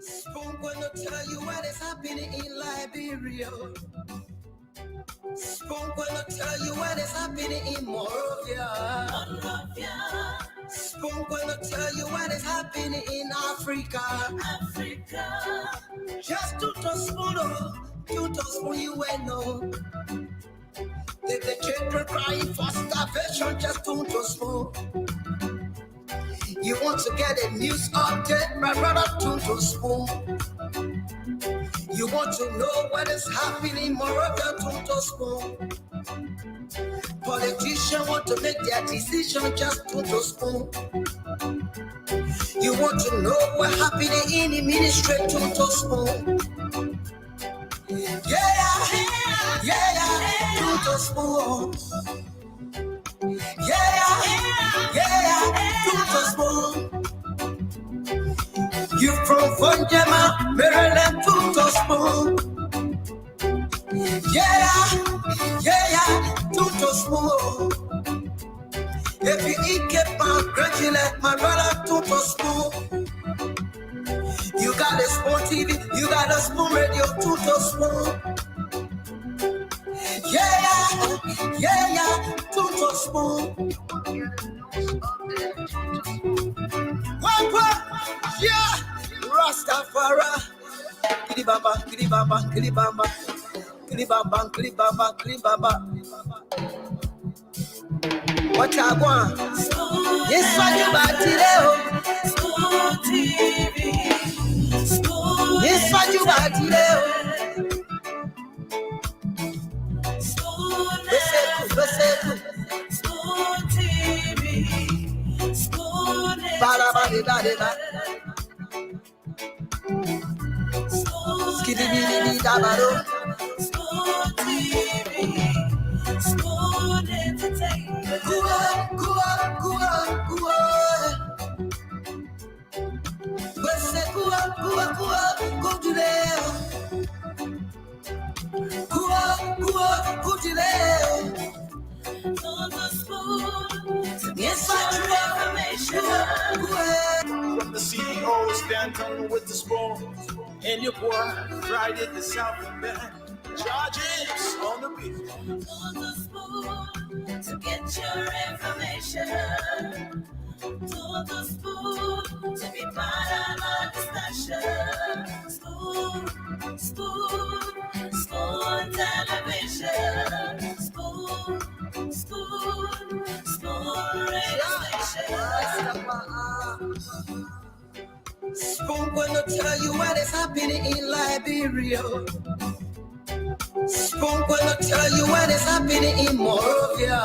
Spoon gonna tell you what is happening in Liberia. Spoon gonna tell you what is happening in Monrovia. Spoon gonna tell you what is happening in Africa. Just to spoon, to spoon you and know. The children crying for starvation just to spoon. You want to get a news update, my brother, to spoon. You want to know what is happening, Moravia, to spoon. Politicians want to make their decision just to spoon. You want to know what happening in the ministry, to spoon. Yeah, to spoon. Yeah, to spoon. You from Funjama, Maryland, to spoon. Yeah, to spoon. If you eat keep on congratulate my brother, to spoon. You got a spoon TV, you got a spoon radio, to spoon. Yeah, to spoon. What? Yeah, Rastafari. Kilibamba, kilibamba, kilibamba, kilibamba, kilibamba, kilibamba. What I want? Yes, what you about today? Spoon TV. Yes, what you about today? Spoon TV. Spoon TV. Skiddy dabado. Spoon TV. Spoon entertainment. Go to there. Go to there. From the CEO, stand on with the spoon. And your boy, Friday the South and back. Charges on the beat. On the spoon to get your information. To the spoon to be part of our discussion. Spoon television. Spoon radio station. Spoon gonna tell you what is happening in Liberia. Spoon gonna tell you what is happening in Monrovia.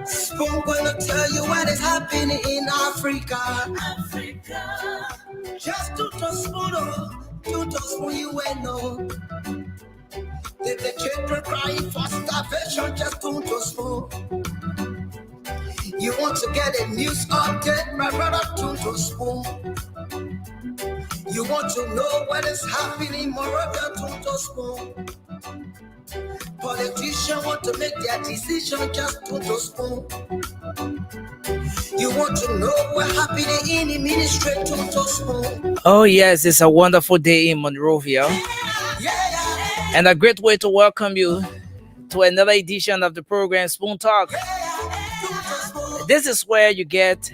Spoon gonna tell you what is happening in Africa. Just to spoon you and know. The children crying for starvation just to spoon. You want to get a news update, my brother, to spoon. You want to know what is happening, Moravia, to spoon. Politicians want to make their decision just to spoon. You want to know what happening in the ministry, to spoon. Oh yes, it's a wonderful day in Monrovia. And a great way to welcome you to another edition of the program Spoon Talk. This is where you get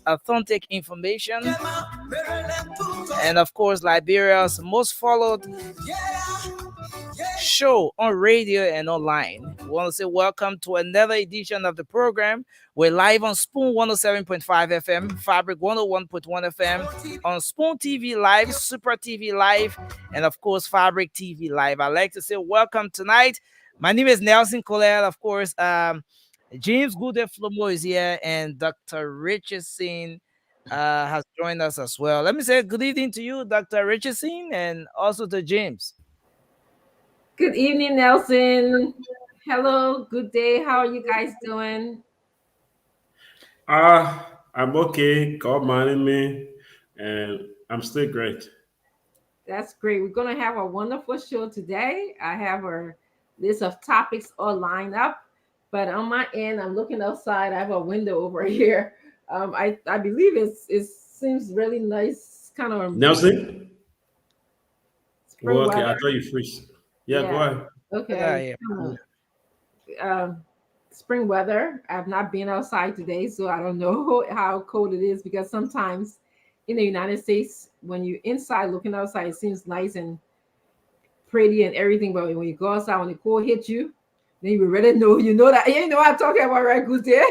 authentic information and of course Liberia's most followed show on radio and online. We want to say welcome to another edition of the program. We're live on Spoon 107.5 FM, Fabric 101.1 FM, on Spoon TV Live, Super TV Live, and of course Fabric TV Live. I'd like to say welcome tonight. My name is Nelson Colette, of course. James Goode Flomo is here, and Dr. Richardson has joined us as well. Let me say good evening to you, Dr. Richardson, and also to James. Good evening, Nelson. Hello, good day. How are you guys doing? I'm okay. God minding me, and I'm still great. That's great. We're going to have a wonderful show today. I have a list of topics all lined up, but on my end, I'm looking outside. I have a window over here. I believe it seems really nice kind of Nelson? spring Well, okay, weather. I thought you freeze. Yeah, go Yeah. ahead. Okay. Yeah, Kind of, spring weather. I've not been outside today, so I don't know how cold it is because sometimes in the United States, when you're inside looking outside, it seems nice and pretty and everything. But when you go outside, when the cold hits you, then you already know. You know that. You know what I'm talking about, right, Goose? There.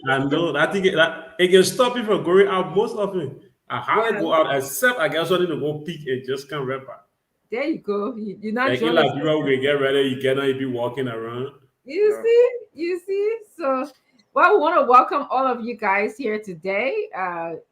I know. I think it can stop you from going out most often. I hardly Yeah. go out except I get something to go peek and just come right back. There you go. You're not Like in jealous. Liberia, we can get ready, you cannot be walking around. You Yeah. see, you see. So, well, we want to welcome all of you guys here today.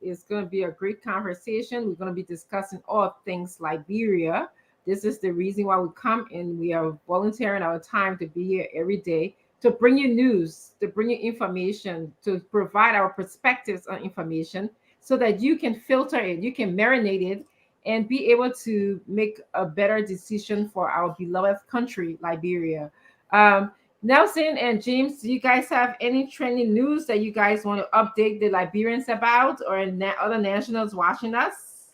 It's going to be a great conversation. We're going to be discussing all things Liberia. This is the reason why we come and we are volunteering our time to be here every day to bring you news, to bring you information, to provide our perspectives on information so that you can filter it, you can marinate it, and be able to make a better decision for our beloved country, Liberia. Um, Nelson and James, do you guys have any trending news that you guys want to update the Liberians about or other nationals watching us?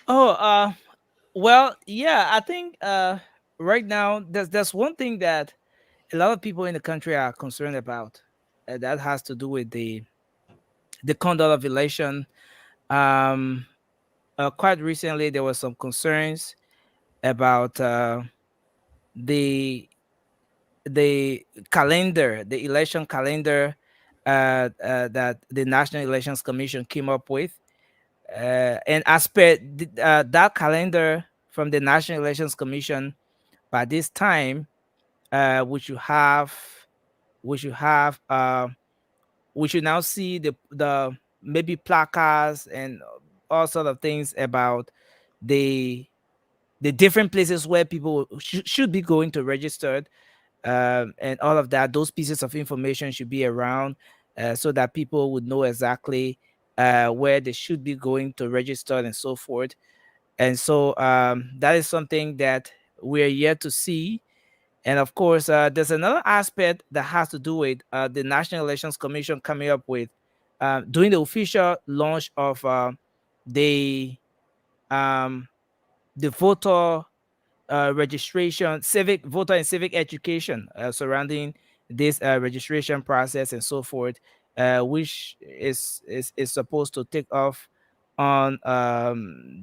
Oh, well, yeah, I think right now there's one thing that a lot of people in the country are concerned about. That has to do with the conduct of election. Um, quite recently, there were some concerns about the the calendar, the election calendar that the National Elections Commission came up with. And as per that calendar from the National Elections Commission, by this time, we should have we should have we should now see the maybe placards and all sort of things about the the different places where people should be going to register, and all of that. Those pieces of information should be around so that people would know exactly where they should be going to register and so forth. And so that is something that we're yet to see. And of course, there's another aspect that has to do with the National Elections Commission coming up with doing the official launch of the um, the voter registration, civic voter and civic education surrounding this registration process and so forth, which is supposed to take off on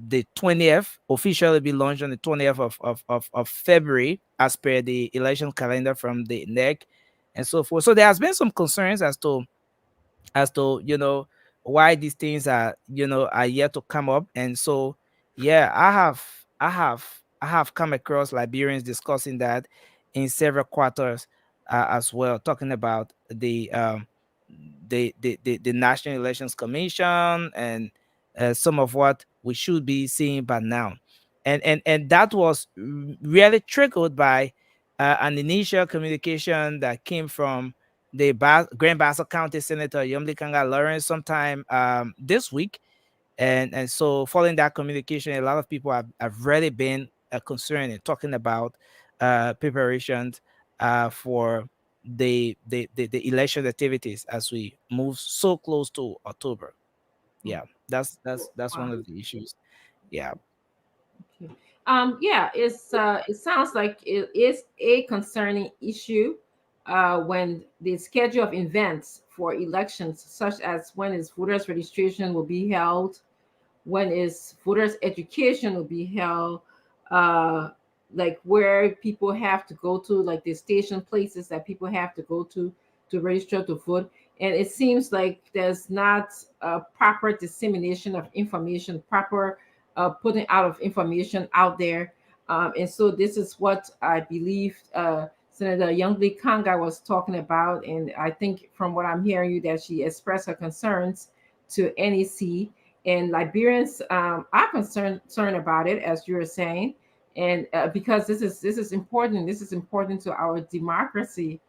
the 20th, officially be launched on the 20th of February, as per the election calendar from the NEC and so forth. So there has been some concerns as to why these things are are yet to come up. And so yeah, I have come across Liberians discussing that in several quarters as well, talking about the National Elections Commission and some of what we should be seeing by now. And that was really triggered by an initial communication that came from the Grand Bassa County Senator Yomli Kanga Lawrence sometime this week. And so following that communication, a lot of people have really been concerned and talking about preparations for the election activities as we move so close to October. Yeah, that's one Wow. of the issues. Yeah. Okay. Yeah, it sounds like it is a concerning issue when the schedule of events for elections, such as when is voters registration will be held, when is voters education will be held, uh like where people have to go to, like the station places that people have to go to register to vote. And it seems like there's not a proper dissemination of information, proper putting out of information out there. And so this is what I believe Senator Youngly Kanga was talking about. And I think from what I'm hearing you that she expressed her concerns to NEC, and Liberians are concerned about it, as you were saying, and because this is important. This is important to our democracy.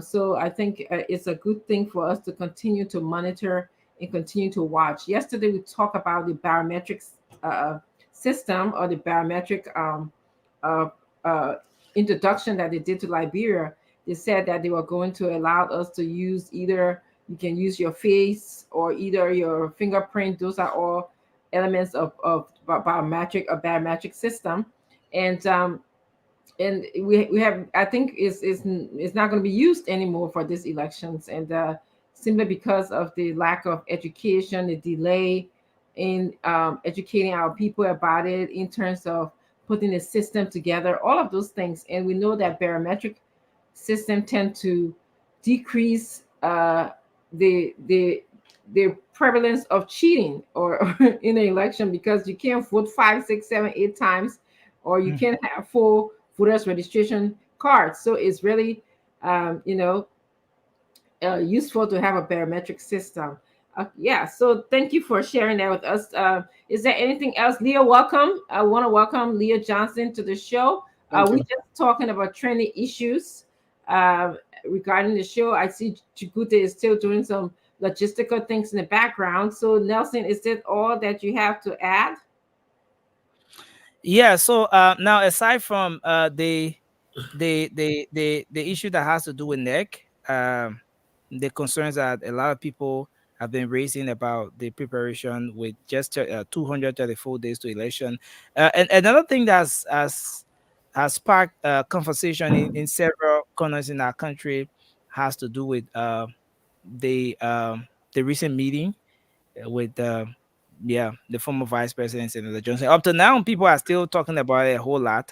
So I think it's a good thing for us to continue to monitor and continue to watch. Yesterday we talked about the biometrics system, or the biometric uh, uh, introduction that they did to Liberia. They said that they were going to allow us to use either You can use your face or either your fingerprint. Those are all elements of biometric or biometric system. And we have, I think is not going to be used anymore for these elections, and simply because of the lack of education, the delay in educating our people about it in terms of putting a system together, all of those things. And we know that barometric system tend to decrease the prevalence of cheating or in an election, because you can't vote 5, 6, 7, 8 times, or you can't have full voters registration cards. So it's really useful to have a barometric system. Yeah, so thank you for sharing that with us. Is there anything else? Leah, welcome. I want to welcome Leah Johnson to the show. Thank We're you. just talking about trending issues uh, regarding the show. I see Chigute is still doing some logistical things in the background. So Nelson, is that all that you have to add? Yeah. So now, aside from the issue that has to do with neck, the concerns that a lot of people have been raising about the preparation with just 234 days to election, and another thing has sparked conversation in several corners in our country has to do with the recent meeting with the former vice president Senator Johnson. Up to now, people are still talking about it a whole lot.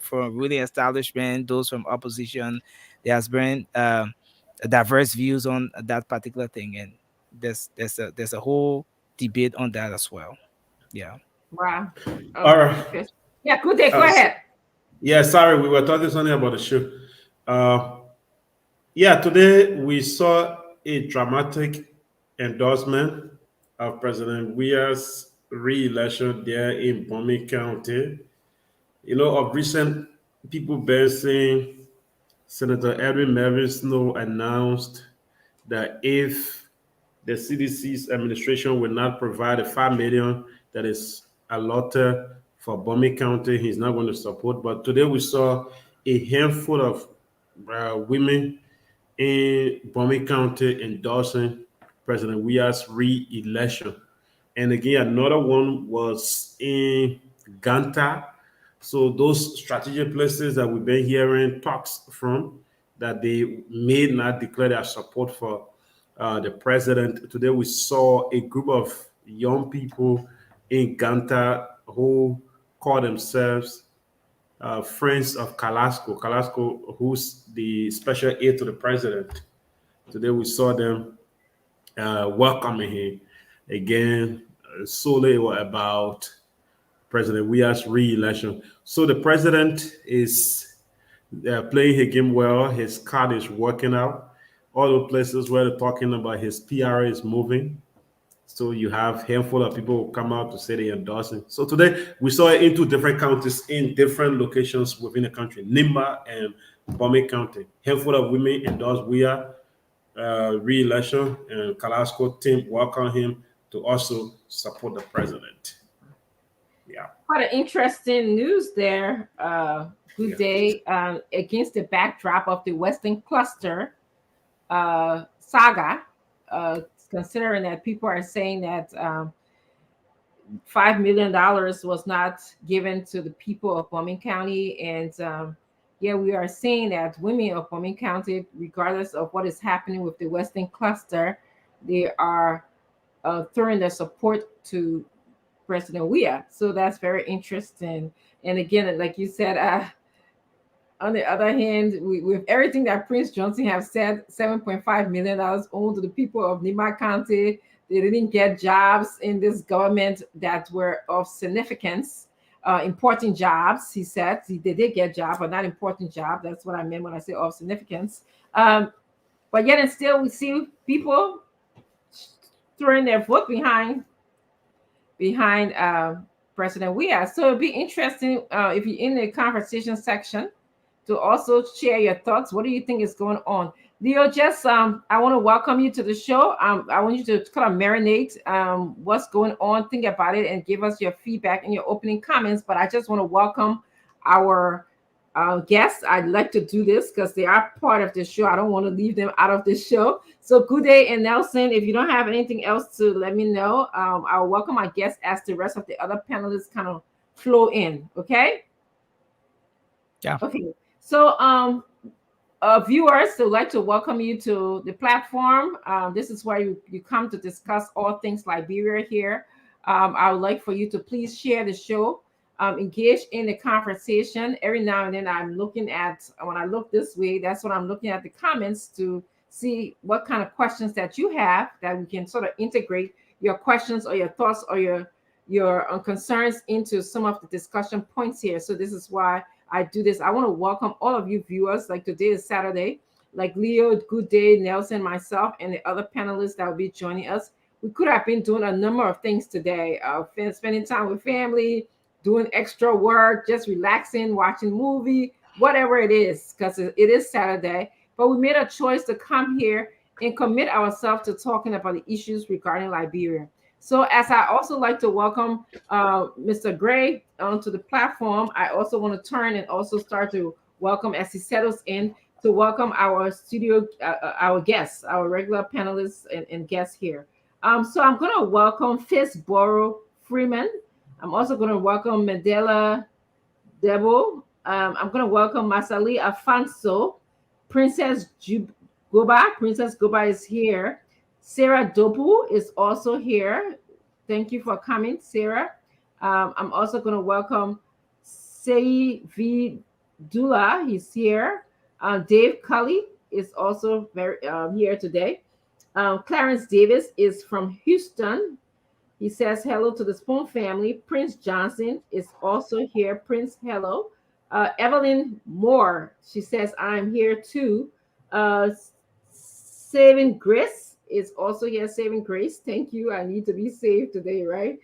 From ruling establishment, those from opposition, there has been diverse views on that particular thing, and there's a whole debate on that as well. Yeah. Wow. All Oh, right. okay. Yeah, good day. Go Uh, ahead. yeah, sorry, we were talking something about the show. Uh, yeah, today we saw a dramatic endorsement of President Weir's re-election there in Bomi County. Of recent, people been saying Senator Edwin Melvin Snow announced that if the CDC's administration will not provide the 5 million that is allotted for Bomi County, he's not going to support. But today we saw a handful of women in Bomi County endorsing President Weir's re-election. And again, another one was in Ganta. So those strategic places that we've been hearing talks from, that they may not declare their support for the president. Today we saw a group of young people in Ganta who call themselves friends of Kalasco. Kalasco, who's the special aide to the president. Today we saw them welcoming him again. Solely about President Weir's re-election. So the president is playing his game well. His card is working out. All the places where they're talking about his PR is moving. So you have handful of people who come out to say they endorse him. So today we saw it in two different counties in different locations within the country, Nimba and Bomi County. Handful of women endorse Weir re-election, and Kalasco team welcome him to also support the president. Yeah. Quite an interesting news there. Good Yeah. day. Against the backdrop of the Western Cluster saga, considering that people are saying that $5 million was not given to the people of Bombing County. And yeah, we are saying that women of Bombing County, regardless of what is happening with the Western Cluster, they are throwing their support to President Weir. So that's very interesting. And again, like you said, on the other hand, with everything that Prince Johnson has said, $7.5 million owed to the people of Nima County. They didn't get jobs in this government that were of significance, important jobs. He said they did get jobs, but not important jobs. That's what I meant when I say of significance. But yet and still, we see people throwing their vote behind President Weir. So it'd be interesting if you're in the conversation section to also share your thoughts. What do you think is going on? Leo, just I want to welcome you to the show. I want you to kind of marinate what's going on, think about it, and give us your feedback and your opening comments. But I just want to welcome our guests. I'd like to do this because they are part of the show. I don't want to leave them out of the show. So Good Day and Nelson, if you don't have anything else to let me know, I'll welcome my guests as the rest of the other panelists kind of flow in. Okay. Yeah. Okay. So viewers, would like to welcome you to the platform. This is where you come to discuss all things Liberia here. I would like for you to please share the show, engage in the conversation. Every now and then I'm looking at, when I look this way, that's when I'm looking at the comments to see what kind of questions that you have that we can sort of integrate your questions or your thoughts or your concerns into some of the discussion points here. So this is why I do this. I want to welcome all of you viewers. Like today is Saturday, like Leo, Good Day, Nelson, myself, and the other panelists that will be joining us. We could have been doing a number of things today, spending time with family, doing extra work, just relaxing, watching movie, whatever it is, because it is Saturday. But we made a choice to come here and commit ourselves to talking about the issues regarding Liberia. So as I also like to welcome Mr. Gray onto the platform, I also want to turn and also start to welcome, as he settles in, to welcome our studio, our guests, our regular panelists and guests here. So I'm going to welcome Fitzborough Freeman. I'm also going to welcome Mandela Debo. I'm going to welcome Masali Afonso, Goba. Princess Goba is here. Sarah Dobu is also here. Thank you for coming, Sarah. I'm also going to welcome Sei V. Dula. He's here. Dave Cully is also here today. Clarence Davis is from Houston. He says hello to the Spoon family. Prince Johnson is also here. Prince, hello. Evelyn Moore, she says, I'm here too. Saving Grace is also here. Saving Grace, thank you. I need to be saved today, right?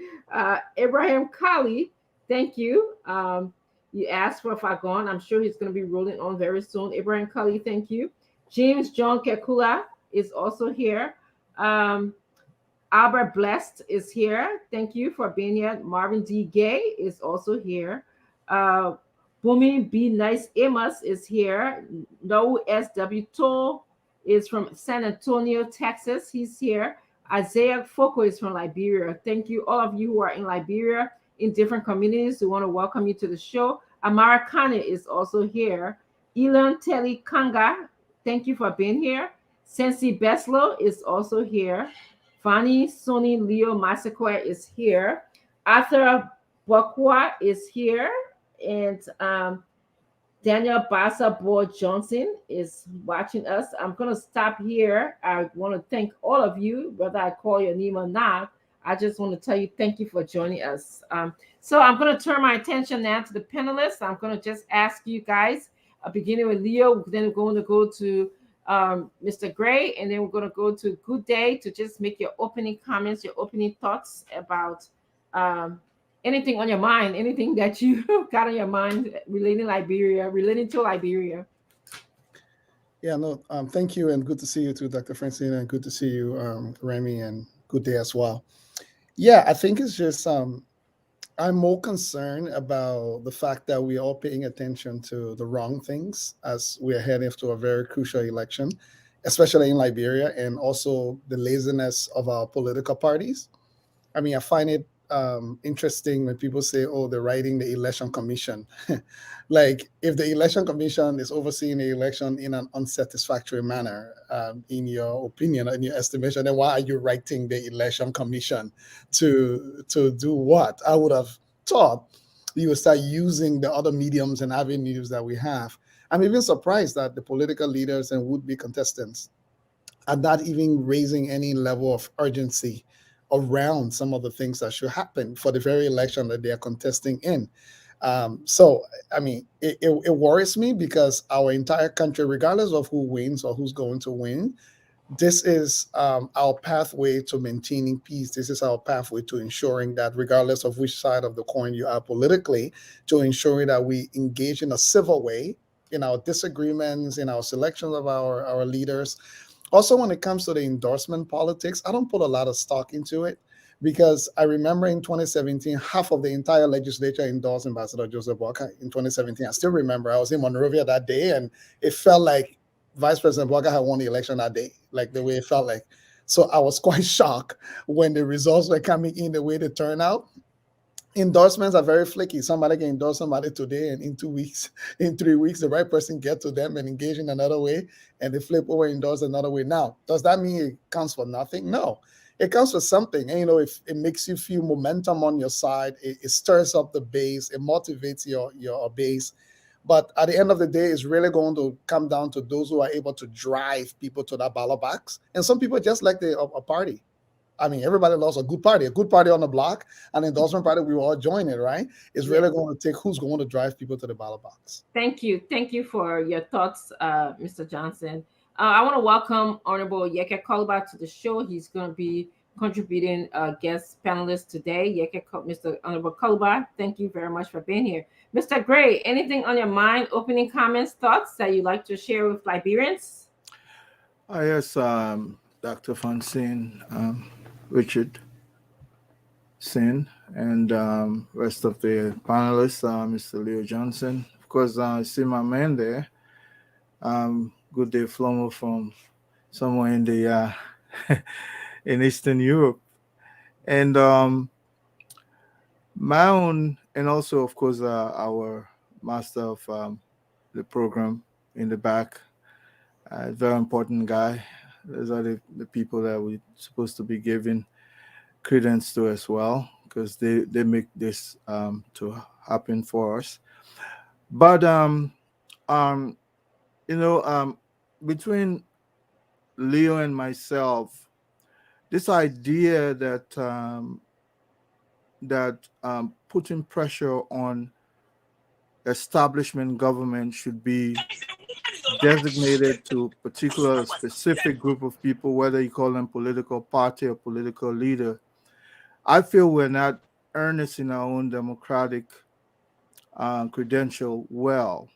Abraham Kali, thank you. You asked for Fagon. I'm sure he's going to be rolling on very soon. Abraham Kali, thank you. James John Kekula is also here. Albert Blessed is here. Thank you for being here. Marvin D. Gay is also here. Bumi B. Nice Amos is here. No S.W. Toll is from San Antonio, Texas. He's here. Isaiah Foko is from Liberia. Thank you, all of you who are in Liberia in different communities. We want to welcome you to the show. Amara Kane is also here. Elon Telly Kanga, thank you for being here. Sensi Beslo is also here. Fanny Sony Leo Massacre is here. Arthur Bokwa is here. And Daniel Bassa Boy Johnson is watching us. I'm going to stop here. I want to thank all of you, whether I call your name or not. I just want to tell you thank you for joining us. So I'm going to turn my attention now to the panelists. I'm going to just ask you guys, beginning with Leo, then we're going to go to Mr. Gray, and then we're going to go to Good Day to just make your opening comments, your opening thoughts about anything on your mind, anything that you got on your mind relating to Liberia. Yeah, no, thank you, and good to see you too, Dr. Francine, and good to see you, Remy, and Good Day as well. Yeah, I think it's just I'm more concerned about the fact that we're all paying attention to the wrong things as we're heading to a very crucial election, especially in Liberia, and also the laziness of our political parties. I mean, I find it interesting when people say, oh, they're writing the election commission. Like, if the election commission is overseeing the election in an unsatisfactory manner, in your opinion, in your estimation, then why are you writing the election commission to do what? I would have thought you would start using the other mediums and avenues that we have. I'm even surprised that the political leaders and would-be contestants are not even raising any level of urgency around some of the things that should happen for the very election that they are contesting in. So, I mean, it worries me because our entire country, regardless of who wins or who's going to win, this is our pathway to maintaining peace. This is our pathway to ensuring that, regardless of which side of the coin you are politically, to ensuring that we engage in a civil way in our disagreements, in our selections of our leaders. Also, when it comes to the endorsement politics, I don't put a lot of stock into it because I remember in 2017, half of the entire legislature endorsed Ambassador Joseph Walker in 2017. I still remember I was in Monrovia that day, and it felt like Vice President Walker had won the election that day, like the way it felt like. So I was quite shocked when the results were coming in the way they turned out. Endorsements are very flaky. Somebody can endorse somebody today, and in 2 weeks, in 3 weeks, the right person get to them and engage in another way, and they flip over endorse another way. Now, does that mean it counts for nothing? No, it counts for something. And if it makes you feel momentum on your side, it stirs up the base, it motivates your base. But at the end of the day, it's really going to come down to those who are able to drive people to that ballot box. And some people just like a party. I mean, everybody loves a good party on the block, an endorsement party. We will all join it, right? It's really going to take who's going to drive people to the ballot box. Thank you for your thoughts, Mr. Johnson. I want to welcome Honorable Yeke Koluba to the show. He's going to be contributing guest panelist today. Mr. Honorable Koluba, thank you very much for being here. Mr. Gray, anything on your mind? Opening comments, thoughts that you'd like to share with Liberians? Yes, Dr. Francine, Richard Sin, and rest of the panelists, Mr. Leo Johnson. Of course, I see my man there. Good day, Flomo from somewhere in the in Eastern Europe, and my own, and also of course our master of the program in the back, very important guy. Those are the people that we're supposed to be giving credence to as well, because they make this to happen for us. But you know, between Leo and myself, this idea that putting pressure on establishment government should be designated to a particular specific group of people, whether you call them political party or political leader, I feel we're not earnest in our own democratic credential well.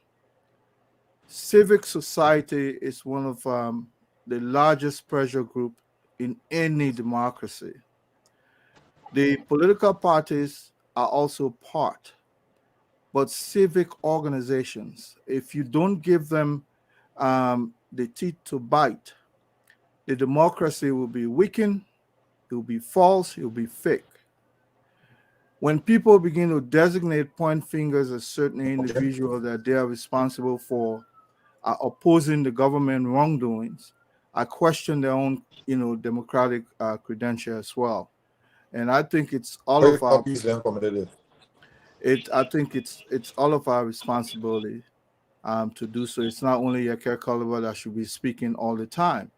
Civic society is one of the largest pressure group in any democracy. The political parties are also part, but civic organizations, if you don't give them the teeth to bite, the democracy will be weakened, it will be false, it will be fake. When people begin to designate, point fingers at certain individuals that they are responsible for opposing the government wrongdoings, I question their own, democratic credential as well. And I think it's all of our. I think it's all of our responsibility to do so. It's not only Yeke Koluba that should be speaking all the time.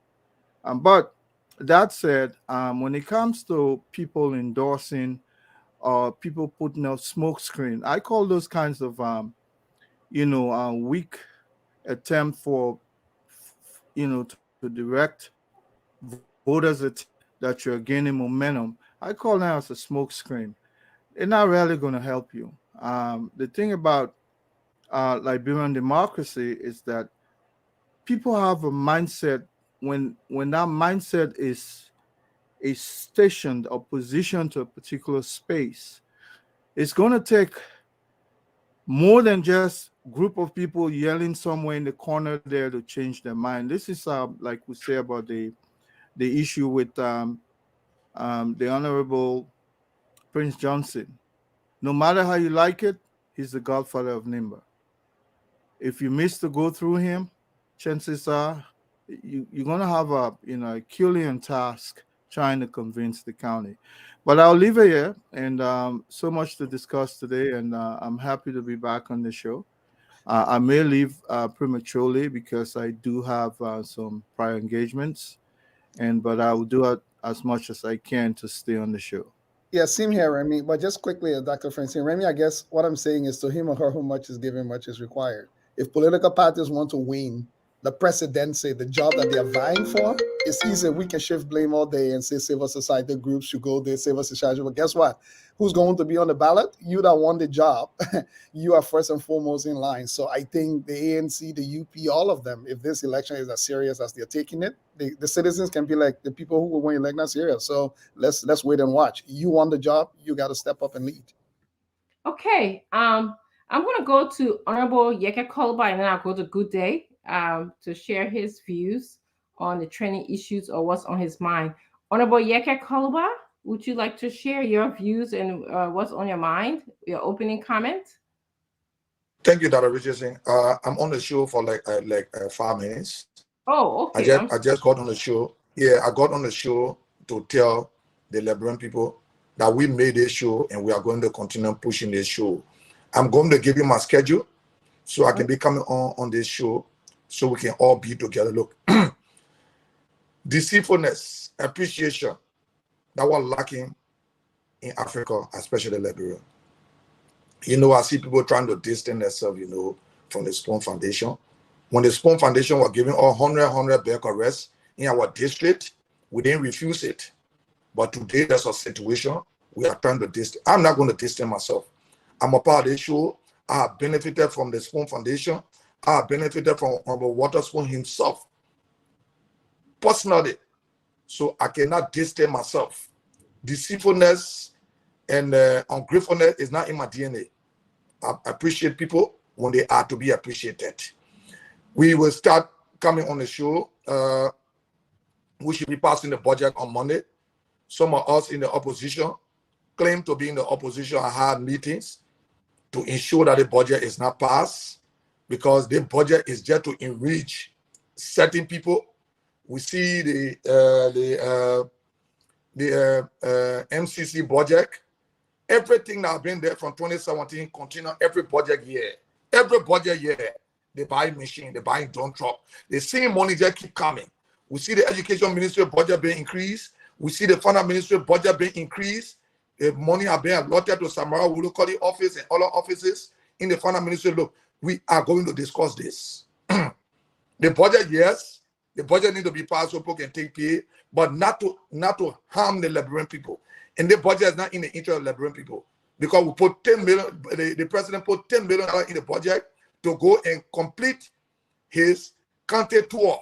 But that said, when it comes to people endorsing or people putting out smoke screen, I call those kinds of weak attempt for to direct voters that you're gaining momentum. I call that as a smoke screen. They're not really going to help you. The thing about Liberian democracy is that people have a mindset. When that mindset is stationed or positioned to a particular space, it's going to take more than just group of people yelling somewhere in the corner there to change their mind. This is like we say about the issue with the Honorable Prince Johnson. No matter how you like it, he's the godfather of NIMBA. If you miss to go through him, chances are you're going to have a Herculean task trying to convince the county. But I'll leave it here, and so much to discuss today, and I'm happy to be back on the show. I may leave prematurely because I do have some prior engagements, but I will do it as much as I can to stay on the show. Yeah, same here, Remy. But just quickly, Dr. Francine, Remy, I guess what I'm saying is to him or her who much is given, much is required. If political parties want to win the presidency, the job that they're vying for, it's easy. We can shift blame all day and say civil society groups should go there, civil society. But guess what? Who's going to be on the ballot? You that won the job. You are first and foremost in line. So I think the ANC, the UP, all of them, if this election is as serious as they're taking it, the citizens can be like, the people who will win elect not serious. So let's wait and watch. You won the job. You got to step up and lead. Okay. I'm going to go to Honorable Yeke Koluba, and then I'll go to Good Day to share his views on the training issues or what's on his mind. Honorable Yeke Koluba, would you like to share your views and what's on your mind, your opening comment? Thank you, Dr. Richardson. I'm on the show for like 5 minutes. Oh, okay. I just got on the show. Yeah, I got on the show to tell the Liberian people that we made this show and we are going to continue pushing this show. I'm going to give you my schedule so I can be coming on this show so we can all be together. Look, deceitfulness, appreciation that was lacking in Africa, especially Liberia. You know, I see people trying to distance themselves, from the Spoon Foundation. When the Spoon Foundation was giving all 100 back arrests in our district, we didn't refuse it. But today, there's a situation we are trying to distance. I'm not going to distance myself. I'm a part of this show. I have benefited from the Spoon Foundation. I have benefited from Honorable Waterspoon himself, personally. So I cannot distance myself. Deceitfulness and ungratefulness is not in my DNA. I appreciate people when they are to be appreciated. We will start coming on the show. We should be passing the budget on Monday. Some of us in the opposition claim to be in the opposition and had meetings to ensure that the budget is not passed, because the budget is just to enrich certain people. We see the MCC budget, everything that has been there from 2017 continue every budget year. Every budget year, they buy machine, they buy drone truck. The same money just keep coming. We see the education ministry budget being increased. We see the finance ministry budget being increased. The money are being allotted to Samara Wulukoli office and other offices in the finance ministry. Look, we are going to discuss this. The budget, yes, the budget needs to be passed so people can take pay, but not to harm the Liberian people. And the budget is not in the interest of Liberian people, because we put 10 million. The president put $10 million in the budget to go and complete his country tour.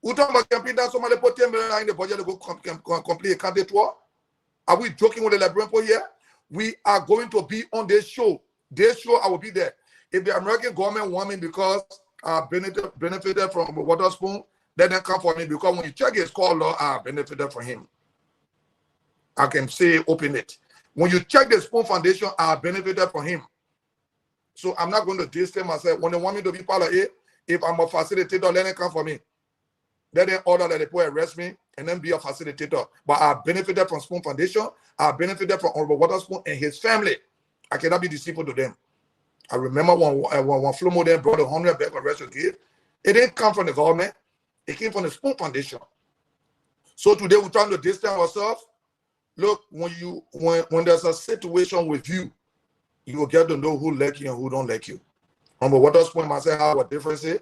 We talking about campaign that somebody put $10 million in the budget to go complete a country tour. Are we joking with the Liberian people here? We are going to be on this show. This show, I will be there. If the American government want me because I benefited from Waterspoon, let them come for me, because when you check his call law, I benefited from him. I can say open it. When you check the Spoon Foundation, I benefited from him. So I'm not going to distance myself. When they want me to be part of it, if I'm a facilitator, let them come for me. Let them order that they put arrest me and then be a facilitator. But I benefited from Spoon Foundation. I benefited from Honorable Waterspoon and his family. I cannot be deceitful to them. I remember when Flomo then brought 100 back arrest to give. It didn't come from the government. It came from the Spoon Foundation. So today we're trying to distance ourselves. Look, when there's a situation with you, you will get to know who like you and who don't like you. Honorable Waterspoon might say how what difference is,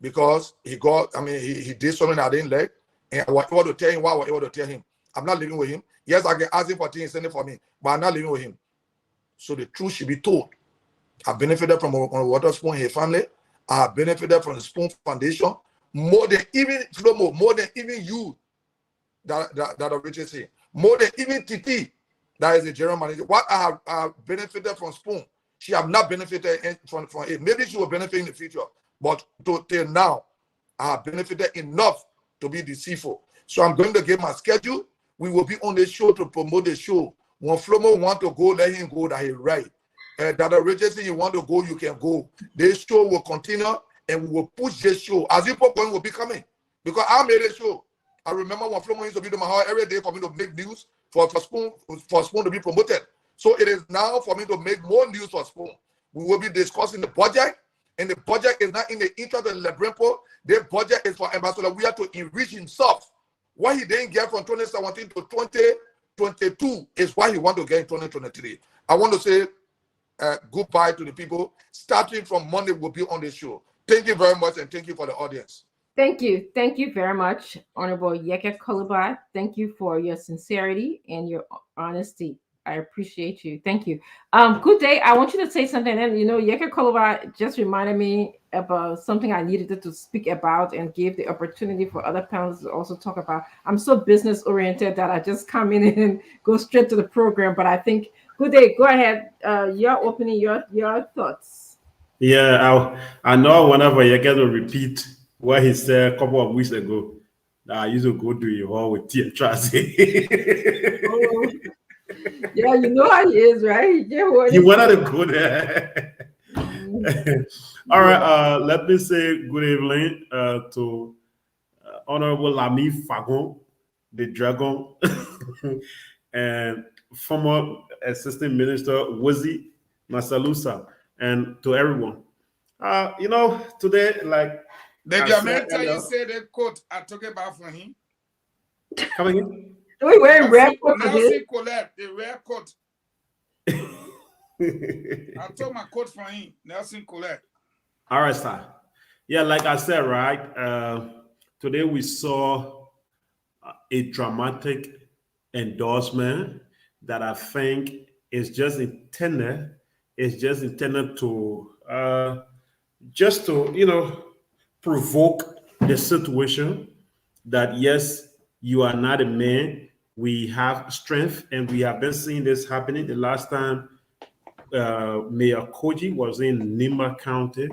because he did something I didn't like, and I was able to tell him what I was able to tell him. I'm not living with him. Yes, I can ask him for things, send it for me, but I'm not living with him. So the truth should be told. I benefited from Waterspoon and his family. I benefited from the Spoon Foundation more than even Flomo, more than even you, that Richard say, more than even Titi, that is the general manager. What I have benefited from Spoon, she have not benefited from it. Maybe she will benefit in the future, but till now, I have benefited enough to be deceitful. So I'm going to give my schedule. We will be on the show to promote the show. When Flomo want to go, let him go. That he right. That Richardson, you want to go, you can go. This show will continue, and we will push this show. As you popcorn will be coming, because I made a show. I remember when Flomo used to be to my house every day for me to make news for Spoon to be promoted. So it is now for me to make more news for Spoon. We will be discussing the budget, and the budget is not in the interest of the Liberian people. The budget is for Ambassador Weah to enrich himself. What he didn't get from 2017 to 2022 is what he wants to get in 2023. I want to say goodbye to the people. Starting from Monday, we'll be on the show. Thank you very much, and thank you for the audience. Thank you very much, Honorable Yeke Kolubai. Thank you for your sincerity and your honesty. I appreciate you. Thank you. Good day. I want you to say something. And Yeke Kolubai just reminded me about something I needed to speak about and give the opportunity for other panelists to also talk about. I'm so business oriented that I just come in and go straight to the program. But I think, good day. Go ahead. You're opening your thoughts. Yeah, I know whenever you get to repeat what he said a couple of weeks ago, that I used to go to your hall with Tia Tracy. Oh, yeah, you know how he is, right? You wanted to go there. All right, let me say good evening to Honorable Lami Fagon, the Dragon, and former Assistant Minister Wozi Masalusa, and to everyone. Today, like Did I your said man tell you earlier- say the quote I talk about for him? Come again? We wearing red coat Nelson today. Colette, the rare coat. I told my coat for him, Nelson Colette. All right, sir. Yeah, like I said, right. Today we saw a dramatic endorsement that I think is just intended. Is just intended to provoke the situation that yes, you are not a man. We have strength, and we have been seeing this happening. The last time Mayor Koji was in Nimba County,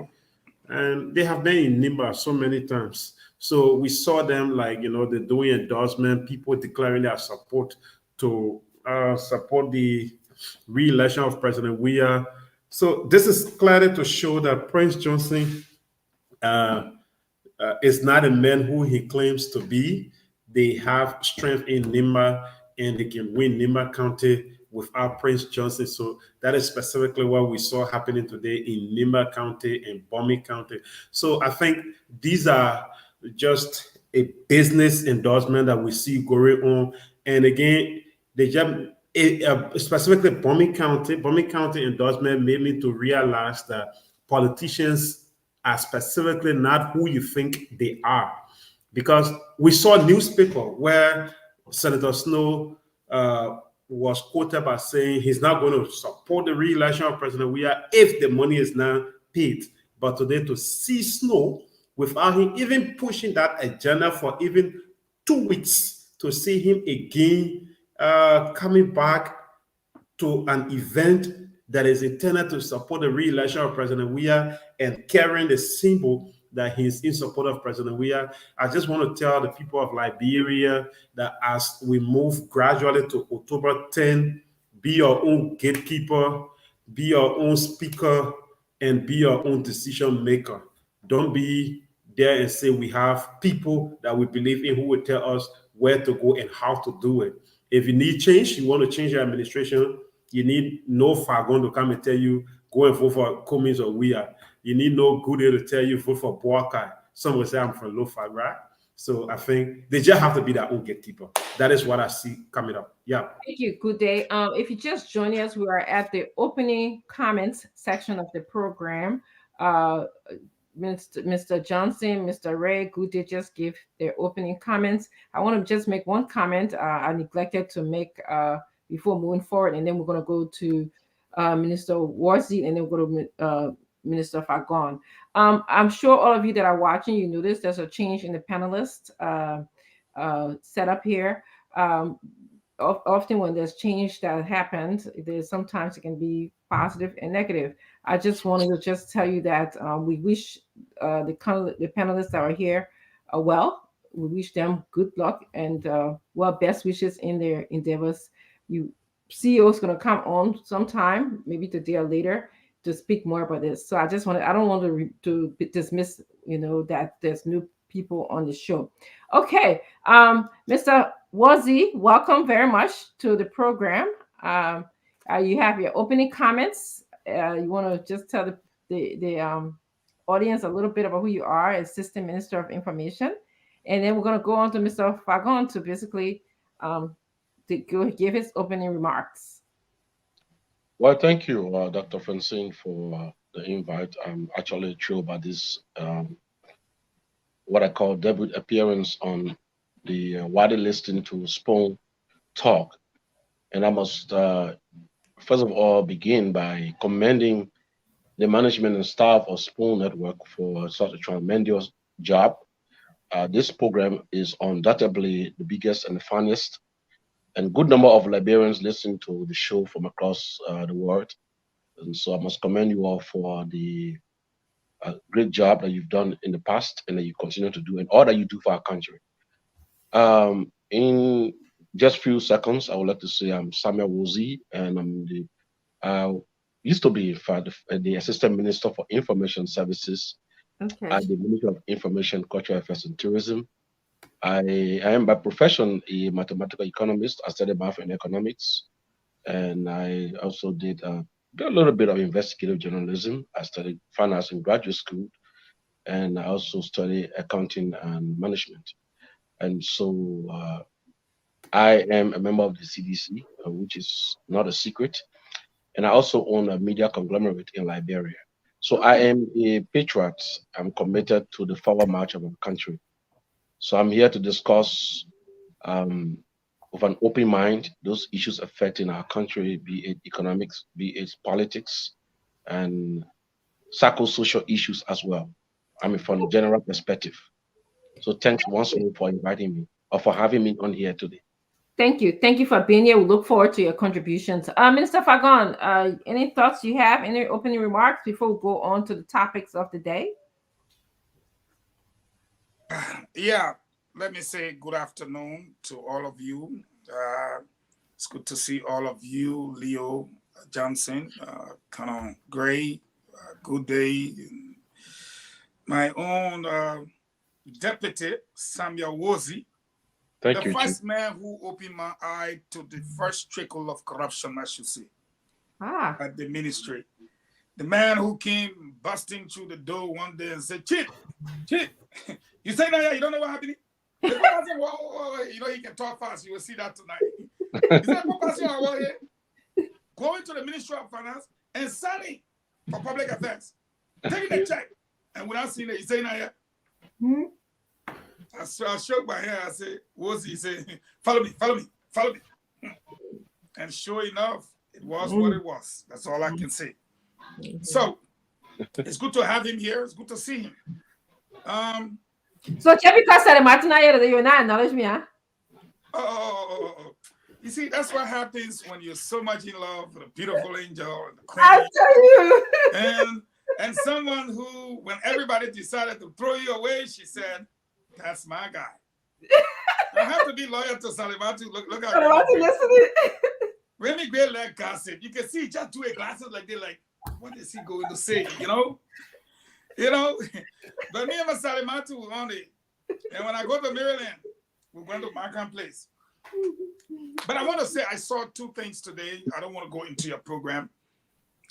and they have been in Nimba so many times. So we saw them they're doing endorsement, people declaring their support to support the re-election of President Weah. So this is clearly to show that Prince Johnson is not a man who he claims to be. They have strength in Nimba, and they can win Nimba County without Prince Johnson. So that is specifically what we saw happening today in Nimba County and Bomi County. So I think these are just a business endorsement that we see going on. And again, they just specifically Bomi County endorsement made me to realize that politicians are specifically not who you think they are. Because we saw a newspaper where Senator Snow was quoted by saying he's not going to support the re-election of President Weah if the money is not paid. But today, to see Snow without him even pushing that agenda for even 2 weeks, to see him again coming back to an event that is intended to support the re-election of President Weah and carrying the symbol that he's in support of President Weah. I just want to tell the people of Liberia that as we move gradually to October 10, be your own gatekeeper, be your own speaker, and be your own decision maker. Don't be there and say we have people that we believe in who will tell us where to go and how to do it. If you need change, you want to change your administration, you need no Fagon to come and tell you, go and vote for Cummings or Weah. You need no Goodyear to tell you, vote for Boakai. Some will say I'm from Lofa, right? So I think they just have to be their own gatekeeper. That is what I see coming up. Yeah. Thank you. Good day. If you just joining us, we are at the opening comments section of the program. Mr. Johnson, Mr. Ray, Goody just give their opening comments. I want to just make one comment I neglected to make before moving forward, and then we're going to go to Minister Warzy, and then we'll go to Minister Fagon. I'm sure all of you that are watching, you notice there's a change in the panelist setup here. Often when there's change that happens, there's sometimes it can be positive and negative. I just wanted to just tell you that we wish the panelists that are here well. We wish them good luck and best wishes in their endeavors. CEO is going to come on sometime, maybe today or later, to speak more about this. So I don't want to dismiss, that there's new people on the show. Okay, Mr. Warzy, welcome very much to the program. You have your opening comments. You want to just tell the audience a little bit about who you are, Assistant Minister of Information, and then we're going to go on to Mr. Fagon to basically to give his opening remarks. Well, thank you, Dr. Francine, for the invite. I'm actually thrilled about this, what I call debut appearance on the widely listened to Spoon Talk. And I must, first of all, begin by commending the management and staff of Spoon Network for such a tremendous job. This program is undoubtedly the biggest and the funniest, and good number of Liberians listen to the show from across the world. And so I must commend you all for the great job that you've done in the past and that you continue to do and all that you do for our country. In just few seconds, I would like to say I'm Samuel Wozi, and I'm the used to be in fact the Assistant Minister for Information Services Okay. at the Ministry of Information, Cultural Affairs and Tourism. I am by profession a mathematical economist. I studied math and economics, and I also did a little bit of investigative journalism. I studied finance in graduate school, and I also studied accounting and management. And so I am a member of the CDC, which is not a secret, and I also own a media conglomerate in Liberia. So I am a patriot. I'm committed to the forward march of our country. So I'm here to discuss with an open mind those issues affecting our country, be it economics, be it politics, and psychosocial issues as well. I mean, from a general perspective. So thanks once more for inviting me or for having me on here today. Thank you. Thank you for being here. We look forward to your contributions. Minister Fagon, any thoughts you have, any opening remarks before we go on to the topics of the day? Yeah, let me say good afternoon to all of you. It's good to see all of you, Leo Johnson, Canon Gray, good day. My own deputy, Samuel Wozi, Thank the you, first Chief. man who opened my eye to the first trickle of corruption, I should say, at the ministry. The man who came busting through the door one day and said, Chief, you say that you don't know what happened? The I said, whoa, you know, he can talk fast. You will see that tonight. He said, going to the Ministry of Finance and signing for public affairs, taking a check. And without seeing it, he saying that, I shook my head. I said, what's he say? Follow me. And sure enough, it was what it was. That's all I can say. So it's good to have him here. It's good to see him. So because said Martina, you not acknowledge me, huh? You see, that's what happens when you're so much in love with a beautiful angel and the queen. I tell you. And someone who, when everybody decided to throw you away, she said, "That's my guy." I have to be loyal to Salimatu. Look at listening. Remy Gray like gossip. You can see he just do a glasses like they like, what is he going to say? You know. But me and Salimatu were on it. And when I go to Maryland, we're going to Markham Place. But I want to say I saw two things today. I don't want to go into your program.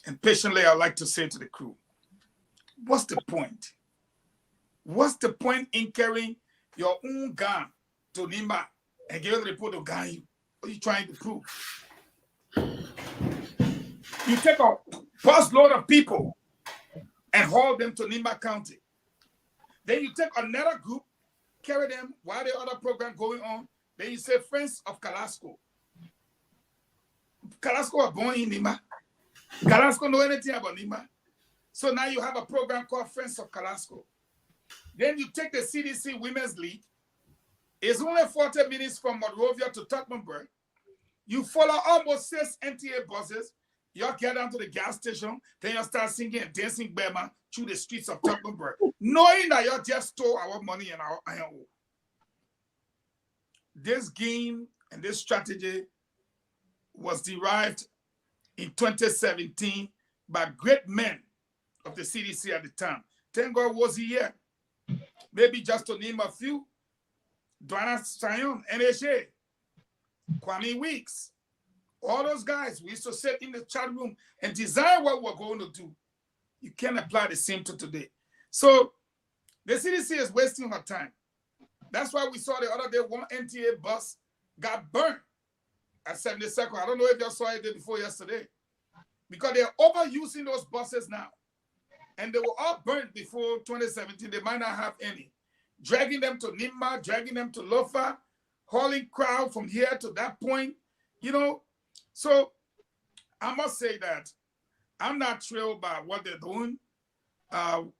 And patiently, I'd like to say to the crew, what's the point? What's the point in carrying your own gun to Nimba and give the report to gun you? What are you trying to prove? You take a bus load of people and haul them to Nimba County. Then you take another group, carry them while the other program going on. Then you say Friends of Kalasco. Kalasco are born in Nimba. Kalasco know anything about Nimba. So now you have a program called Friends of Kalasco. Then you take the CDC Women's League. It's only 40 minutes from Monrovia to Tottenburg. You follow almost 6 NTA buses. You get down to the gas station. Then you start singing and dancing Bema through the streets of Tottenburg, knowing that you just stole our money and our iron ore. This game and this strategy was derived in 2017 by great men of the CDC at the time. Thank God was he here. Maybe just to name a few, Dwana Sion, NHA, Kwame Weeks, all those guys, we used to sit in the chat room and design what we're going to do. You can't apply the same to today. So the CDC is wasting our time. That's why we saw the other day one NTA bus got burned at 72nd. I don't know if y'all saw it before yesterday. Because they're overusing those buses now. and they were all burnt before 2017. They might not have any. Dragging them to Nimba, dragging them to Lofa, hauling crowd from here to that point, you know. So I must say that I'm not thrilled by what they're doing,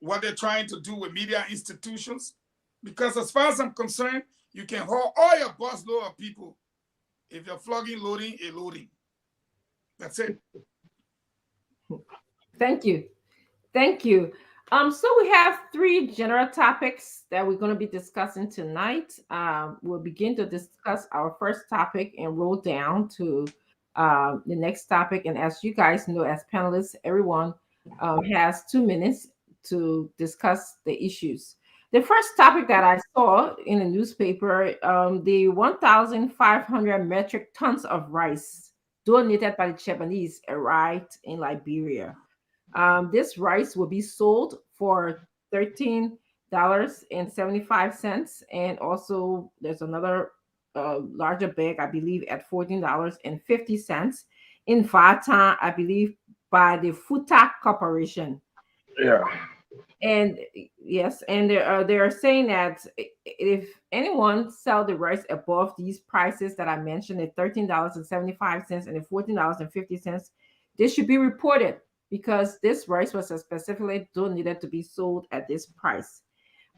what they're trying to do with media institutions, because as far as I'm concerned, you can haul all your busload of people. If you're flogging, loading, a loading. That's it. Thank you. Thank you. So we have three general topics that we're going to be discussing tonight. We'll begin to discuss our first topic and roll down to the next topic. And as you guys know, as panelists, everyone has 2 minutes to discuss the issues. The first topic that I saw in the newspaper, the 1,500 metric tons of rice donated by the Japanese arrived in Liberia. This rice will be sold for $13.75, and also there's another larger bag, I believe, at $14.50 in Vatan, I believe, by the Futa Corporation. Yeah. And yes, and they're saying that if anyone sell the rice above these prices that I mentioned, at $13.75 and the $14.50, they should be reported, because this rice was specifically donated to be sold at this price.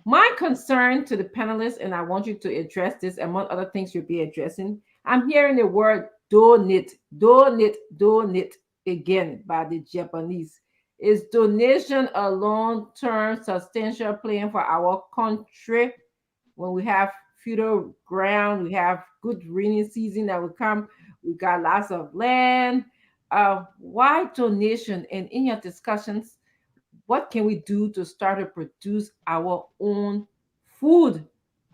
My concern to the panelists, and I want you to address this among other things you'll be addressing, I'm hearing the word donate, donate, donate again by the Japanese. Is donation a long-term substantial plan for our country when we have fertile ground, we have good rainy season that will come, we got lots of land? Why donation? And in your discussions, what can we do to start to produce our own food,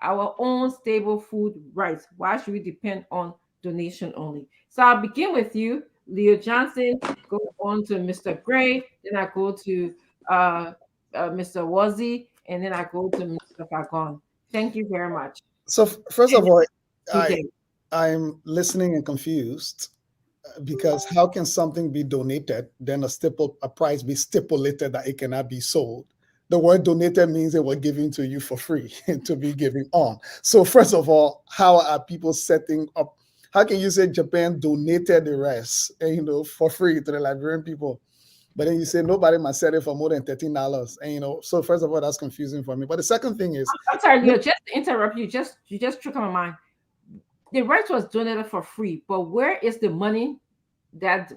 our own stable food rights? Why should we depend on donation only? So I'll begin with you, Leo Johnson, go on to Mr. Gray, then I go to Mr. Wazi, and then I go to Mr. Fagon. Thank you very much. So first of all, Good day. I'm listening and confused, because how can something be donated, then a price be stipulated that it cannot be sold? The word donated means it was given to you for free to be given on. So first of all, how are people setting up? How can you say Japan donated the rice, for free to the Liberian people, but then you say nobody must sell it for more than $13? And so first of all, that's confusing for me. But the second thing is, I'm sorry, Leo, just to interrupt you, you just took on my mind. The rice was donated for free, but where is the money that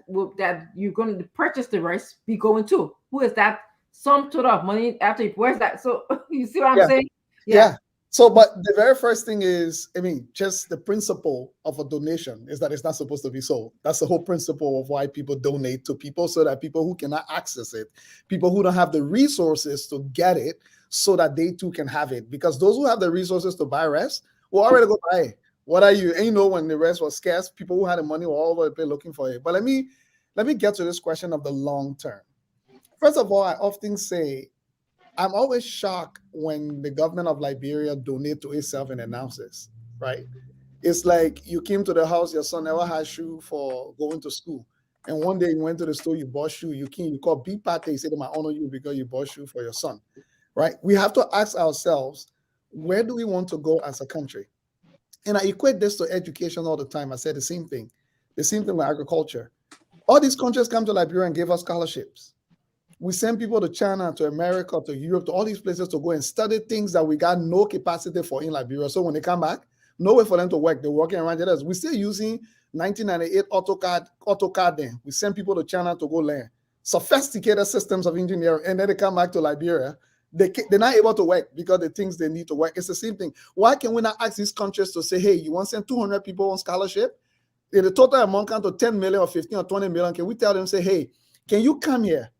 you're going to purchase the rice be going to? Who is that sum total of money after? Where's that? So you see what I'm saying? Yeah. So, but the very first thing is, just the principle of a donation is that it's not supposed to be sold. That's the whole principle of why people donate to people, so that people who cannot access it, people who don't have the resources to get it, so that they too can have it. Because those who have the resources to buy rice will already go buy it. What are you? And when the rest was scarce, people who had the money were all over the place looking for it. But let me get to this question of the long term. First of all, I often say, I'm always shocked when the government of Liberia donate to itself and announces, right? It's like you came to the house, your son never had shoe for going to school. And one day you went to the store, you bought shoe, you call B party, you say they might honor you because you bought shoe for your son, right? We have to ask ourselves, where do we want to go as a country? And I equate this to education all the time. I said the same thing with agriculture. All these countries come to Liberia and give us scholarships. We send people to China, to America, to Europe, to all these places to go and study things that we got no capacity for in Liberia. So when they come back, no way for them to work. They're working around us. We're still using 1998 AutoCAD then. We send people to China to go learn sophisticated systems of engineering, and then they come back to Liberia. They're not able to work because the things they need to work. It's the same thing. Why can we not ask these countries to say, hey, you want to send 200 people on scholarship? If the total amount comes to 10 million or 15 or 20 million, can we tell them, say, hey, can you come here,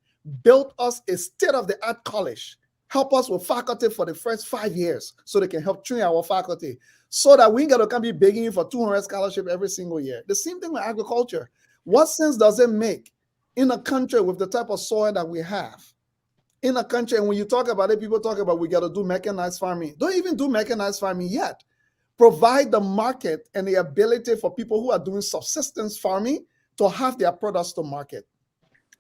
build us a state-of-the-art college, help us with faculty for the first 5 years so they can help train our faculty, so that we ain't got to come be begging you for 200 scholarship every single year. The same thing with agriculture. What sense does it make in a country with the type of soil that we have? In a country, and when you talk about it, people talk about we got to do mechanized farming. Don't even do mechanized farming yet. Provide the market and the ability for people who are doing subsistence farming to have their products to market.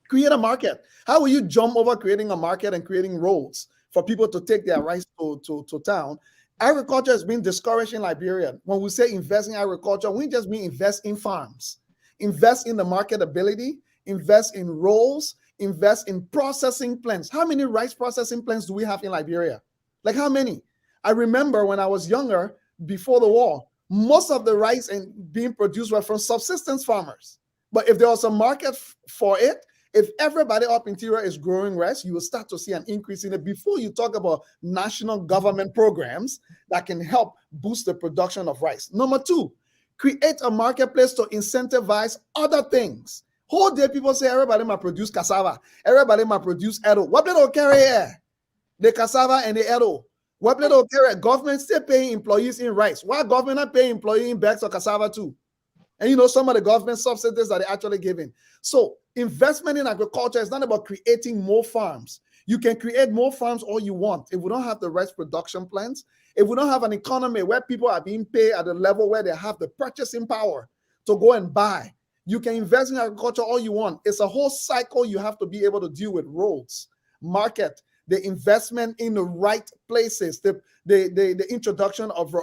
Create a market. How will you jump over creating a market and creating roads for people to take their rice to town? Agriculture has been discouraged in Liberia. When we say invest in agriculture, we just mean invest in farms, invest in the marketability, invest in roles, invest in processing plants. How many rice processing plants do we have in Liberia? Like how many? I remember when I was younger, before the war, most of the rice being produced were from subsistence farmers. But if there was a market for it, if everybody up interior is growing rice, you will start to see an increase in it before you talk about national government programs that can help boost the production of rice. Number two, create a marketplace to incentivize other things. Whole day people say everybody might produce cassava, everybody might produce edo. What they don't carry here? The cassava and the edo. What they don't carry? Government still paying employees in rice. Why government not paying employees in bags of cassava too? And some of the government subsidies that they're actually giving. So investment in agriculture is not about creating more farms. You can create more farms all you want. If we don't have the rice production plants, if we don't have an economy where people are being paid at a level where they have the purchasing power to go and buy, you can invest in agriculture all you want. It's a whole cycle you have to be able to deal with: roads, market, the investment in the right places, the introduction of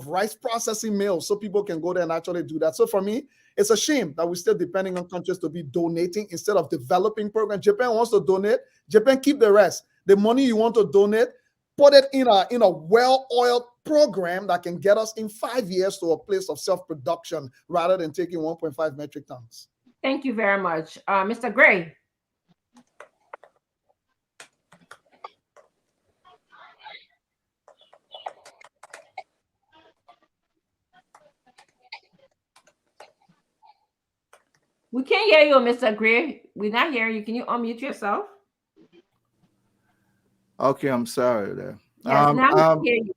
rice processing mills so people can go there and actually do that. So for me, it's a shame that we're still depending on countries to be donating instead of developing programs. Japan wants to donate. Japan, keep the rest. The money you want to donate, put it in a well-oiled program that can get us in 5 years to a place of self-production rather than taking 1.5 metric tons. Thank you very much. Mr. Gray. We can't hear you, Mr. Gray. We're not hearing you. Can you unmute yourself? Okay, I'm sorry there. Yes, now we can hear you.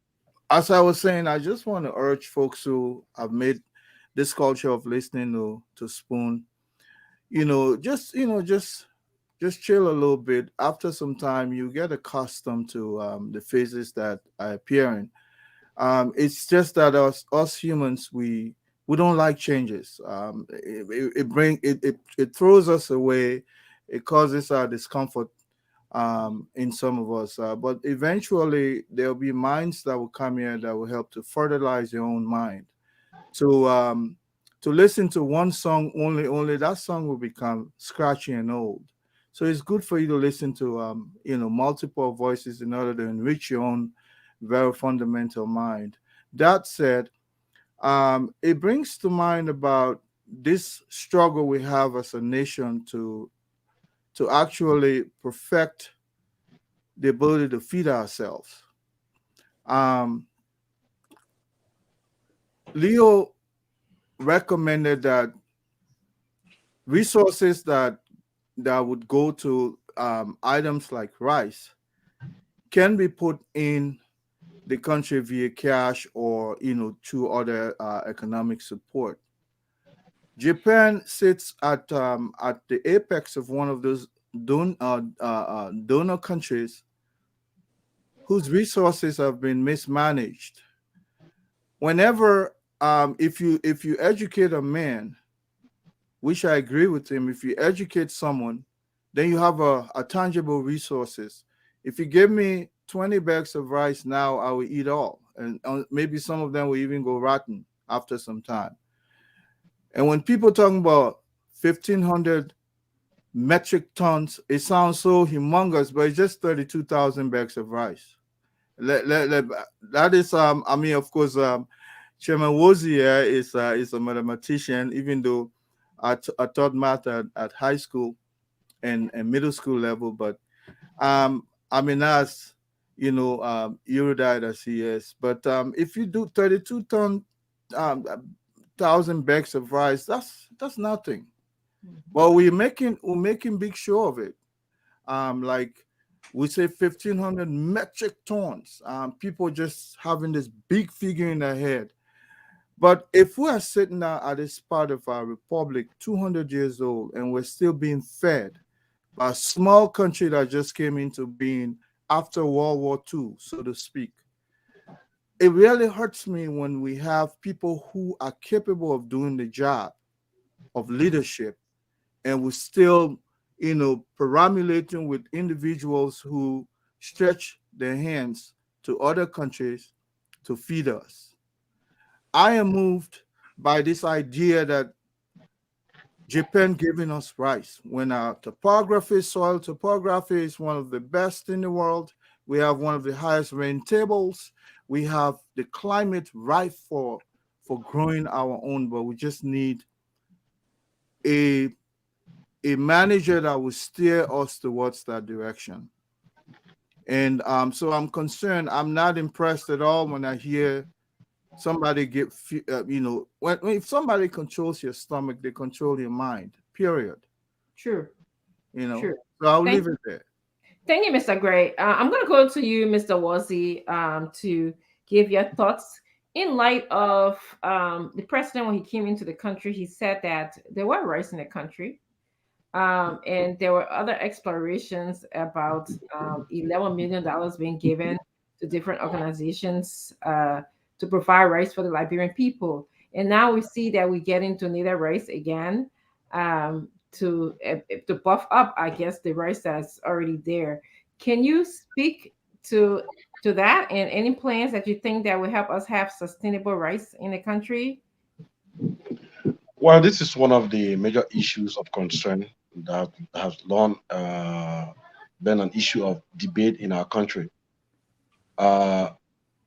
As I was saying, I just want to urge folks who have made this culture of listening to Spoon, just chill a little bit. After some time, you get accustomed to the phases that are appearing. It's just that us humans, we don't like changes. It throws us away. It causes our discomfort in some of us. But eventually, there'll be minds that will come here that will help to fertilize your own mind. To listen to one song only that song will become scratchy and old. So it's good for you to listen to multiple voices in order to enrich your own very fundamental mind. That said, it brings to mind about this struggle we have as a nation to actually perfect the ability to feed ourselves. Leo recommended that resources that would go to items like rice can be put in the country via cash or through other economic support. Japan sits at the apex of one of those donor countries whose resources have been mismanaged. Whenever if you educate a man, which I agree with him, if you educate someone, then you have a tangible resources. If you give me 20 bags of rice now, I will eat all, and maybe some of them will even go rotten after some time. And when people talking about 1,500 metric tons, it sounds so humongous, but it's just 32,000 bags of rice. That is, of course, Chairman Wozie is a mathematician, even though I taught math at high school and middle school level. But as erudite as he is. But if you do 32,000 bags of rice, that's nothing. But we're making big show of it. Like we say 1,500 metric tons. People just having this big figure in their head. But if we are sitting now at this part of our republic, 200 years old, and we're still being fed by a small country that just came into being after World War II, so to speak, it really hurts me when we have people who are capable of doing the job of leadership, and we still, perambulating with individuals who stretch their hands to other countries to feed us. I am moved by this idea that Japan giving us rice when our topography, soil topography is one of the best in the world. We have one of the highest rain tables. We have the climate right for growing our own, but we just need a manager that will steer us towards that direction. And so I'm concerned. I'm not impressed at all when I hear somebody get, when if somebody controls your stomach, they control your mind, period. True. True. So I'll leave it there. Thank you, Mr. Gray. I'm going to go to you, Mr. Wazzy, to give your thoughts in light of the president. When he came into the country, he said that there were rice in the country. And there were other explorations about $11 million being given to different organizations to provide rice for the Liberian people. And now we see that we get into neither rice again to buff up, I guess, the rice that's already there. Can you speak to that and any plans that you think that will help us have sustainable rice in the country? Well, this is one of the major issues of concern that has long been an issue of debate in our country.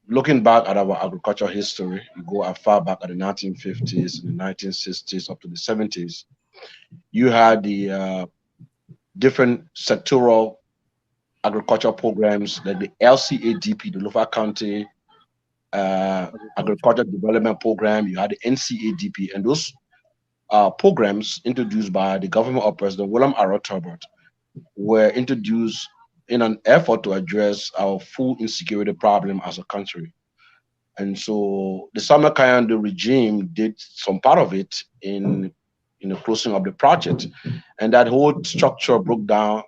Looking back at our agricultural history, you go as far back at the 1950s and the 1960s up to the 70s, you had the different sectoral agricultural programs like the LCADP, the Lofa County Agricultural Development Program. You had the NCADP, and those programs introduced by the government of President William R. Turbot were introduced in an effort to address our food insecurity problem as a country. And so the Salma Kayando regime did some part of it in the closing of the project. And that whole structure broke down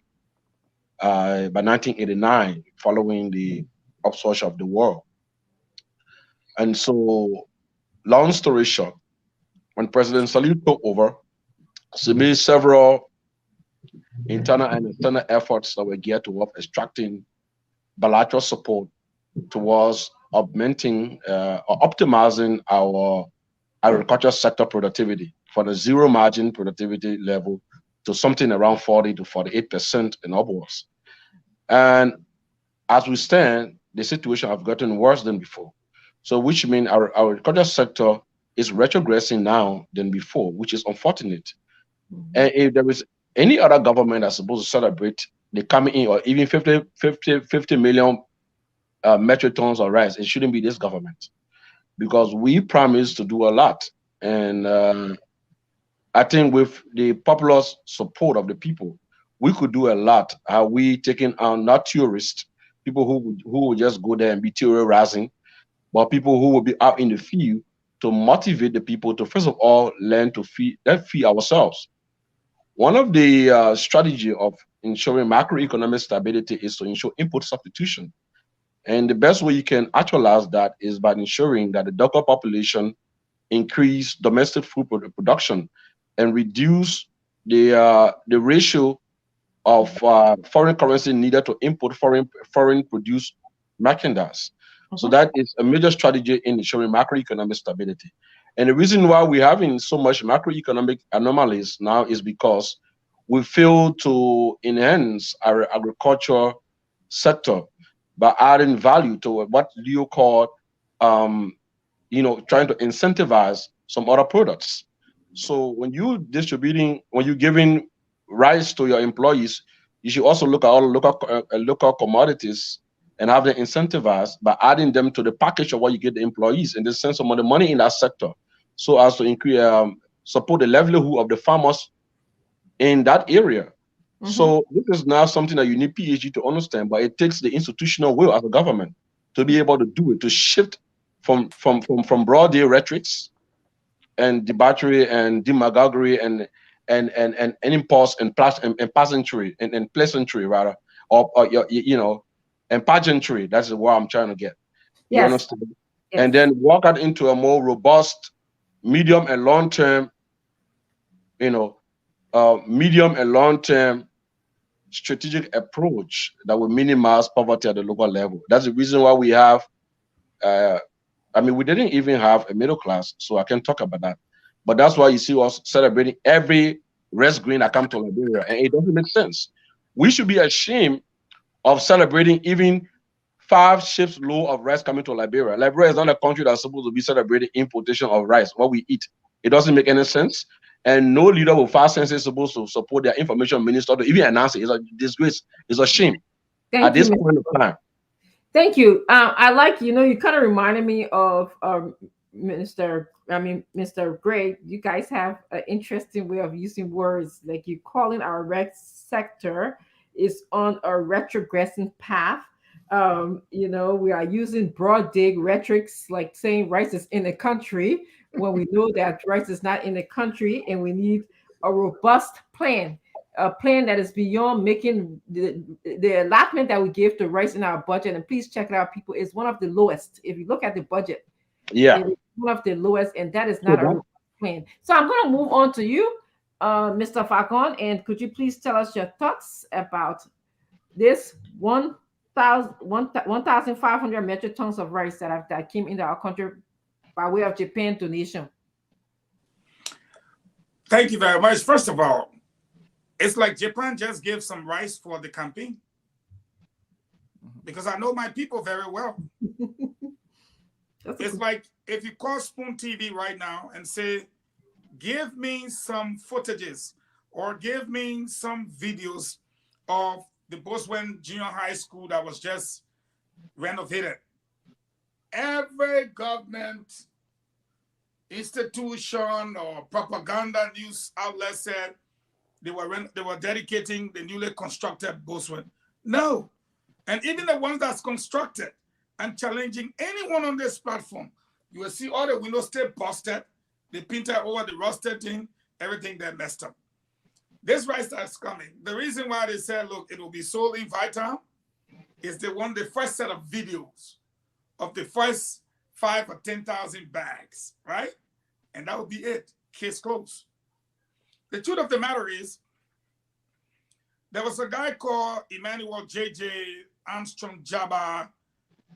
by 1989, following the upsurge of the war. And so, long story short, when President Salih took over, he made several internal and external efforts that were geared towards extracting bilateral support towards augmenting or optimizing our agricultural sector productivity for the zero margin productivity level to something around 40 to 48% and upwards. And as we stand, the situation has gotten worse than before. So which means our agricultural sector is retrogressing now than before, which is unfortunate. And if there is any other government that's supposed to celebrate the coming in or even 50 million metric tons of rice, it shouldn't be this government, because we promised to do a lot. And I think with the popular support of the people, we could do a lot. Are we taking on not tourists, people who would just go there and be terrorizing, but people who will be out in the field to motivate the people to first of all learn to feed ourselves. One of the strategy of ensuring macroeconomic stability is to ensure input substitution. And the best way you can actualize that is by ensuring that the local population increase domestic food production and reduce the ratio of foreign currency needed to import foreign produced merchandise. So that is a major strategy in ensuring macroeconomic stability. And the reason why we're having so much macroeconomic anomalies now is because we fail to enhance our agriculture sector by adding value to what Leo called, trying to incentivize some other products. So when you're giving rice to your employees, you should also look at all local commodities and have them incentivized by adding them to the package of what you get the employees, and then send some of the money in that sector, so as to increase support the livelihood of the farmers in that area. So this is now something that you need PhD to understand, but it takes the institutional will as a government to be able to do it, to shift from broad day rhetorics and debauchery and demagoguery and impulse and pleasantry and pleasantry rather, or and pageantry. That's what I'm trying to get. You understand? Yes. And then walk out into a more robust, medium and long term strategic approach that will minimize poverty at the local level. That's the reason why we have, we didn't even have a middle class, so I can talk about that. But that's why you see us celebrating every rice grain that comes to Liberia, and it doesn't make sense. We should be ashamed of celebrating even 5 ships load of rice coming to Liberia. Liberia is not a country that's supposed to be celebrating importation of rice, what we eat. It doesn't make any sense. And no leader with 5 cents is supposed to support their information minister to even announce it. It's a disgrace. It's a shame. At this point of time. Thank you. I like, you kind of reminded me of Mr. Gray. You guys have an interesting way of using words. Like you calling our rec sector is on a retrogressing path. We are using broad dig rhetorics like saying rice is in the country when we know that rice is not in the country, and we need a robust plan. A plan that is beyond making the allotment that we give to rice in our budget. And please check it out, people. It's one of the lowest. If you look at the budget, it's one of the lowest, and that is not a plan. So I'm going to move on to you, Mr. Falcon, and could you please tell us your thoughts about this 1,500 metric tons of rice that came into our country by way of Japan donation? Thank you very much. First of all, it's like Japan just gave some rice for the campaign, because I know my people very well. It's like if you call Spoon TV right now and say, give me some footages or give me some videos of the Boswen Junior High School that was just renovated. Every government institution or propaganda news outlet said they were dedicating the newly constructed Boswen. No. And even the ones that's constructed and challenging anyone on this platform, you will see all the windows still busted, they painted over the rusted thing, everything that messed up. This rice that's coming, the reason why they said, look, it will be sold in Vietnam is the first set of videos of the first 5 or 10,000 bags, right? And that would be it, case closed. The truth of the matter is, there was a guy called Emmanuel J.J. Armstrong Jabba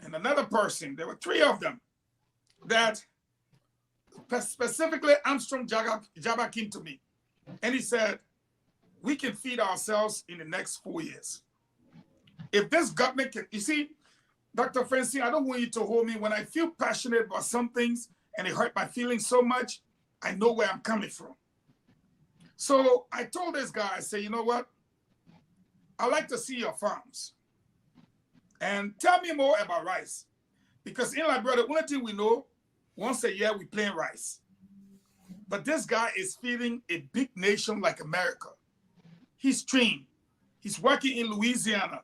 and another person. There were 3 of them that specifically Armstrong Jabba came to me. And he said, we can feed ourselves in the next 4 years. If this government can, you see, Dr. Francine, I don't want you to hold me. When I feel passionate about some things and it hurt my feelings so much, I know where I'm coming from. So I told this guy, I said, you know what? I'd like to see your farms. And tell me more about rice. Because in Liberia, the only thing we know, once a year we plant rice. But this guy is feeding a big nation like America. He's trained. He's working in Louisiana.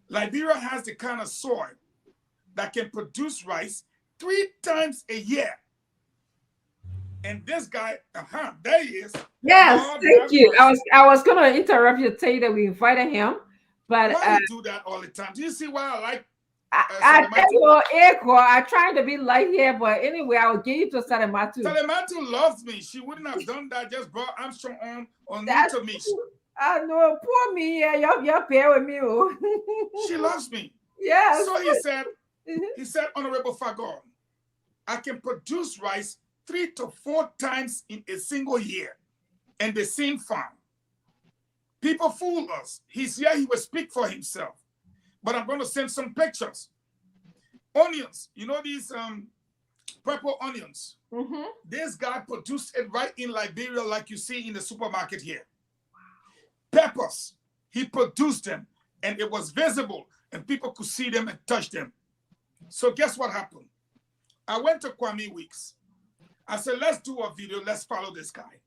Liberia has the kind of soil that can produce rice 3 times a year. And this guy, there he is. Yes, thank you. I was going to interrupt you to tell you that we invited him, but why you do that all the time? Do you see why I like? I tried to be light here, but anyway, I will give you to Salematu. Salematu loves me. She wouldn't have done that. Just brought Armstrong on to me. I know, poor me. You're pair with me. She loves me. Yes. So he said, Honorable Fagon, I can produce rice 3 to 4 times in a single year, and the same farm. People fool us. He's here, he will speak for himself. But I'm going to send some pictures. Onions, you know these purple onions? This guy produced it right in Liberia like you see in the supermarket here. Peppers, he produced them, and it was visible, and people could see them and touch them. So guess what happened? I went to Kwame Weeks. I said, let's do a video. Let's follow this guy.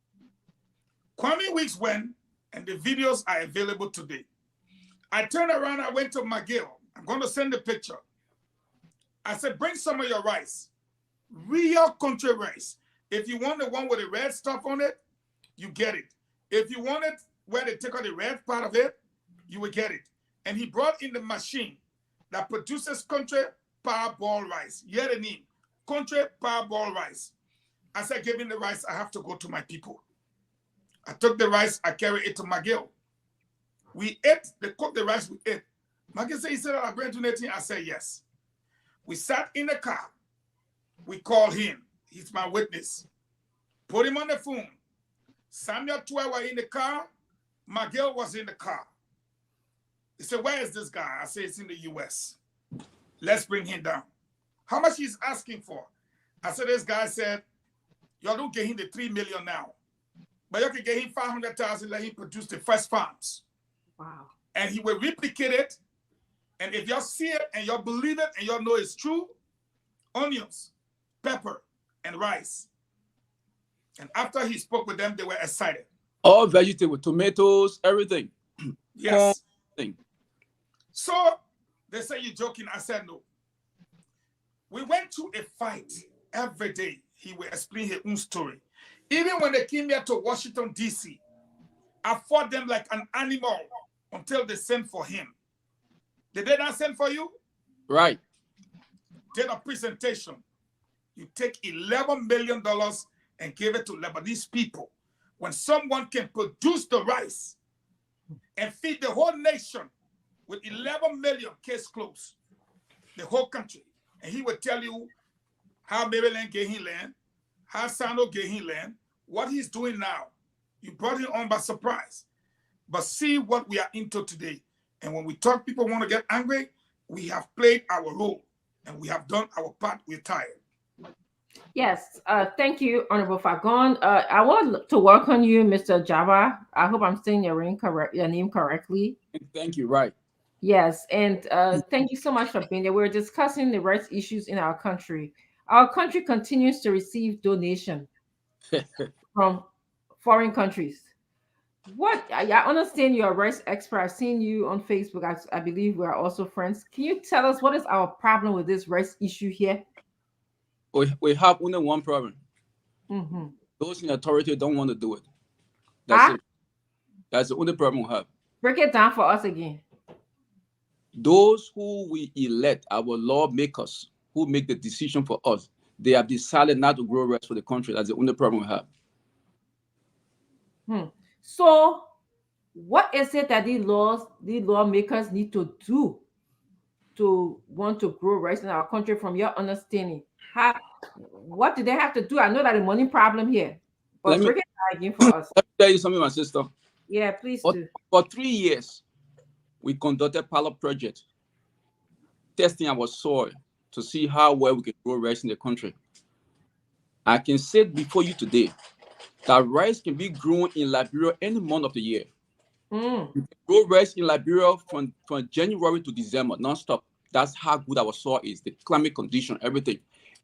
Kwame Weeks went, and the videos are available today. I turned around. I went to McGill. I'm going to send the picture. I said, bring some of your rice. Real country rice. If you want the one with the red stuff on it, you get it. If you want it where they take out the red part of it, you will get it. And he brought in the machine that produces country parboiled rice. Hear the name. Country parboiled rice. As I gave him the rice, I have to go to my people. I took the rice, I carried it to McGill. We ate, they cooked the rice, we ate. Maggie said, he said, I'll bring to Nathan. I said, yes. We sat in the car. We called him. He's my witness. Put him on the phone. Samuel Twa were in the car. Miguel was in the car. He said, where is this guy? I said, it's in the U.S. Let's bring him down. How much he's asking for? I said, this guy said, y'all don't get him the $3 million now. But you can get him 500,000, let him produce the first farms. Wow. And he will replicate it. And if y'all see it and y'all believe it and y'all know it's true, onions, pepper, and rice. And after he spoke with them, they were excited. All vegetable, tomatoes, everything. Yes. Thing. So they say you're joking. I said no. We went to a fight every day. He will explain his own story. Even when they came here to Washington, D.C., I fought them like an animal until they sent for him. Did they not send for you? Right. Did a presentation. You take $11 million and give it to Lebanese people. When someone can produce the rice and feed the whole nation with 11 million, case closed, the whole country. And he would tell you how Maryland gave him land, how Sano gave him land, what he's doing now. You brought him on by surprise. But see what we are into today. And when we talk, people want to get angry. We have played our role and we have done our part. We're tired. Yes, thank you, Honorable Fagon. I want to welcome you, Mr. Java. I hope I'm saying your name correctly. Thank you. Right. Yes, and thank you so much for being there. We're discussing the rights issues in our country. Our country continues to receive donation from foreign countries. What I understand you're a rights expert. I've seen you on Facebook. I believe we're also friends. Can you tell us what is our problem with this rights issue here? We have only one problem. Mm-hmm. Those in authority don't want to do it. That's it. That's the only problem we have. Break it down for us again. Those who we elect, our lawmakers, who make the decision for us, they have decided not to grow rights for the country. That's the only problem we have. So, what is it that these lawmakers need to do to want to grow rights in our country? From your understanding, what do they have to do? I know that a money problem here, but break it down again for us. Let me tell you something, my sister. Yeah, please do. For 3 years, we conducted pilot project testing our soil to see how well we can grow rice in the country. I can say before you today that rice can be grown in Liberia any month of the year. You can grow rice in Liberia from January to December, non-stop. That's how good our soil is, the climate condition, everything.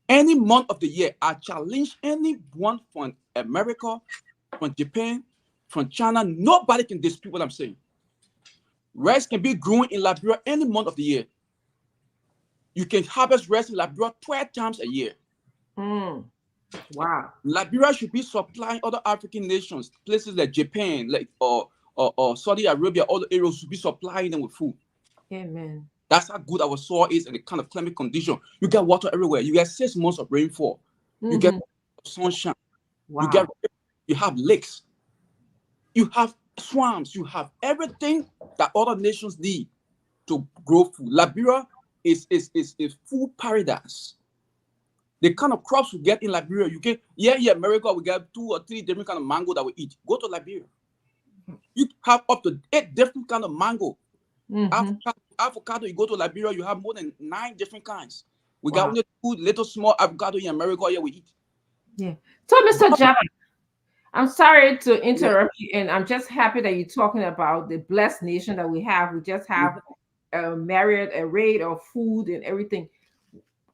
Any month of the year, I challenge anyone from America, from Japan, from China. Nobody can dispute what I'm saying. Rice can be grown in Liberia any month of the year. You can harvest rice in Liberia 12 times a year. Wow. Liberia should be supplying other African nations, places like Japan, like or Saudi Arabia, all the areas should be supplying them with food. Amen. That's how good our soil is and the kind of climate condition. You get water everywhere. You get 6 months of rainfall. You get sunshine. Wow. You have lakes. You have swamps. You have everything that other nations need to grow food. Liberia is food paradise. The kind of crops we get in Liberia, you get America, we get 2 or 3 different kind of mango that we eat. Go to Liberia. You have up to 8 different kind of mango. Avocado, you go to Liberia, you have more than 9 different kinds. We got only 2 little small avocado in America here we eat. Yeah. So, Mr. Java, I'm sorry to interrupt you, and I'm just happy that you're talking about the blessed nation that we have. We just have a myriad array of food and everything.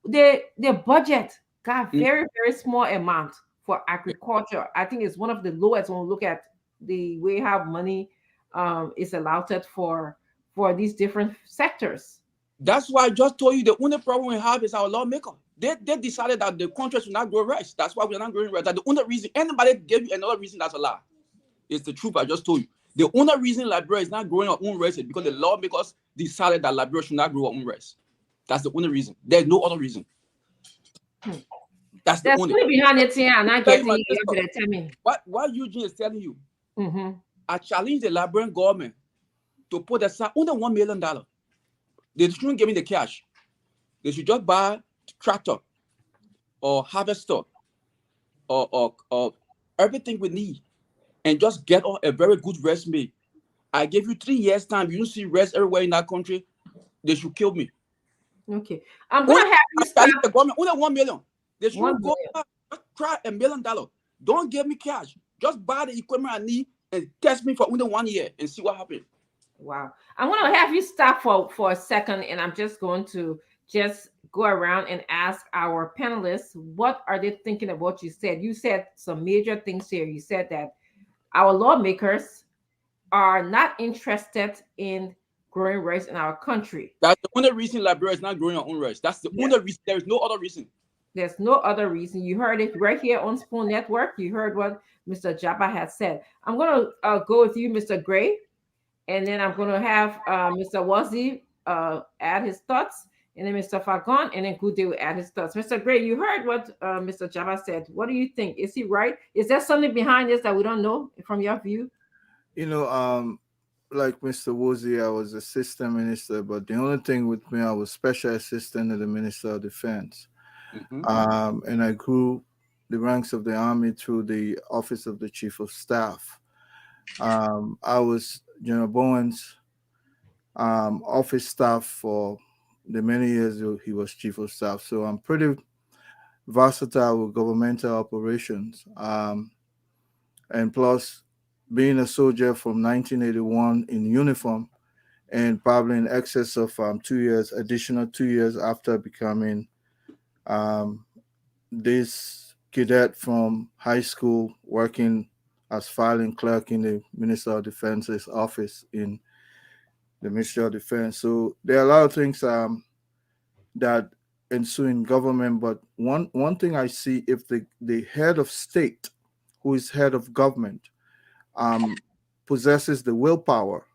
The budget got very, very small amount for agriculture. I think it's one of the lowest when we look at the way how money is allotted for these different sectors. That's why I just told you the only problem we have is our lawmaker. They decided that the country should not grow rice. That's why we're not growing rice. That's the only reason. Anybody gave you another reason, that's a lie. It's the truth I just told you. The only reason Liberia is not growing our own rice is because the lawmakers decided that Liberia should not grow our own rice. That's the only reason. There's no other reason. That's the only. Behind it here, and I get the What Eugene is telling you, I challenge the Liberian government to put aside only $1 million. They shouldn't give me the cash. They should just buy tractor or harvester or everything we need and just get a very good resume. I give you 3 years time. You don't see rest everywhere in that country. They should kill me. Okay. I'm Only, gonna have you I stop. need the government only 1 million. They 1 shouldn't go million. back. Just try $1 million. Don't give me cash. Just buy the equipment I need and test me for only 1 year and see what happens. Wow. I'm gonna have you stop for a second, and I'm just going to just go around and ask our panelists what are they thinking of what you said. You said some major things here. You said that our lawmakers are not interested in growing rice in our country. That's the only reason Liberia is not growing our own rice. That's the only reason. There is no other reason. There's no other reason. You heard it right here on Spoon Network. You heard what Mr. Jabba had said. I'm going to go with you, Mr. Gray, and then I'm going to have Mr. Wazi add his thoughts, and then Mr. Fagon, and then Gude will add his thoughts. Mr. Gray, you heard what Mr. Jabba said. What do you think? Is he right? Is there something behind this that we don't know from your view? Like Mr. Woolsey, I was assistant minister, but the only thing with me, I was special assistant to the Minister of Defense. And I grew the ranks of the Army through the Office of the Chief of Staff. I was General Bowen's office staff for the many years he was Chief of Staff. So I'm pretty versatile with governmental operations. And plus, being a soldier from 1981 in uniform, and probably in excess of 2 years, additional 2 years after becoming this cadet from high school, working as filing clerk in the Minister of Defense's office in the Ministry of Defense. So there are a lot of things that ensue in government, but one thing I see, if the head of state, who is head of government, possesses the willpower,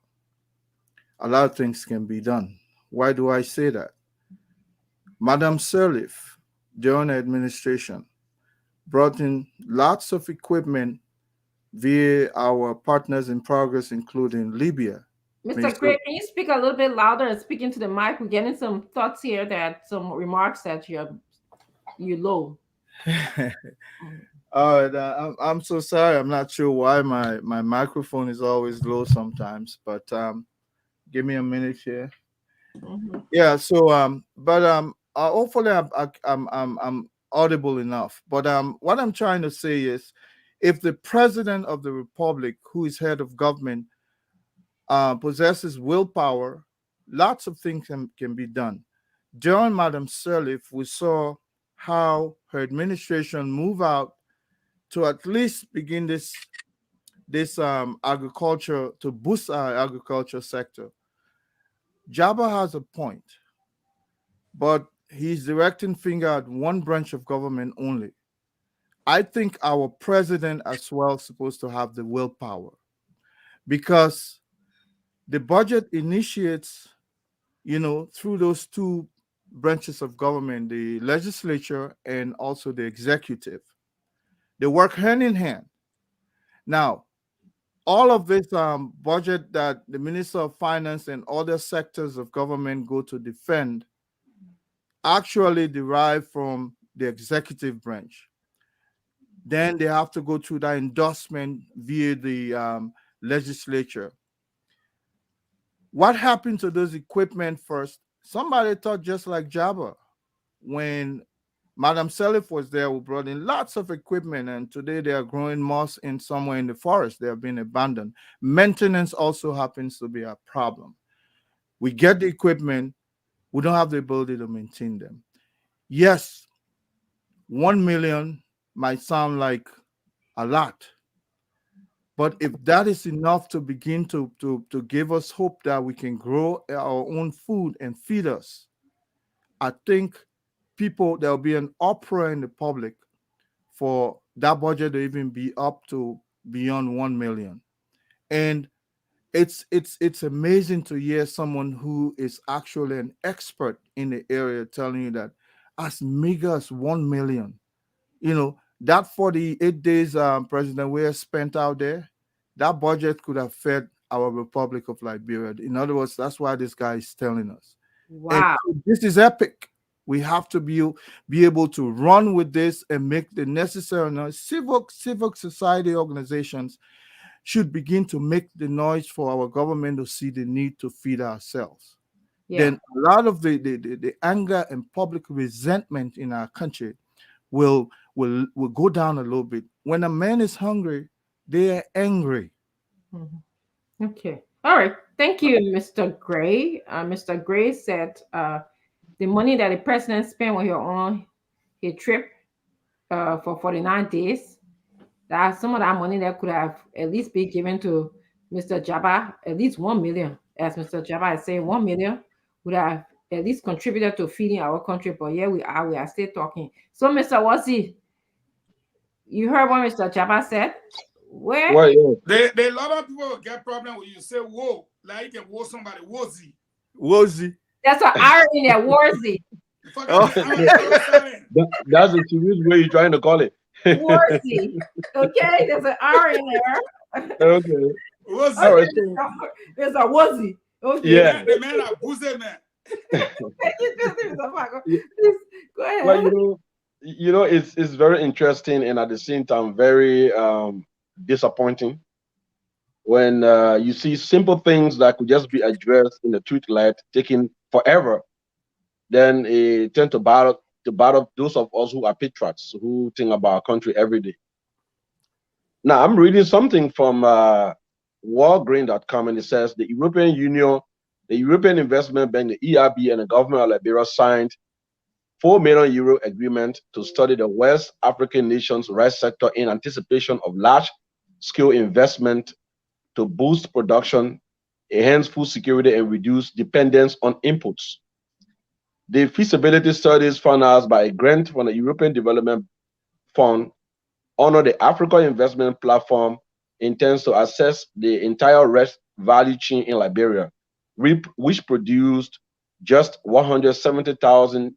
a lot of things can be done. Why do I say that? Madam Sirleaf, during her administration, brought in lots of equipment via our partners in progress, including Libya. Mr. Gray, can you speak a little bit louder and speak into the mic? We're getting some thoughts here, some remarks that you're low. All right, I'm so sorry. I'm not sure why my microphone is always low sometimes, but give me a minute here. Yeah. So but hopefully I'm audible enough. But what I'm trying to say is, if the president of the republic, who is head of government, possesses willpower, lots of things can be done. During Madam Sirleaf, we saw how her administration moved out to at least begin this agriculture, to boost our agriculture sector. Jabba has a point, but he's directing finger at one branch of government only. I think our president as well is supposed to have the willpower, because the budget initiates, through those two branches of government, the legislature and also the executive. They work hand in hand. Now, all of this budget that the Minister of Finance and other sectors of government go to defend actually derive from the executive branch. Then they have to go through that endorsement via the legislature. What happened to those equipment first? Somebody thought just like Jabba. When Madam Sirleaf was there, we brought in lots of equipment, and today they are growing moss in somewhere in the forest. They have been abandoned. Maintenance also happens to be a problem. We get the equipment, we don't have the ability to maintain them. Yes, 1 million might sound like a lot, but if that is enough to begin to give us hope that we can grow our own food and feed us, I think there'll be an uproar in the public for that budget to even be up to beyond 1 million. And it's amazing to hear someone who is actually an expert in the area telling you that as meager as 1 million, that 48 days President Weah spent out there, that budget could have fed our Republic of Liberia. In other words, that's why this guy is telling us. And Wow. so this is epic. We have to be able to run with this and make the necessary civil society organizations should begin to make the noise for our government to see the need to feed ourselves. Yeah. Then a lot of the anger and public resentment in our country will go down a little bit. When a man is hungry, they are angry. Okay. All right. Thank you, Mr. Gray. Mr. Gray said the money that the president spent when he was on his trip for 49 days, that some of that money that could have at least been given to Mr. Jabba, at least 1 million, as Mr. Jabba is saying, 1 million would have at least contributed to feeding our country. But yeah, we are still talking. So, Mr. Wazzy, you heard what Mr. Jabba said? Where? Well, yeah. They a lot of people will get problem when you say whoa, like you can whoa somebody, whoa-zy. Woozy. That's an R in there, Warzy. Oh. That's the serious way you're trying to call it. Warzy. Okay, there's an R in there. Okay. Whoa-zy. All right, There's a Warzy. Okay. Yeah. The man are boozy man. Go ahead. Well, it's very interesting and at the same time very disappointing when you see simple things that could just be addressed in the tweet light taking forever. Then it tend to bother those of us who are patriots who think about our country every day. Now I'm reading something from wargreen.com, and it says the European Union, the European Investment Bank, the ERB, and the government of Liberia signed €4 million agreement to study the West African nation's rice sector in anticipation of large-scale investment to boost production, enhance food security, and reduce dependence on imports. The feasibility studies financed by a grant from the European Development Fund under the Africa Investment Platform intends to assess the entire rice value chain in Liberia, which produced just 170,000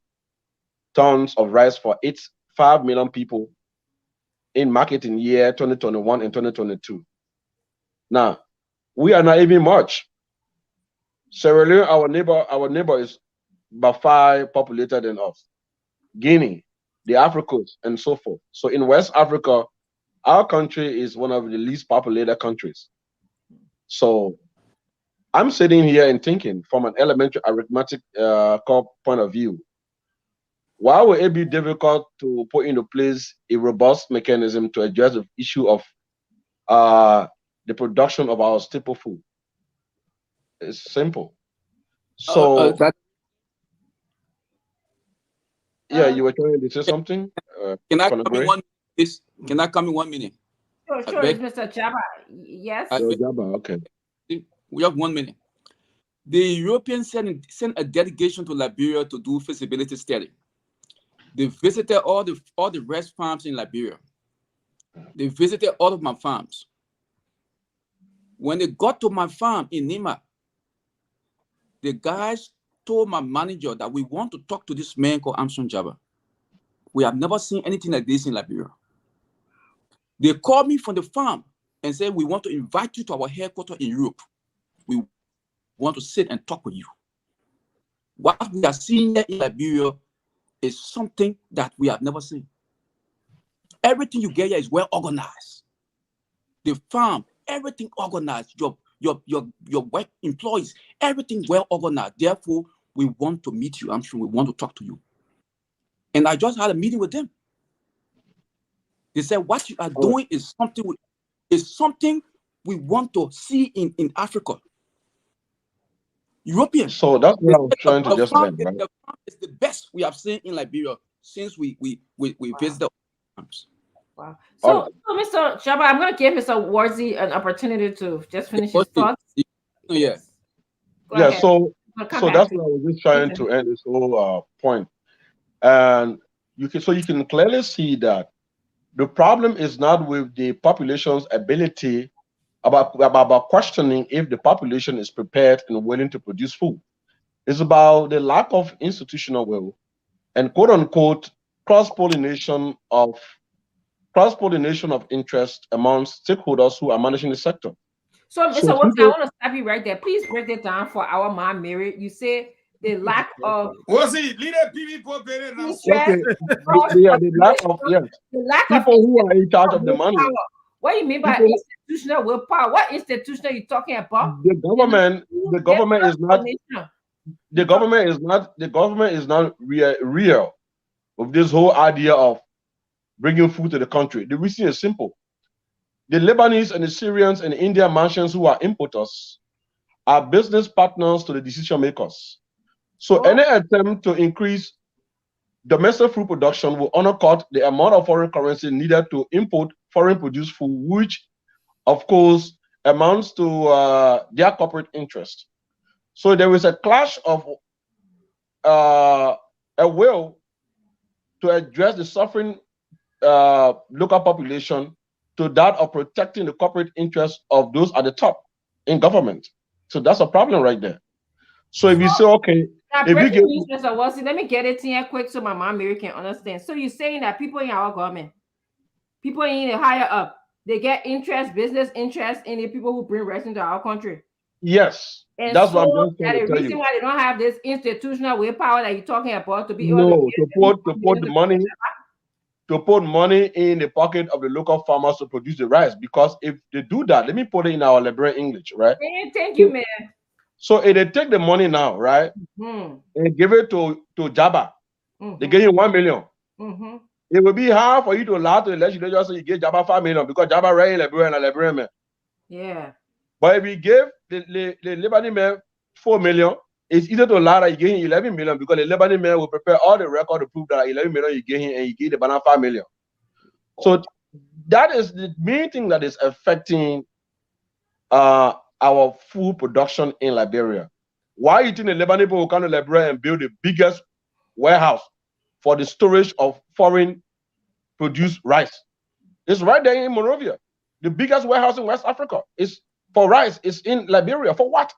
tons of rice for its 5 million people in marketing year 2021 and 2022. Now, we are not even much. Sierra Leone, our neighbor is about 5 populated than us. Guinea, the Africans, and so forth. So in West Africa, our country is one of the least populated countries. So I'm sitting here and thinking from an elementary arithmetic point of view, why would it be difficult to put into place a robust mechanism to address the issue of the production of our staple food? It's simple. So, you were trying to say something? Can I come in 1 minute? Can I come in 1 minute? Sure, it's Mr. Jabba. Yes. Jabba, okay. We have 1 minute. The Europeans sent a delegation to Liberia to do feasibility study. They visited all the rice farms in Liberia. They visited all of my farms. When they got to my farm in Nima, the guys told my manager that we want to talk to this man called Armstrong Jabba. We have never seen anything like this in Liberia. They called me from the farm and said, we want to invite you to our headquarters in Europe. We want to sit and talk with you. What we are seeing here in Liberia is something that we have never seen. Everything you get here is well organized. The farm, everything organized. Your work employees, everything well organized. Therefore, we want to meet you. I'm sure we want to talk to you. And I just had a meeting with them. They said, what you are doing is something we want to see in Africa. European. So that's what I was trying to just say, right? The farm is the best we have seen in Liberia since we visited. Wow. So, Mr. Jabba, I'm going to give Mr. Warzy an opportunity to just finish his thoughts. Yeah. So that's what I was just trying to end this whole point. And you can clearly see that the problem is not with the population's ability about questioning if the population is prepared and willing to produce food. It's about the lack of institutional will and quote unquote cross-pollination of interest among stakeholders who are managing the sector. So, Mr. So Wilson, I people, want to stop you right there. Please break it down for our mom, Mary. You said the lack of Was he leader people better than okay, interest, cross the lack of, yes, the lack of people who are in charge of the money, willpower. What do you mean by people, institutional willpower? What institution are you talking about? the government, the government is not, the government is not real with this whole idea of bringing food to the country. The reason is simple. The Lebanese and the Syrians and the Indian merchants who are importers are business partners to the decision makers. So any attempt to increase domestic food production will undercut the amount of foreign currency needed to import foreign produced food, which of course amounts to their corporate interest. So there is a clash of a will to address the suffering local population to that of protecting the corporate interests of those at the top in government. So that's a problem right there. So if you say, okay, if you get, Mr. Wilson, let me get it in here quick so my mom Mary can understand. So you're saying that people in our government, people in the higher up, they get interest, business interest in the people who bring rest into our country. Yes, and that's so what I'm just trying that to the tell reason you. why they don't have this institutional willpower that you're talking about to be No, to put money in the pocket of the local farmers to produce the rice. Because if they do that, let me put it in our liberal English, right? Thank you, man. So if they take the money now, right, and give it to Jabba, they give him 1 million. It will be hard for you to allow to the legislature so you give Jabba 5 million because Jabba really liberal and a liberal man. Yeah. But if you give the Lebanese man 4 million, it's easy to allow that you give him 11 million because the Lebanese man will prepare all the record to prove that 11 million you give him and you give the banana 5 million. So that is the main thing that is affecting our food production in Liberia. Why you think the Lebanese people will come to Liberia and build the biggest warehouse for the storage of foreign produced rice? It's right there in Monrovia. The biggest warehouse in West Africa is for rice. It's in Liberia. For what?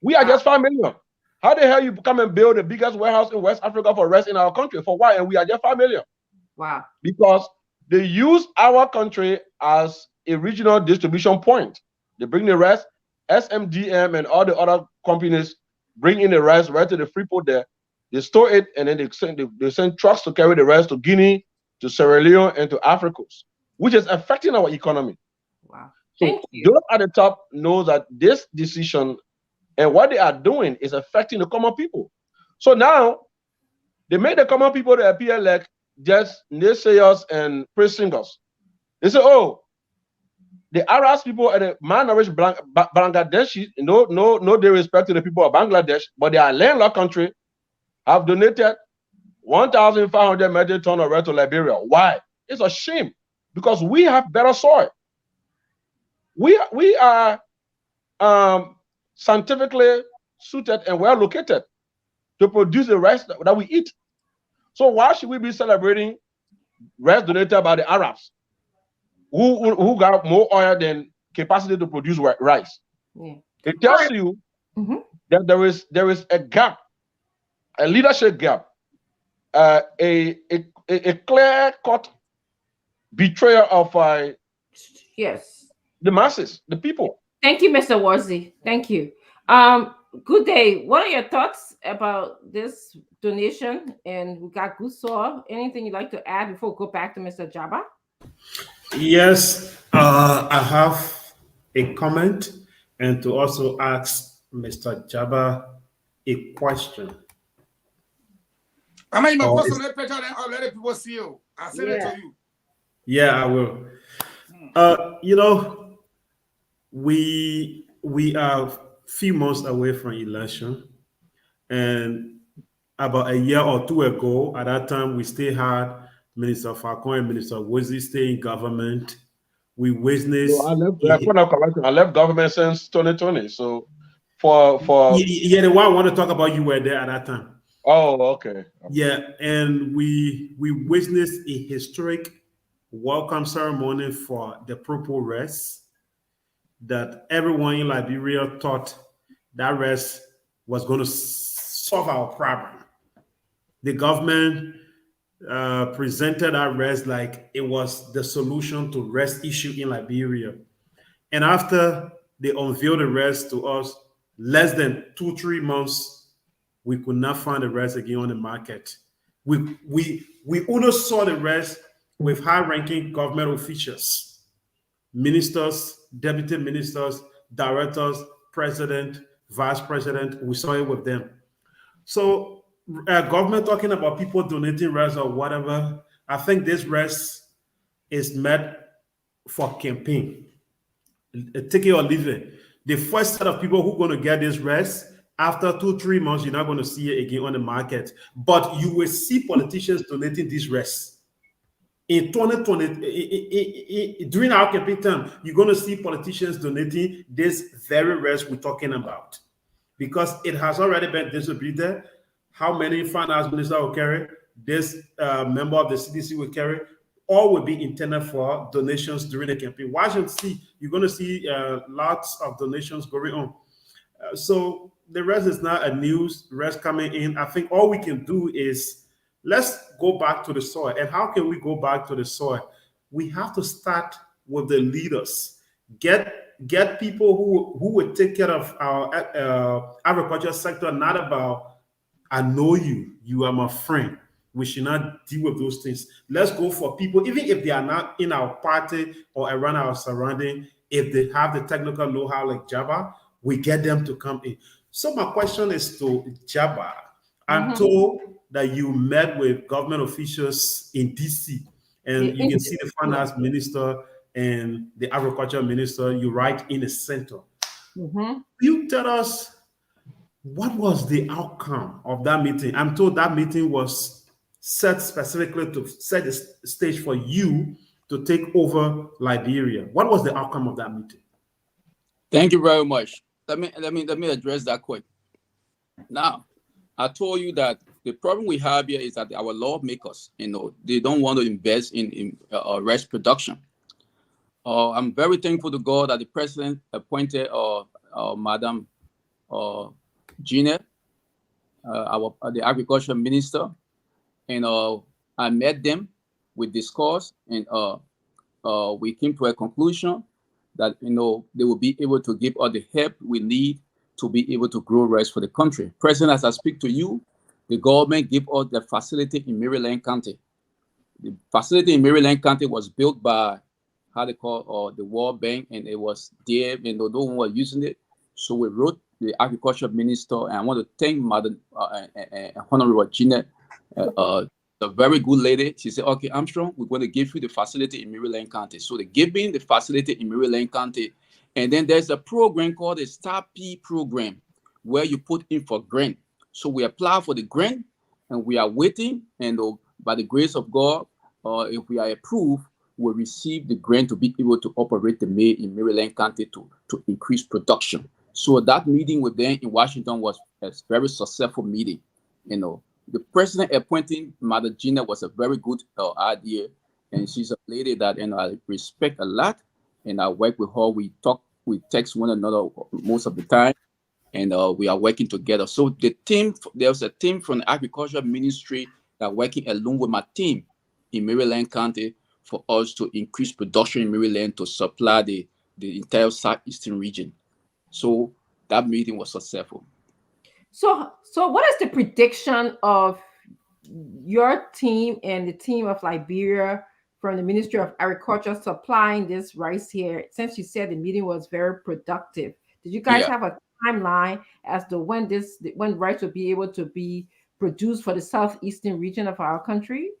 We are just 5 million. How the hell you come and build the biggest warehouse in West Africa for rice in our country? For what? And we are just 5 million. Wow. Because they use our country as a regional distribution point. They bring the rice, SMDM and all the other companies bring in the rice right to the Freeport there. They store it and then they send trucks to carry the rice to Guinea, to Sierra Leone, and to Africa, which is affecting our economy. Wow. So those at the top know that this decision and what they are doing is affecting the common people. So now they make the common people to appear like just naysayers and praise singers. They say, oh, the Arab people and the malnourished Bangladeshi, no disrespect to the people of Bangladesh, but they are a landlocked country, have donated 1,500 metric tons of rice to Liberia. Why? It's a shame because we have better soil. We are scientifically suited and well located to produce the rice that we eat. So why should we be celebrating rice donated by the Arabs who got more oil than capacity to produce rice? Yeah. It tells you that there is a gap, a leadership gap, a clear-cut betrayal of the masses, the people. Thank you, Mr. Worsley. Thank you. Good day. What are your thoughts about this donation? And we got good soil. Anything you'd like to add before we go back to Mr. Jabba? Yes, I have a comment and to also ask Mr. Jabba a question. I mean, my personal picture, I'll let people see you. I'll send it to you. Yeah, I will. We are a few months away from election, and about a year or two ago, at that time, we still had Minister Falcon and Minister Woolsey stay in government. We witnessed. So I left government since 2020. So for the one I want to talk about, you were there at that time. Oh, okay. Yeah, and we witnessed a historic welcome ceremony for the purple rest that everyone in Liberia thought that rest was going to solve our problem. The government presented that rest like it was the solution to rest issue in Liberia. And after they unveiled the rice to us. Less than 2-3 months, we could not find the rice again on the market. We only saw the rice with high-ranking government officials, ministers, deputy ministers, directors, president, vice president. We saw it with them. So, government talking about people donating rice or whatever, I think this rice is meant for campaign. Take it or leave it. The first set of people who are going to get this rice, after 2-3 months, you're not going to see it again on the market. But you will see politicians donating this rice. In 2020, during our campaign time, you're going to see politicians donating this very rice we're talking about, because it has already been distributed. How many finance minister will carry? This member of the CDC will carry. All will be intended for donations during the campaign. Washington, you're going to see lots of donations going on. So the rest is not a news rest coming in. I think all we can do is let's go back to the soil. And how can we go back to the soil? We have to start with the leaders. Get people who will take care of our agriculture sector, not about, I know you, you are my friend. We should not deal with those things. Let's go for people, even if they are not in our party or around our surrounding, if they have the technical know-how like Jabba, we get them to come in. So my question is to Jabba. I'm told that you met with government officials in DC, and you can see the finance minister and the agriculture minister, you're right in the center. You tell us, what was the outcome of that meeting? I'm told that meeting was set specifically to set the stage for you to take over Liberia. What was the outcome of that meeting? Thank you very much. Let me address that quick. Now, I told you that the problem we have here is that our lawmakers, they don't want to invest in rice production. I'm very thankful to God that the president appointed Madam Gina, the agriculture minister, and I met them. We discussed, and we came to a conclusion that they will be able to give us the help we need to be able to grow rice for the country. President, as I speak to you, the government gave us the facility in Maryland County. The facility in Maryland County was built by the World Bank, and it was there, and no one was using it. So we wrote the agriculture minister, and I want to thank Madam Honorable Gina, a very good lady. She said, okay, Armstrong, we're going to give you the facility in Maryland County. So they gave me the facility in Maryland County. And then there's a program called the Star P program, where you put in for grant. So we apply for the grant, and we are waiting. And by the grace of God, if we are approved, we'll receive the grant to be able to operate the mill in Maryland County to increase production. So that meeting with them in Washington was a very successful meeting. The president appointing Mother Gina was a very good idea, and she's a lady that I respect a lot, and I work with her. We talk, we text one another most of the time, and we are working together. So there was a team from the agriculture ministry that working along with my team in Maryland County for us to increase production in Maryland to supply the entire southeastern region. So that meeting was successful. So what is the prediction of your team and the team of Liberia from the Ministry of Agriculture supplying this rice here? Since you said the meeting was very productive, did you guys have a timeline as to when rice will be able to be produced for the southeastern region of our country?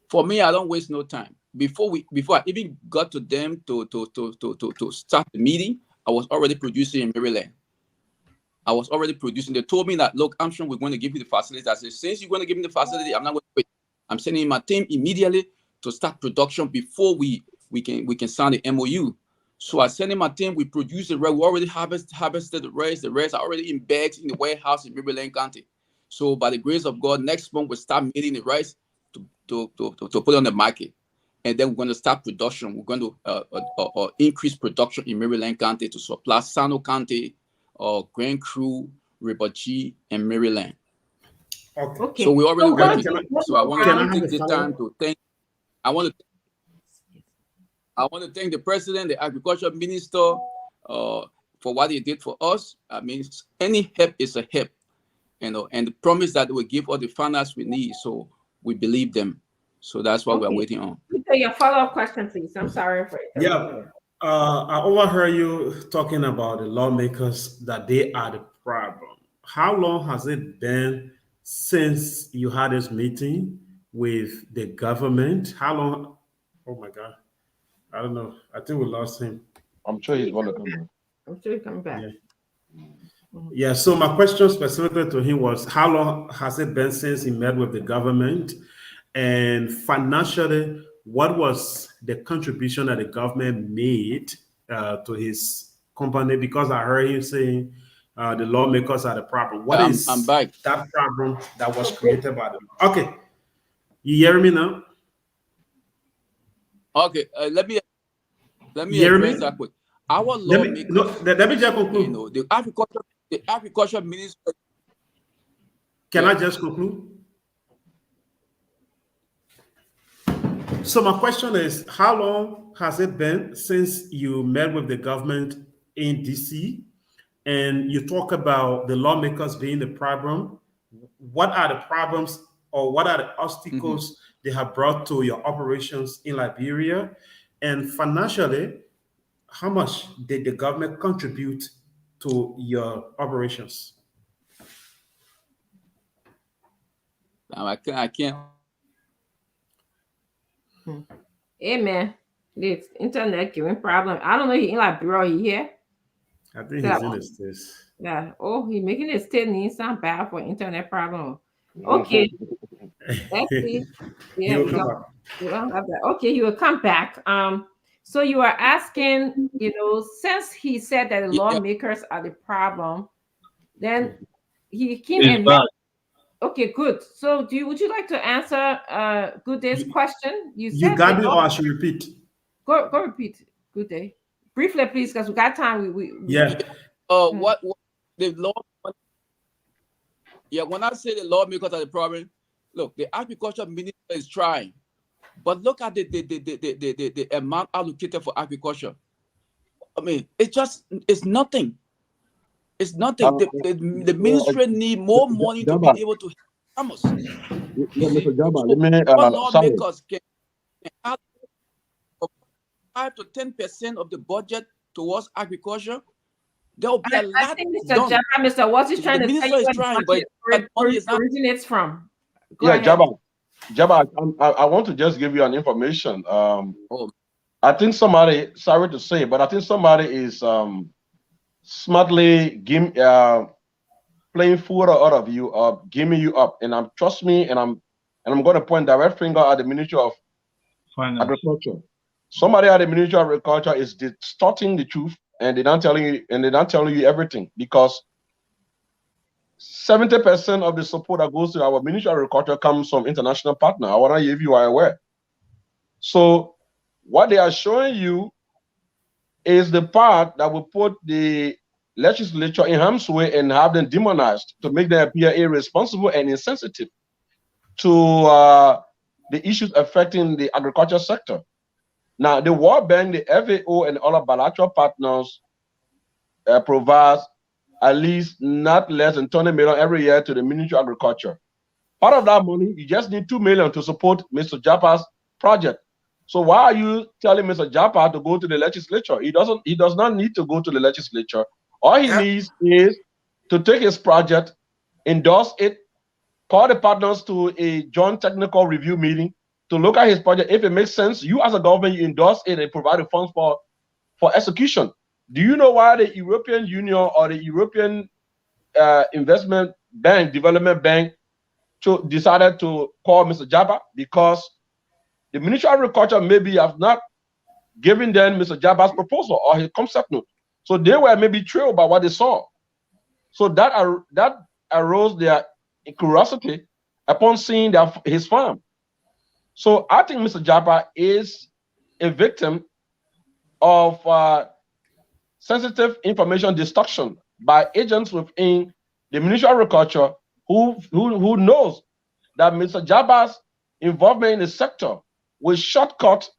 For me, I don't waste no time. Before I even got to them to start the meeting, I was already producing in Maryland. I was already producing. They told me that, look, Armstrong, we're going to give you the facility. I said, since you're going to give me the facility, I'm not going to wait. I'm sending my team immediately to start production before we can sign the MOU. So I sent in my team. We produced the rice. We already harvested the rice. The rice are already in bags in the warehouse in Maryland County. So by the grace of God, next month we'll start making the rice to put on the market. And then we're going to start production. We're going to increase production in Maryland County to supply Sano County, Grand Cru, Ribachi, and Maryland. Okay. So we already working. So I want to take the time to thank. I want to thank the president, the agriculture minister, for for what they did for us. I mean, any help is a help, you know, and the promise that they will give all the finance we need. So we believe them. So that's what we're waiting on. Your follow-up question, please. I'm sorry for Yeah. I overheard you talking about the lawmakers, that they are the problem. How long has it been since you had this meeting with the government? How long? Oh my God. I don't know. I think we lost him. I'm sure he's going to come back. I'm sure he's coming back. Yeah, so my question specifically to him was, how long has it been since he met with the government? And financially, what was the contribution that the government made to his company? Because I heard him saying the lawmakers are the problem. What is I'm back. that problem that was created by them? Okay, you hear me now? Okay, let me Hear address me? that quick. Our lawmakers, let me just conclude. you know, the agriculture minister. Can I just conclude? So my question is, how long has it been since you met with the government in DC, and you talk about the lawmakers being the problem? What are the problems, or what are the obstacles they have brought to your operations in Liberia? And financially, how much did the government contribute to your operations? I can't. Amen. The internet giving problem. I don't know. He in Liberia. He here? I think he's in the States. Yeah. Oh, he making his statement sound bad for internet problem. Okay. Let's see. Yeah. You don't have that. Okay, he will come back. So you are asking, you know, since he said that the lawmakers are the problem, then he came and met. Okay, good. So would you like to answer Good Day's question? You got me, or I should repeat? Go repeat. Good Day. Briefly, please, because we got time. What the law? Yeah, when I say the lawmakers are the problem, look, the agriculture minister is trying, but look at the amount allocated for agriculture. I mean, it's nothing. It's nothing. The ministry need more money to be able to help us. Mr. Jabba, lawmakers can add 5 to 10% of the budget towards agriculture. There will be a lot. I think Mr. Jabba, Mr. Watts is trying to tell you where it originates from. Go ahead. Jabba, I want to just give you an information. I think somebody, sorry to say, but I think somebody is smartly playing fool out of you, or giving you up. And trust me, and I'm going to point direct finger at the Ministry of Agriculture. Somebody at the Ministry of Agriculture is distorting the truth, and they're not telling you everything, because 70% of the support that goes to our Ministry of Agriculture comes from international partners. I want to if you are aware. So what they are showing you is the part that will put the legislature in harm's way and have them demonized, to make them appear irresponsible and insensitive to the issues affecting the agriculture sector. Now, the World Bank, the FAO, and all our bilateral partners provides at least not less than 20 million every year to the Ministry of Agriculture. Part of that money, you just need 2 million to support Mr. Japa's project. So why are you telling Mr. Japa to go to the legislature? He does not need to go to the legislature. All he needs is to take his project, endorse it, call the partners to a joint technical review meeting to look at his project. If it makes sense, you as a government, you endorse it and provide the funds for execution. Do you know why the European Union or the European Investment Bank, Development Bank, decided to call Mr. Japa? Because the Ministry of Agriculture maybe have not given them Mr. Jaba's proposal or his concept note. So they were maybe thrilled by what they saw. So that arose their curiosity upon seeing his farm. So I think Mr. Japa is a victim of sensitive information destruction by agents within the Ministry of Agriculture who knows that Mr. Jaba's involvement in the sector will shortcut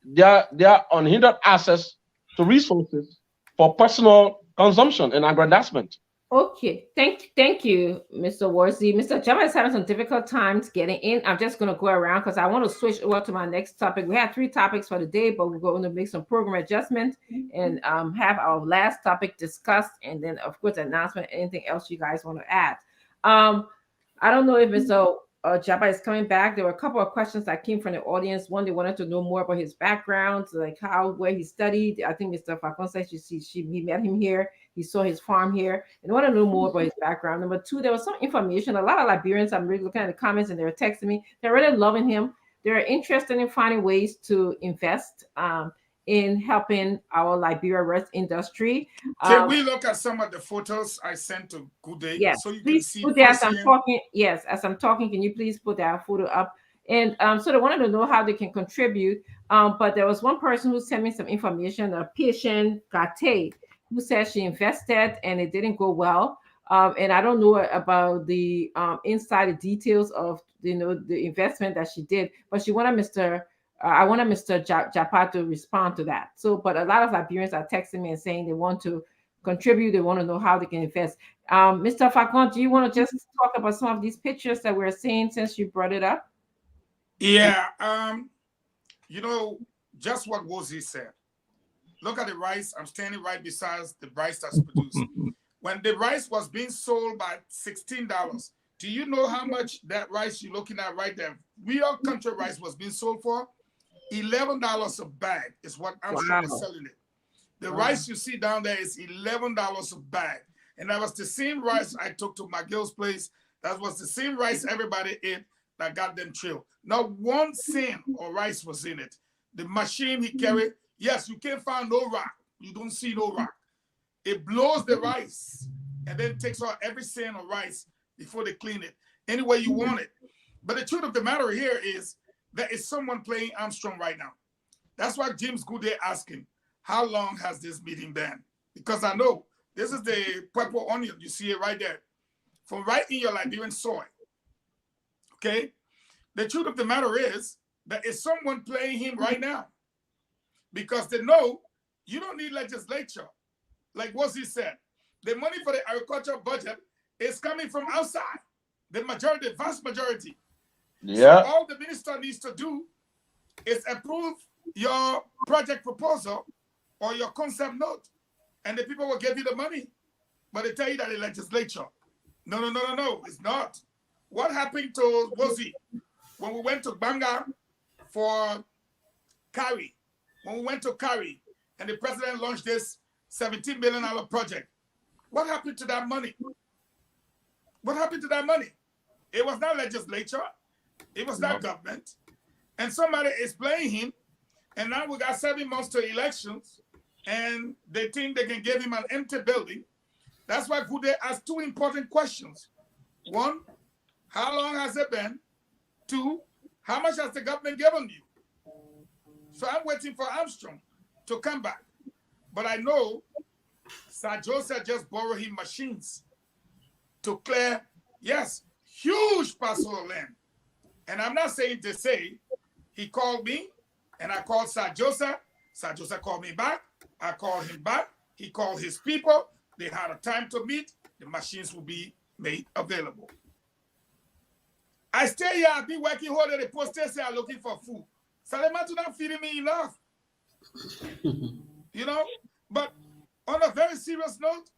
their unhindered access to resources for personal consumption and aggrandizement. Okay, thank you, Mr. Worsley. Mr. Jama is having some difficult times getting in. I'm just going to go around because I want to switch over to my next topic. We had 3 topics for the day, but we're going to make some program adjustments and have our last topic discussed, and then of course announcement. Anything else you guys want to add? I don't know if Mr. Jabba is coming back. There were a couple of questions that came from the audience. One, they wanted to know more about his background, like where he studied. I think Mr. Falcon said we met him here. He saw his farm here, and they want to know more about his background. Number 2, there was some information. A lot of Liberians, I'm really looking at the comments, and they're texting me. They're really loving him. They're interested in finding ways to invest in helping our Liberia rice industry. Can we look at some of the photos I sent to Good Day? Yes, So you please can see put that as I'm firsthand. talking. Yes, as I'm talking, can you please put that photo up? And so they wanted to know how they can contribute. But there was one person who sent me some information, a patient, Gate, who said she invested and it didn't go well. And I don't know about the inside details of the investment that she did, but she wanted I wanted Mr. Japa to respond to that. So, but a lot of Liberians are texting me and saying they want to contribute. They want to know how they can invest. Mr. Falcon, do you want to just talk about some of these pictures that we're seeing since you brought it up? Yeah. Just what Wozie said. Look at the rice. I'm standing right beside the rice that's produced. When the rice was being sold by $16, do you know how much that rice you're looking at right there, real country rice, was being sold for? $11 a bag is what Armstrong is selling it. The rice you see down there is $11 a bag. And that was the same rice I took to McGill's place. That was the same rice everybody ate that got them chilled. Not one cent of rice was in it. The machine he carried, yes, you can't find no rock. You don't see no rock. It blows the rice and then takes out every cent of rice before they clean it any way you want it. But the truth of the matter here is there is someone playing Armstrong right now. That's why James Goodday asking, how long has this meeting been? Because I know this is the purple onion. You see it right there. From right in your Liberian soil. Okay? The truth of the matter is there is someone playing him right now. Because they know you don't need legislature. Like what he said, the money for the agriculture budget is coming from outside. The vast majority. Yeah. So all the minister needs to do is approve your project proposal or your concept note, and the people will give you the money. But they tell you that the legislature. No, it's not. What happened to Wozie when we went to Banga for Kari? When we went to Kari and the president launched this $17 million project, what happened to that money? What happened to that money? It was not legislature. It was not government. And somebody is playing him. And now we got 7 months to elections. And they think they can give him an empty building. That's why Goodday asked 2 important questions. 1, how long has it been? 2, how much has the government given you? So I'm waiting for Armstrong to come back. But I know Sir Joseph just borrowed him machines to clear, yes, huge parcel of land. And I'm not saying to say he called me and I called Sir Joseph. Sir Joseph called me back. I called him back. He called his people. They had a time to meet. The machines will be made available. I stay here. I've been working hard at the post station looking for food. Salematu not feeding me enough. But on a very serious note,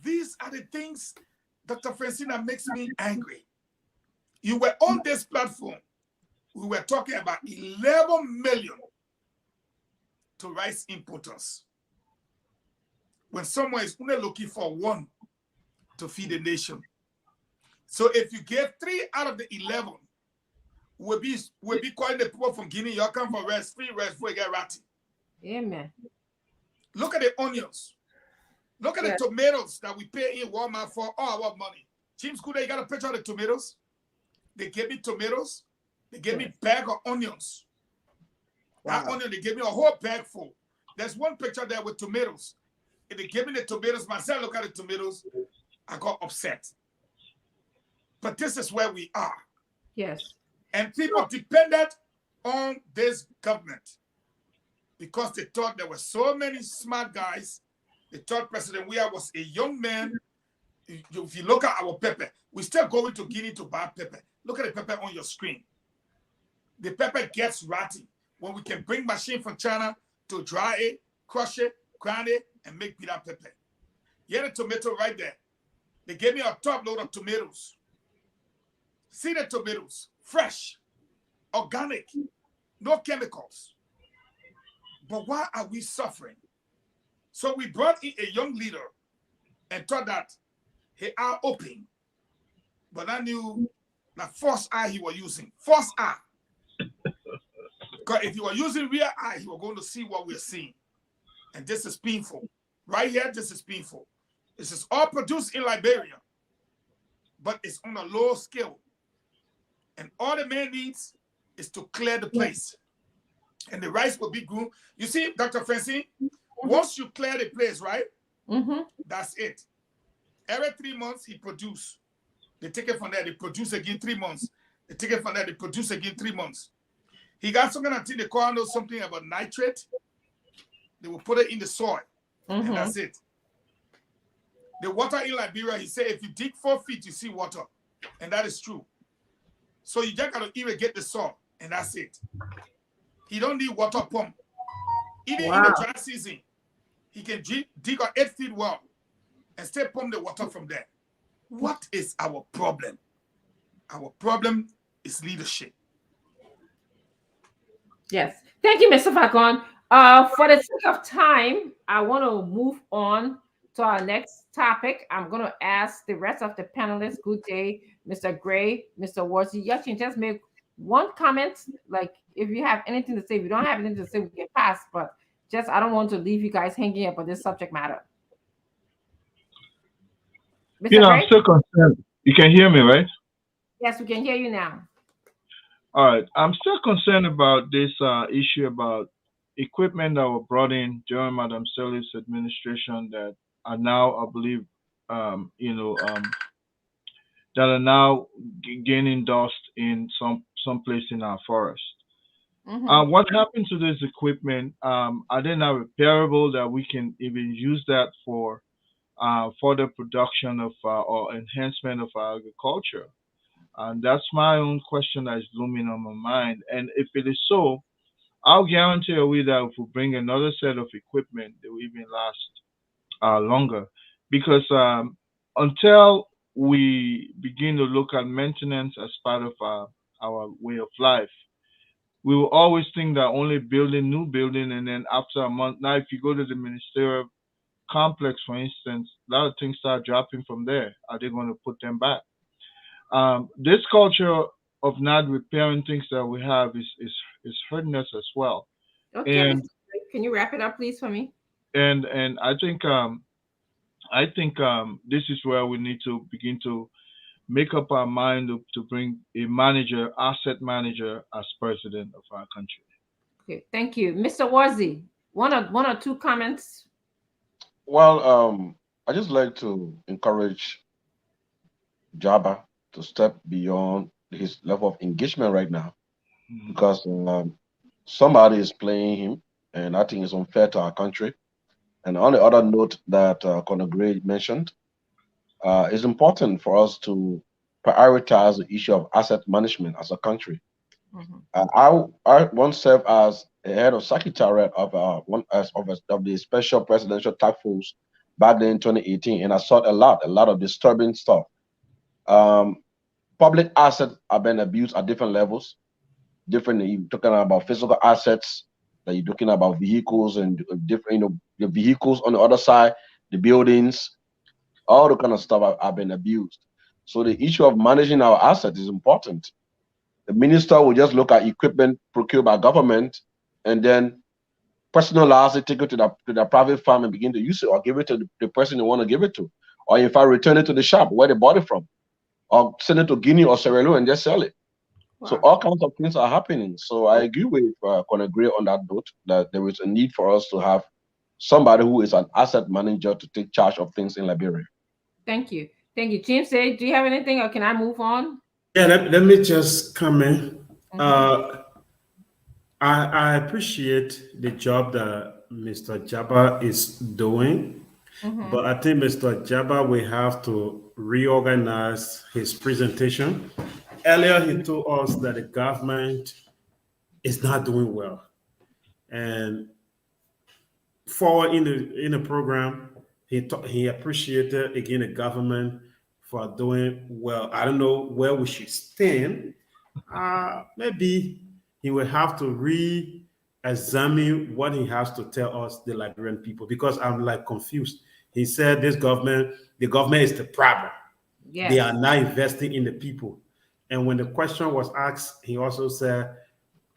these are the things, Dr. Francina, makes me angry. You were on this platform. We were talking about 11 million to rice importers. When someone is only looking for 1 to feed the nation. So if you get 3 out of the 11, we'll be calling the people from Guinea, you come for rest, free rest, before you get ratty. Amen. Look at the onions. Look at the tomatoes that we pay in Walmart for all our money. James Goodday, you got a picture of the tomatoes? They gave me tomatoes. They gave me a bag of onions. Wow. That onion, they gave me a whole bag full. There's one picture there with tomatoes. If they gave me the tomatoes, myself look at the tomatoes, I got upset. But this is where we are. Yes. And people depended on this government because they thought there were so many smart guys The third president, we was a young man. If you look at our pepper, we still going to Guinea to buy pepper. Look at the pepper on your screen. The pepper gets ratty. When we can bring machine from China to dry it, crush it, grind it, and make peanut pepper. Here's the tomato right there. They gave me a top load of tomatoes. See the tomatoes, fresh, organic, no chemicals. But why are we suffering? So we brought in a young leader and thought that he eye open. But I knew the false eye he was using. False eye. Because if he was using real eye, he was going to see what we're seeing. And this is painful. Right here, this is painful. This is all produced in Liberia, but it's on a low scale. And all the man needs is to clear the place. And the rice will be grown. You see, Dr. Francine, once you clear the place, right? That's it. Every 3 months, he produce. They take it from there, they produce again 3 months. They take it from there, they produce again 3 months. He got some kind of thing, they call something about nitrate. They will put it in the soil, and that's it. The water in Liberia, he said, if you dig 4 feet, you see water. And that is true. So you just got to irrigate the soil, and that's it. He don't need water pump. Even in the dry season, he can dig an 8 feet well and still pump the water from there. What is our problem? Our problem is leadership. Yes. Thank you, Mr. Falcon. For the sake of time, I want to move on to our next topic. I'm going to ask the rest of the panelists, good day, Mr. Gray, Mr. Worsley. You can just make one comment, like if you have anything to say. If you don't have anything to say, we can pass, but just I don't want to leave you guys hanging up on this subject matter. Mr. Gray? I'm still concerned. You can hear me, right? Yes, we can hear you now. All right. I'm still concerned about this issue about equipment that were brought in during Madam Sirleaf's administration that are now, I believe, that are now gaining dust in some place in our forest. What happened to this equipment? Are they now repairable that we can even use that for further production of or enhancement of our agriculture? And that's my own question that is looming on my mind. And if it is so, I'll guarantee you that if we bring another set of equipment, they will even last longer. Because until we begin to look at maintenance as part of our way of life, we will always think that only building new building, and then after a month, now if you go to the ministerial complex, for instance, a lot of things start dropping from there. Are they going to put them back? This culture of not repairing things that we have is hurting us as well. Okay, and can you wrap it up, please, for me? And I think this is where we need to begin to make up our mind to bring a manager, asset manager, as president of our country. Okay, thank you, Mr. Worsley. One or two comments. Well, I just like to encourage Jabba to step beyond his level of engagement right now, because somebody is playing him, and I think it's unfair to our country. And on the other note that Conor Gray mentioned, it's important for us to prioritize the issue of asset management as a country. I once served as a head of secretariat of the Special Presidential Task Force back then in 2018, and I saw a lot of disturbing stuff. Public assets are being abused at different levels. Different, you're talking about physical assets, that you're talking about vehicles and different, the vehicles on the other side, the buildings, all the kind of stuff have been abused. So the issue of managing our assets is important. The minister will just look at equipment procured by government and then personalize it, take it to the private farm and begin to use it, or give it to the person they want to give it to, or if I return it to the shop where they bought it from, or send it to Guinea or Sierra Leone and just sell it. Wow. So all kinds of things are happening. So I agree with Conor Gray on that note, that there is a need for us to have somebody who is an asset manager to take charge of things in Liberia. Thank you. Thank you. James, do you have anything, or can I move on? Yeah, let me just comment. I appreciate the job that Mr. Jabba is doing. But I think Mr. Jabba will have to reorganize his presentation. Earlier, he told us that the government is not doing well. And forward in the program, he appreciated again the government for doing well. I don't know where we should stand. Maybe he will have to re-examine what he has to tell us, the Liberian people, because I'm like confused. He said the government is the problem. Yes. They are not investing in the people. And when the question was asked, he also said,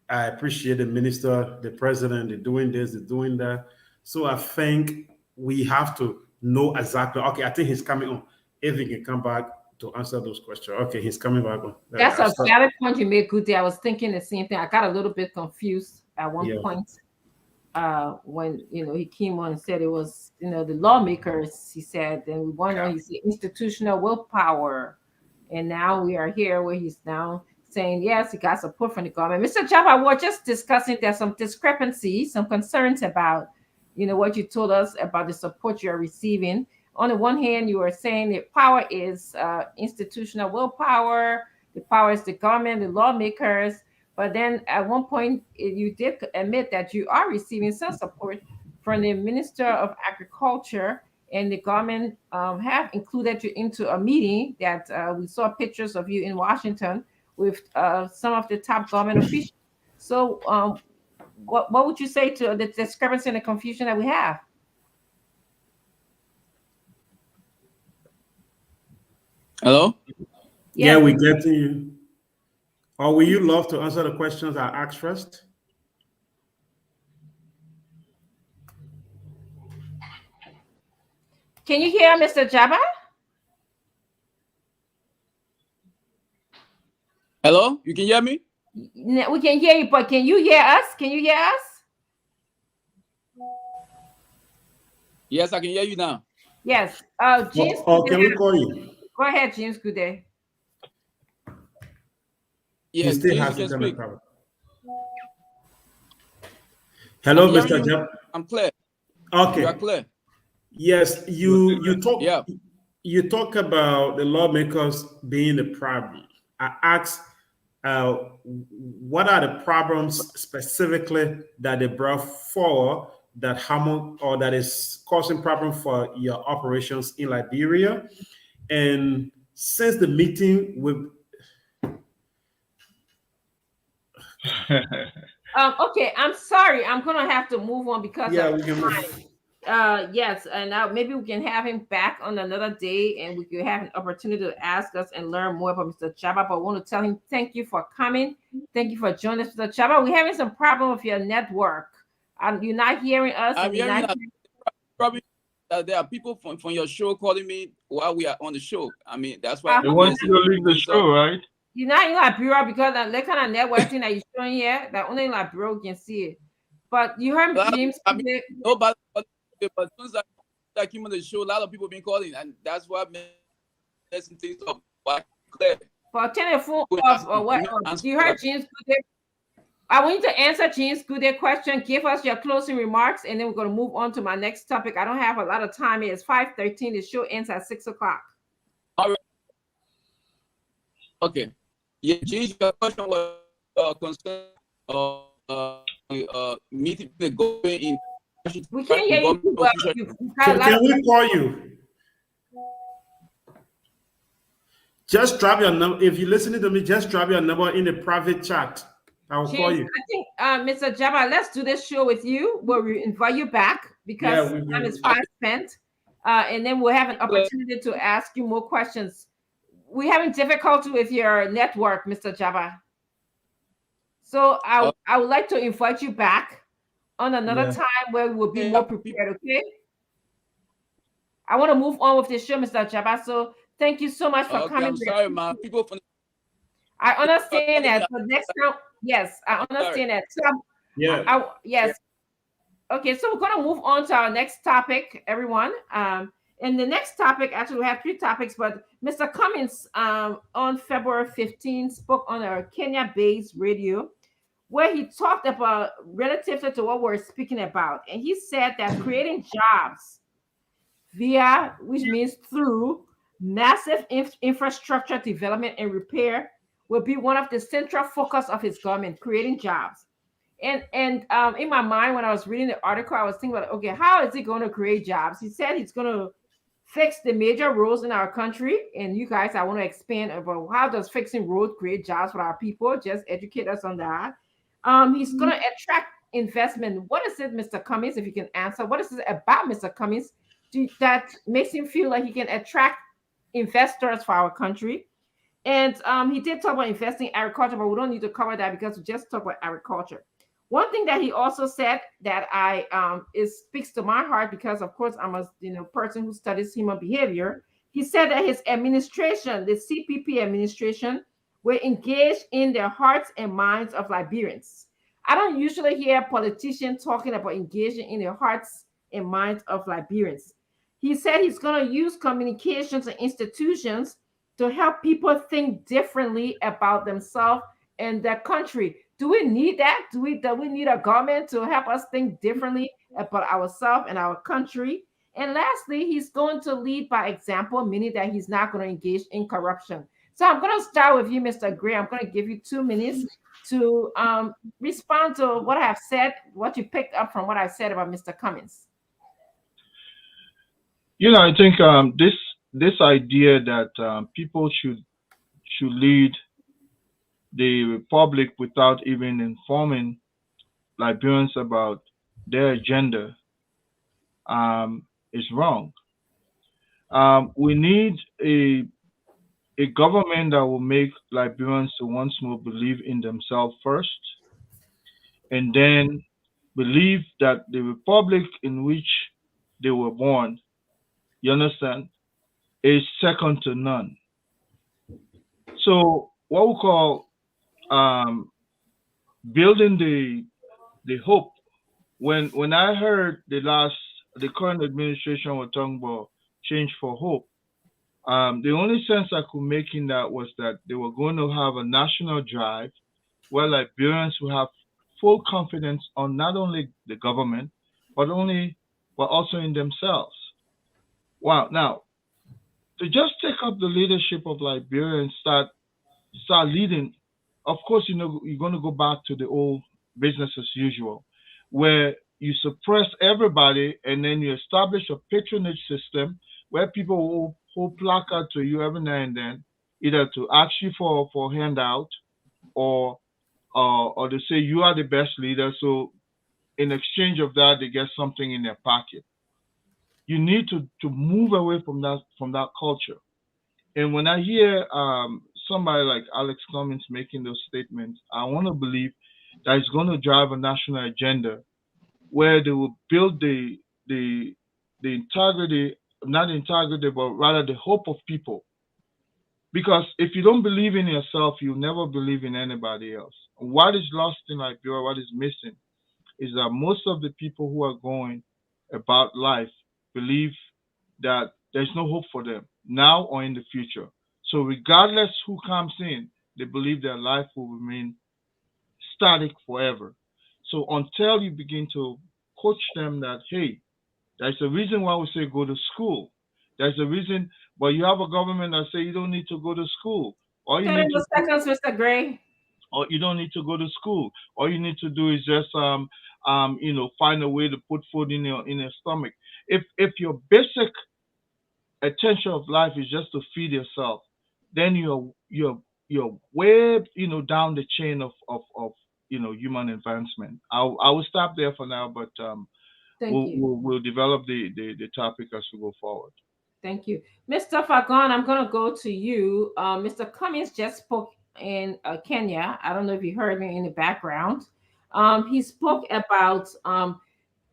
I appreciate the minister, the president, they're doing this, they're doing that. So I think we have to know exactly. Okay, I think he's coming on. If he can come back to answer those questions. Okay, he's coming back on. That's a valid point you made, Good day. I was thinking the same thing. I got a little bit confused at one point when he came on and said it was the lawmakers. He said, and we want to know, he said institutional willpower, and now we are here where he's now saying yes, he got support from the government. Mr. Jabba, we're just discussing there's some discrepancies, some concerns about what you told us about the support you're receiving. On the one hand, you were saying that power is institutional willpower, the power is the government, the lawmakers. But then at one point, you did admit that you are receiving some support from the Minister of Agriculture, and the government have included you into a meeting that we saw pictures of you in Washington with some of the top government officials. So what would you say to the discrepancy and the confusion that we have? Hello? Yeah, we get to you. Or will you love to answer the questions I asked first? Can you hear Mr. Jabba? Hello? You can hear me? We can hear you, but can you hear us? Can you hear us? Yes, I can hear you now. Yes. James. Can we call you? Go ahead, James. Good day. Yes, he still James, has you can speak. Hello, Mr. Jabba. I'm clear. Okay. You are clear. Yes, you talk about the lawmakers being the problem. I asked, what are the problems specifically that they brought forward that harm or that is causing problem for your operations in Liberia? And since the meeting with okay, I'm sorry. I'm gonna have to move on because of time. Yes, and now maybe we can have him back on another day, and we can have an opportunity to ask us and learn more about Mr. Jabba. But I want to tell him thank you for coming. Thank you for joining us, Mr. Jabba. We're having some problem with your network. You're not hearing us. I'm hearing probably there are people from your show calling me while we are on the show. I mean, that's why they want you to leave the show, right? You're not in Liberia because that kind of network thing that you're showing here, that only in Liberia can see it. But you heard James. Nobody, but as soon as I came on the show, a lot of people been calling, and that's why I'm messing things up. For telephone off or what? You heard James. I want you to answer James Gooday's question. Give us your closing remarks, and then we're going to move on to my next topic. I don't have a lot of time here. It's 5:13. The show ends at 6 o'clock. All right. Okay. Yeah, James, your question was concerned meeting the government in. We can't hear you. Can we call you? Just drop your number. If you're listening to me, just drop your number in the private chat. I'll call you. I think, Mr. Jabba, let's do this show with you where we invite you back because time is fast spent. And then we'll have an opportunity to ask you more questions. We're having difficulty with your network, Mr. Jabba. So I would like to invite you back on another time where we will be more prepared, okay? I want to move on with this show, Mr. Jabba. So thank you so much for coming. I'm sorry, man. People from I understand that. But next time, yes, I understand that. So, yes. Okay, so we're going to move on to our next topic, everyone. And the next topic, actually, we have 3 topics, but Mr. Cummins on February 15th spoke on our Kenya-based radio where he talked about relatively to what we're speaking about. And he said that creating jobs via, which means through massive infrastructure development and repair, will be one of the central focus of his government, creating jobs. And in my mind, when I was reading the article, I was thinking about, okay, how is he going to create jobs? He said he's going to fix the major roads in our country. And you guys, I want to expand about how does fixing roads create jobs for our people? Just educate us on that. He's going to attract investment. What is it, Mr. Cummings, if you can answer? What is it about Mr. Cummings that makes him feel like he can attract investors for our country? And he did talk about investing in agriculture, but we don't need to cover that because we just talk about agriculture. One thing that he also said that I speaks to my heart, because of course I'm a person who studies human behavior. He said that his administration, the CPP administration, will engage in the hearts and minds of Liberians. I don't usually hear politicians talking about engaging in the hearts and minds of Liberians. He said he's going to use communications and institutions to help people think differently about themselves and their country. Do we need that? Do we need a government to help us think differently about ourselves and our country? And lastly, he's going to lead by example, meaning that he's not going to engage in corruption. So I'm going to start with you, Mr. Gray. I'm going to give you 2 minutes to respond to what I have said, what you picked up from what I said about Mr. Cummings. I think this idea that people should lead the republic without even informing Liberians about their agenda is wrong. We need a government that will make Liberians to once more believe in themselves first, and then believe that the republic in which they were born, you understand, is second to none. So what we call building the hope. When I heard the current administration were talking about change for hope, the only sense I could make in that was that they were going to have a national drive where Liberians will have full confidence on not only the government, but also in themselves. Wow. Now, to just take up the leadership of Liberia and start leading, of course, you're going to go back to the old business as usual, where you suppress everybody and then you establish a patronage system where people will hold placard to you every now and then, either to ask you for handout or to say you are the best leader. So in exchange of that, they get something in their pocket. You need to move away from that culture. And when I hear somebody like Alex Cummings making those statements, I want to believe that it's going to drive a national agenda where they will build the integrity, not integrity, but rather the hope of people. Because if you don't believe in yourself, you'll never believe in anybody else. What is lost in Liberia, what is missing, is that most of the people who are going about life believe that there's no hope for them now or in the future. So regardless who comes in, they believe their life will remain static forever. So until you begin to coach them that, hey, there's a reason why we say go to school. There's a reason, but you have a government that say you don't need to go to school. Or you 30 seconds, Mr. Gray. Or you don't need to go to school. All you need to do is just find a way to put food in your stomach. If your basic attention of life is just to feed yourself, then you're way down the chain of human advancement. I will stop there for now, but we'll develop the topic as we go forward. Thank you, Mr. Fagon. I'm going to go to you. Mr. Cummings just spoke in Kenya. I don't know if you heard me in the background. He spoke about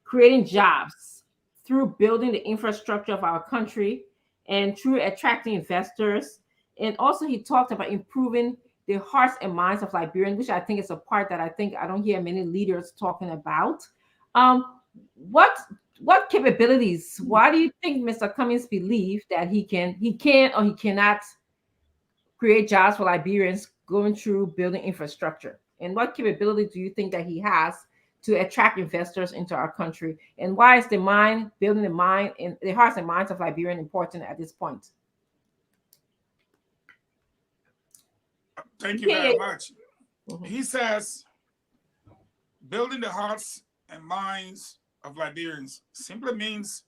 creating jobs through building the infrastructure of our country and through attracting investors. And also he talked about improving the hearts and minds of Liberians, which I think is a part that I don't hear many leaders talking about. What capabilities? Why do you think Mr. Cummings believes that he can or he cannot create jobs for Liberians going through building infrastructure? And what capability do you think that he has to attract investors into our country? And why is building the mind and the hearts and minds of Liberian important at this point? Thank you very much. He says, building the hearts and minds of Liberians simply means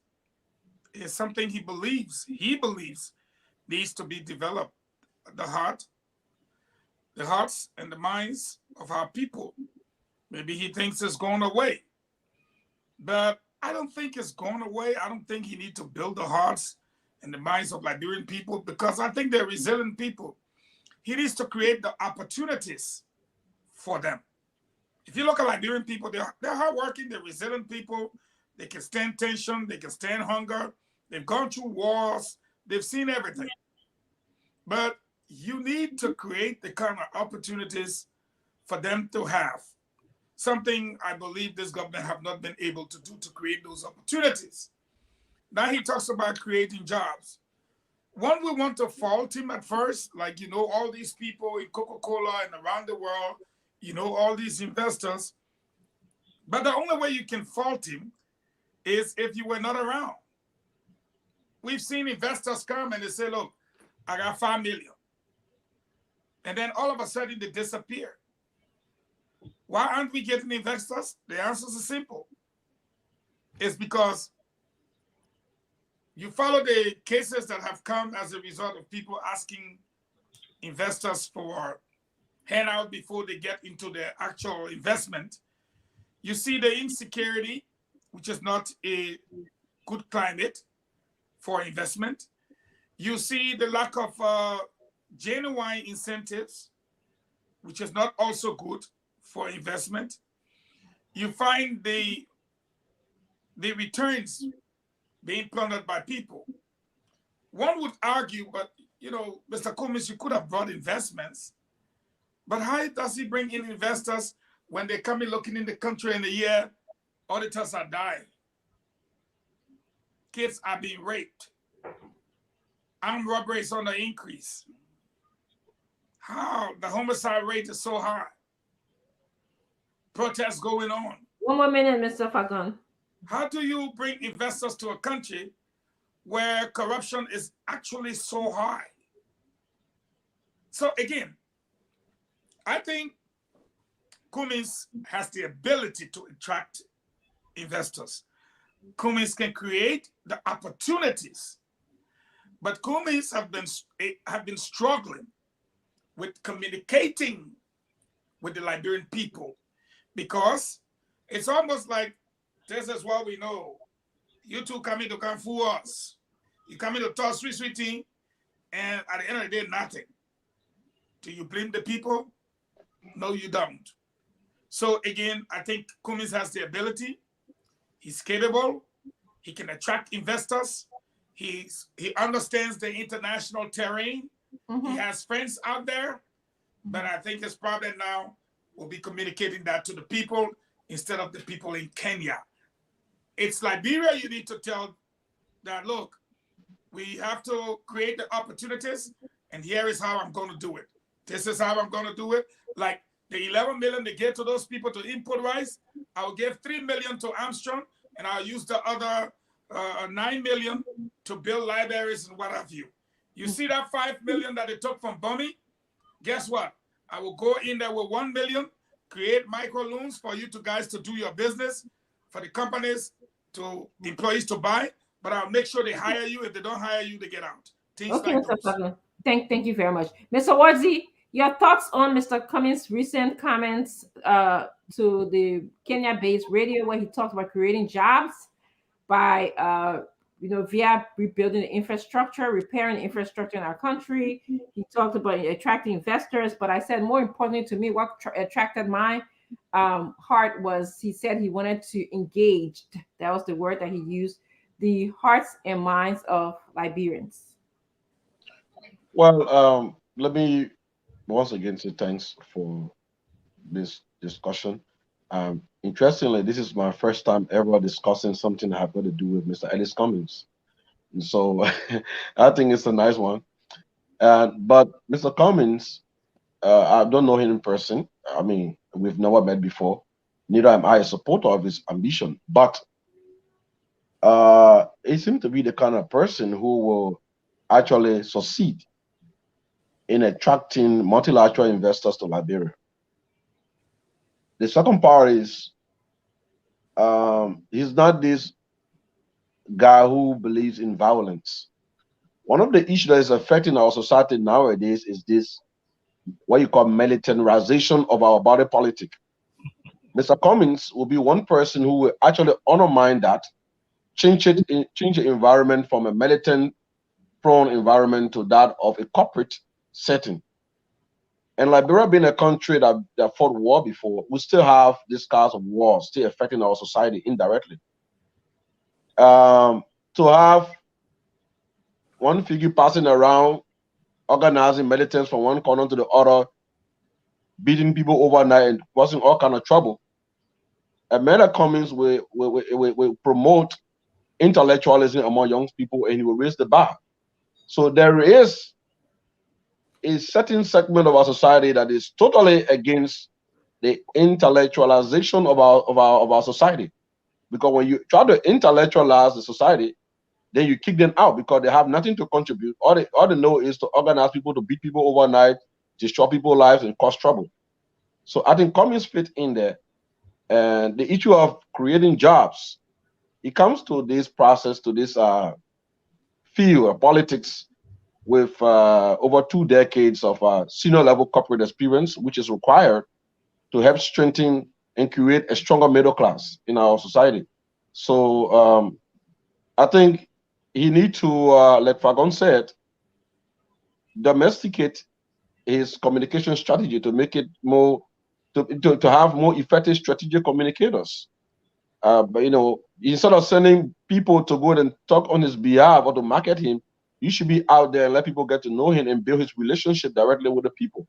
it's something he believes needs to be developed. The hearts and the minds of our people. Maybe he thinks it's going away, but I don't think it's going away. I don't think he needs to build the hearts and the minds of Liberian people, because I think they're resilient people. He needs to create the opportunities for them. If you look at Liberian people, they're hardworking, they're resilient people. They can stand tension, they can stand hunger. They've gone through wars, they've seen everything. But you need to create the kind of opportunities for them to have. Something I believe this government have not been able to do, to create those opportunities. Now he talks about creating jobs. One, we want to fault him at first, like, all these people in Coca-Cola and around the world, all these investors. But the only way you can fault him is if you were not around. We've seen investors come and they say, look, I got 5 million. And then all of a sudden they disappear. Why aren't we getting investors? The answer is simple. It's because you follow the cases that have come as a result of people asking investors for handout before they get into their actual investment. You see the insecurity, which is not a good climate for investment. You see the lack of genuine incentives, which is not also good for investment. You find the returns being plundered by people. One would argue, but Mr. Cummins, you could have brought investments, but how does he bring in investors when they come in looking in the country in a year, auditors are dying, kids are being raped, armed robbery is on the increase? How? The homicide rate is so high. Protests going on. 1 more minute, Mr. Fagan. How do you bring investors to a country where corruption is actually so high? So again, I think Cummins has the ability to attract investors. Cummins can create the opportunities, but Cummins have been struggling with communicating with the Liberian people, because it's almost like, this is what we know. You two coming to come fool us. You coming to talk sweet thing, and at the end of the day, nothing. Do you blame the people? No, you don't. So again, I think Cummins has the ability. He's capable. He can attract investors. He understands the international terrain. He has friends out there. But I think his problem now will be communicating that to the people instead of the people in Kenya. It's Liberia you need to tell that, look, we have to create the opportunities, and here is how I'm going to do it. This is how I'm going to do it. Like the 11 million they gave to those people to import rice, I'll give 3 million to Armstrong, and I'll use the other 9 million to build libraries and what have you. You see that 5 million that they took from Bummy? Guess what? I will go in there with 1 million, create micro loans for you guys to do your business, for the companies, to employees to buy, but I'll make sure they hire you. If they don't hire you, they get out. Things Okay, like Mr. those. Fagan. Thank you very much. Mr. Wadzi, your thoughts on Mr. Cummins' recent comments to the Kenya-based radio, where he talked about creating jobs by via rebuilding the infrastructure, repairing the infrastructure in our country. He talked about attracting investors, but I said more importantly to me, what attracted my heart was, he said he wanted to engage. That was the word that he used, the hearts and minds of Liberians. Well, let me once again say thanks for this discussion. Interestingly, this is my first time ever discussing something that have got to do with Mr. Ellis Cummins. And so I think it's a nice one. But Mr. Cummins, I don't know him in person. I mean, we've never met before. Neither am I a supporter of his ambition, but he seems to be the kind of person who will actually succeed in attracting multilateral investors to Liberia. The second part is he's not this guy who believes in violence. One of the issues that is affecting our society nowadays is this, what you call militarization of our body politic. Mr. Cummings will be one person who will actually undermine that, change the environment from a militant-prone environment to that of a corporate setting. And Liberia being a country that fought war before, we still have this scars of war still affecting our society indirectly. To have one figure passing around, organizing militants from one corner to the other, beating people overnight and causing all kind of trouble. Amanda Cummings will promote intellectualism among young people, and he will raise the bar. So there is a certain segment of our society that is totally against the intellectualization of our society. Because when you try to intellectualize the society, then you kick them out because they have nothing to contribute. All they know is to organize people, to beat people overnight, destroy people's lives, and cause trouble. So I think Cummings fit in there. And the issue of creating jobs, it comes to this process, to this field of politics with over 2 decades of senior level corporate experience, which is required to help strengthen and create a stronger middle class in our society. So I think he need to, like Fagon said, domesticate his communication strategy to make it more, to have more effective strategic communicators. But instead of sending people to go and talk on his behalf or to market him, you should be out there and let people get to know him and build his relationship directly with the people.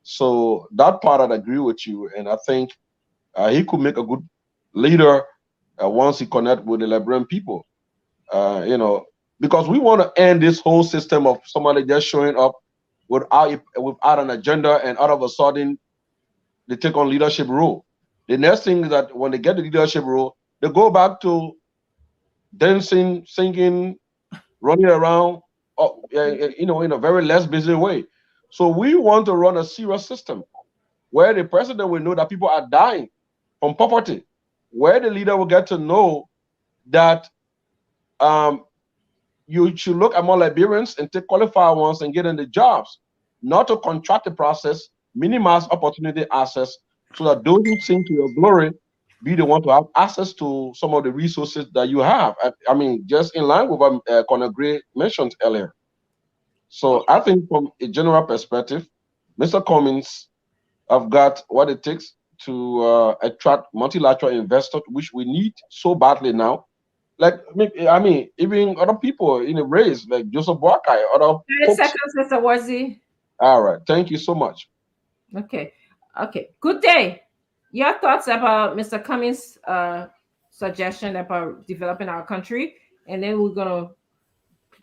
So that part I'd agree with you, and I think he could make a good leader once he connect with the Liberian people. Because we want to end this whole system of somebody just showing up without an agenda, and out of a sudden they take on leadership role. The next thing is that when they get the leadership role, they go back to dancing, singing, running around, in a very less busy way. So we want to run a serious system where the president will know that people are dying from poverty, where the leader will get to know that you should look at more Liberians and take qualified ones and get in the jobs, not to contract the process, minimize opportunity access, so that those who sing to your glory be the one to have access to some of the resources that you have. I mean, just in line with what Conor Gray mentioned earlier. So I think from a general perspective, Mr. Cummings have got what it takes to attract multilateral investors, which we need so badly now. Like, I mean, even other people in the race, like Joseph Boakai, other 30 seconds, Mr. Wazi. All right. Thank you so much. Okay. Good day. Your thoughts about Mr. Cummings' suggestion about developing our country, and then we're gonna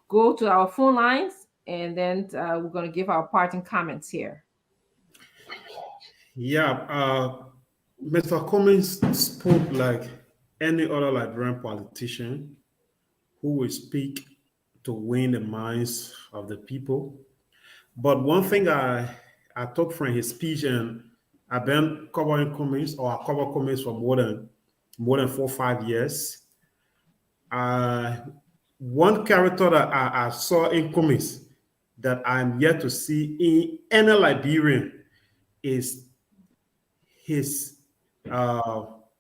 go to our phone lines, and then we're gonna give our parting comments here. Yeah, Mr. Cummings spoke like any other Liberian politician who will speak to win the minds of the people. But one thing I took from his speech, and I've been covering Cummings, or I cover Cummings for more than 4 or 5 years. One character that I saw in Cummings that I'm yet to see in any Liberian is his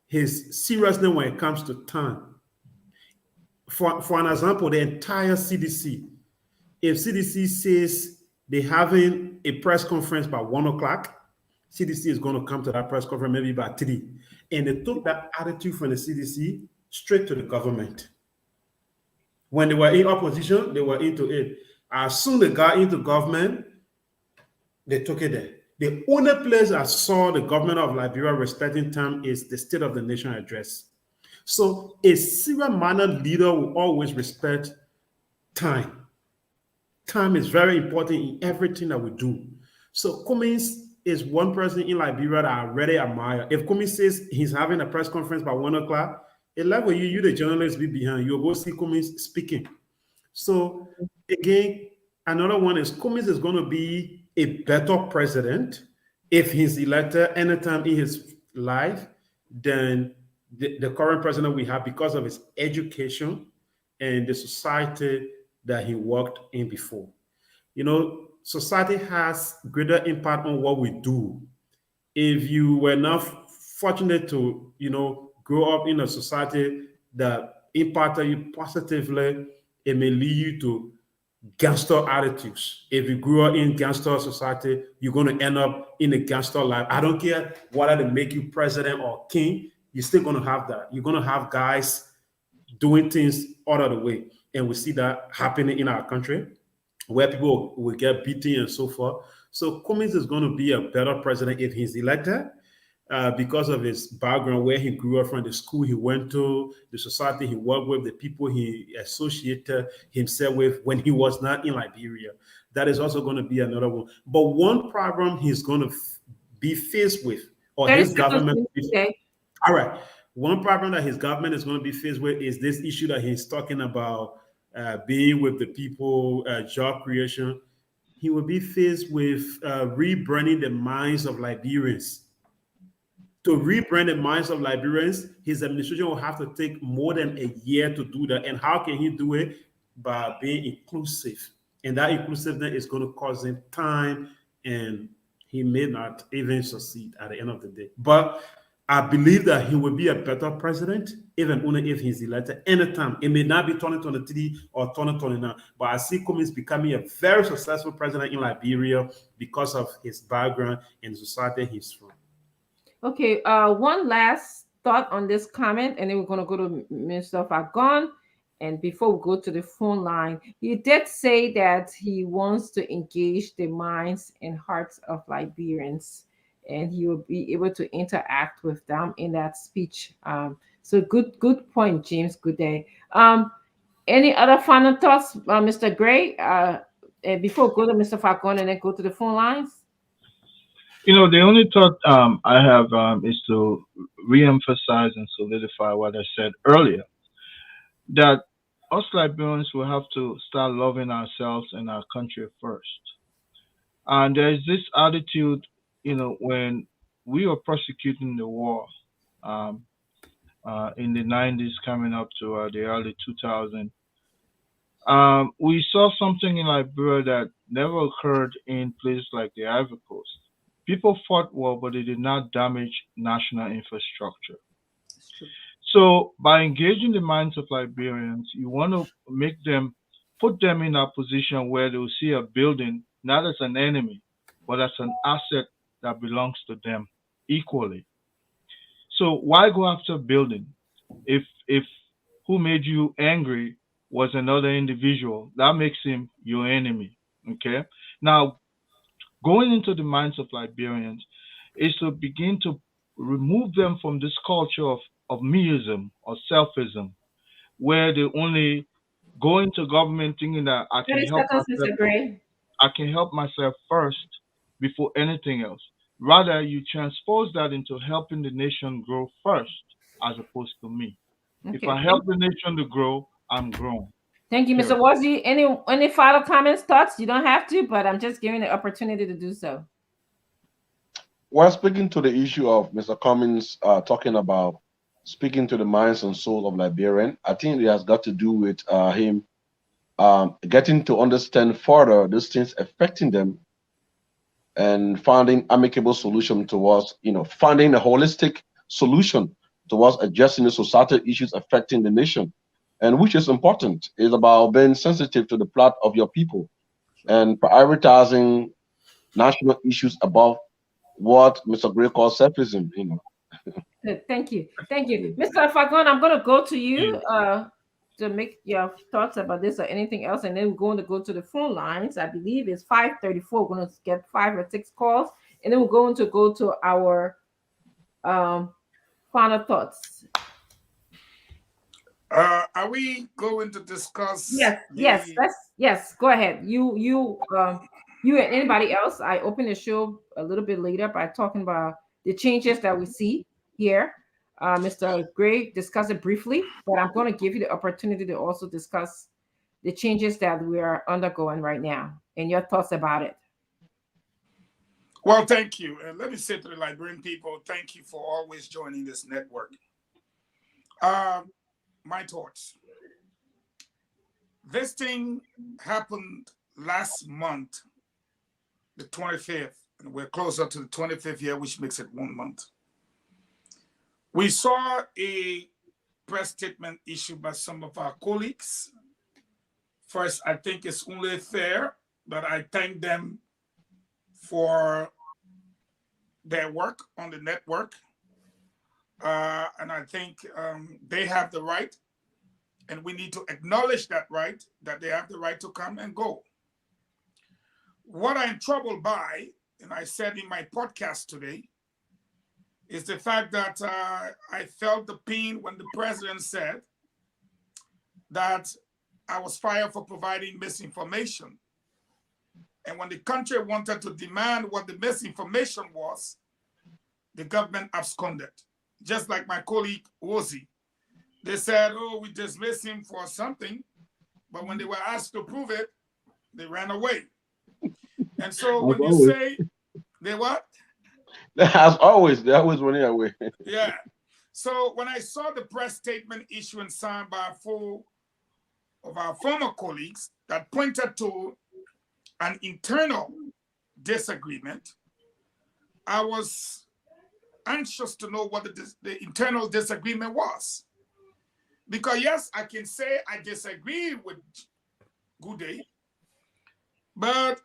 seriousness when it comes to time. For an example, the entire CDC. If CDC says they're having a press conference by 1 o'clock, CDC is going to come to that press conference maybe by 3. And they took that attitude from the CDC straight to the government. When they were in opposition, they were into it. As soon as they got into government, they took it there. The only place I saw the government of Liberia respecting time is the State of the Nation address. So a serious-minded leader will always respect time. Time is very important in everything that we do. So Cummings is one person in Liberia that I really admire. If Kumi says he's having a press conference by 1 o'clock, it level you the journalist be behind. You'll go see Kumi speaking. So again, another one is Cummings is going to be a better president if he's elected anytime in his life than the current president we have because of his education and the society that he worked in before. You know, society has greater impact on what we do. If you were not fortunate to, grow up in a society that impacted you positively, it may lead you to gangster attitudes. If you grew up in gangster society, you're going to end up in a gangster life. I don't care whether they make you president or king, you're still going to have that. You're going to have guys doing things out of the way. And we see that happening in our country where people will get beaten and so forth. So Cummings is going to be a better president if he's elected because of his background, where he grew up from, the school he went to, the society he worked with, the people he associated himself with when he was not in Liberia. That is also going to be another one. But one problem he's going to be faced with, or his government. All right. One problem that his government is going to be faced with is this issue that he's talking about, being with the people, job creation. He will be faced with rebranding the minds of Liberians. To rebrand the minds of Liberians, his administration will have to take more than a year to do that. And how can he do it? By being inclusive. And that inclusiveness is going to cause him time, and he may not even succeed at the end of the day. But I believe that he will be a better president, even only if he's elected anytime. It may not be 2023 or 2029, but I see Cummings becoming a very successful president in Liberia because of his background and the society he's from. Okay, one last thought on this comment, and then we're going to go to Mr. Fagon. And before we go to the phone line, he did say that he wants to engage the minds and hearts of Liberians, and he will be able to interact with them in that speech. So good point, James. Good day. Any other final thoughts, Mr. Gray? Before we go to Mr. Fagon and then go to the phone lines. The only thought I have is to re-emphasize and solidify what I said earlier, that us Liberians will have to start loving ourselves and our country first. And there is this attitude, when we were prosecuting the war in the 90s coming up to the early 2000s, we saw something in Liberia that never occurred in places like the Ivory Coast. People fought well, but they did not damage national infrastructure. So by engaging the minds of Liberians, you want to put them in a position where they will see a building not as an enemy, but as an asset that belongs to them equally. So why go after a building if who made you angry was another individual? That makes him your enemy. Okay. Now, going into the minds of Liberians is to begin to remove them from this culture of meism or selfism, where they only go into government thinking that I can help myself first before anything else. Rather, you transpose that into helping the nation grow first, as opposed to me. Okay. If I help the nation to grow, I'm grown. Thank you, Mr. Wazi. Any final comments, thoughts? You don't have to, but I'm just giving the opportunity to do so. While speaking to the issue of Mr. Cummings talking about speaking to the minds and soul of Liberian, I think it has got to do with him getting to understand further these things affecting them and finding amicable solution towards, finding a holistic solution towards addressing the societal issues affecting the nation. And which is important, is about being sensitive to the plight of your people and prioritizing national issues above what Mr. Gray calls selfism. Thank you. Mr. Fagon, I'm going to go to you to make your thoughts about this or anything else, and then we're going to go to the phone lines. I believe it's 5:34. We're going to get 5 or 6 calls, and then we're going to go to our final thoughts. Are we going to discuss? Yes. Go ahead. You you and anybody else. I opened the show a little bit later by talking about the changes that we see here. Mr. Gray discussed it briefly, but I'm going to give you the opportunity to also discuss the changes that we are undergoing right now and your thoughts about it. Well, thank you. And let me say to the Liberian people, thank you for always joining this network. My thoughts. This thing happened last month, the 25th, and we're closer to the 25th year, which makes it 1 month. We saw a press statement issued by some of our colleagues. First, I think it's only fair that I thank them for their work on the network. And I think they have the right, and we need to acknowledge that right, that they have the right to come and go. What I'm troubled by, and I said in my podcast today, is the fact that I felt the pain when the president said that I was fired for providing misinformation. And when the country wanted to demand what the misinformation was, the government absconded. Just like my colleague Wozi. They said, oh, we dismissed him for something, but when they were asked to prove it, they ran away. And so when you say they what? As always, they always running away. Yeah. So when I saw the press statement issued and signed by 4 of our former colleagues that pointed to an internal disagreement, I was anxious to know what the internal disagreement was. Because yes, I can say I disagree with Goudet, but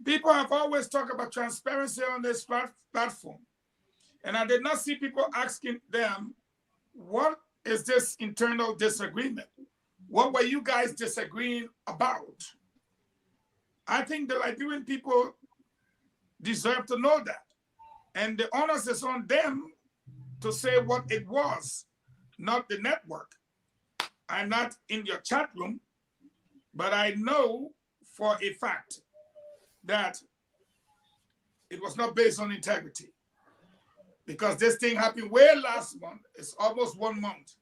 people have always talked about transparency on this platform. And I did not see people asking them, what is this internal disagreement? What were you guys disagreeing about? I think the Liberian people deserve to know that. And the onus is on them to say what it was, not the network. I'm not in your chat room, but I know for a fact that it was not based on integrity. Because this thing happened way last month. It's almost 1 month.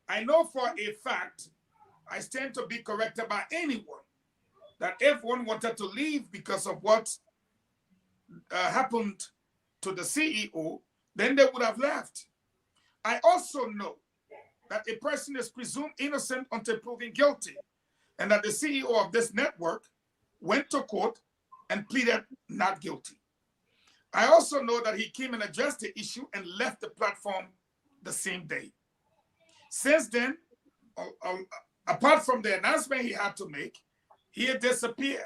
I know for a fact, I stand to be corrected by anyone, that if one wanted to leave because of what happened to the CEO, then they would have left. I also know that a person is presumed innocent until proven guilty, and that the CEO of this network went to court and pleaded not guilty. I also know that he came and addressed the issue and left the platform the same day. Since then, apart from the announcement he had to make, he had disappeared.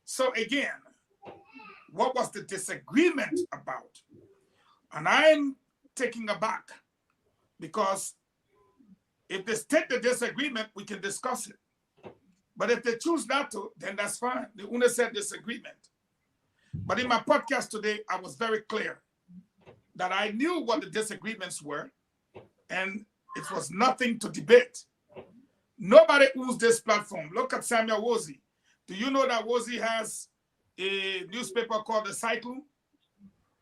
So again, what was the disagreement about? And I'm taken aback, because if they state the disagreement, we can discuss it. But if they choose not to, then that's fine. The owner said disagreement. But in my podcast today, I was very clear that I knew what the disagreements were, and it was nothing to debate. Nobody owns this platform. Look at Samuel Wozi. Do you know that Wozi has a newspaper called The Cycle?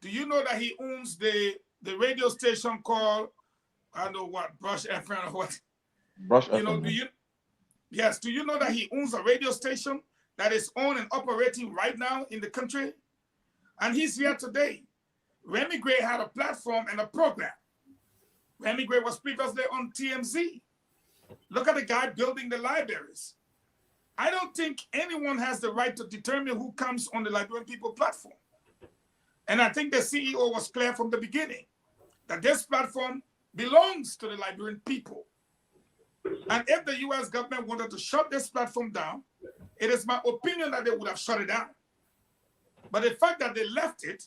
Do you know that he owns the radio station called, I don't know what, Brush FM or what? Brush you know, FM. Yes, do you know that he owns a radio station that is owned and operating right now in the country? And he's here today. Remy Gray had a platform and a program. Remy Gray was previously on TMZ. Look at the guy building the libraries. I don't think anyone has the right to determine who comes on the Liberian People platform. And I think the CEO was clear from the beginning that this platform belongs to the Liberian people. And if the US government wanted to shut this platform down, it is my opinion that they would have shut it down. But the fact that they left it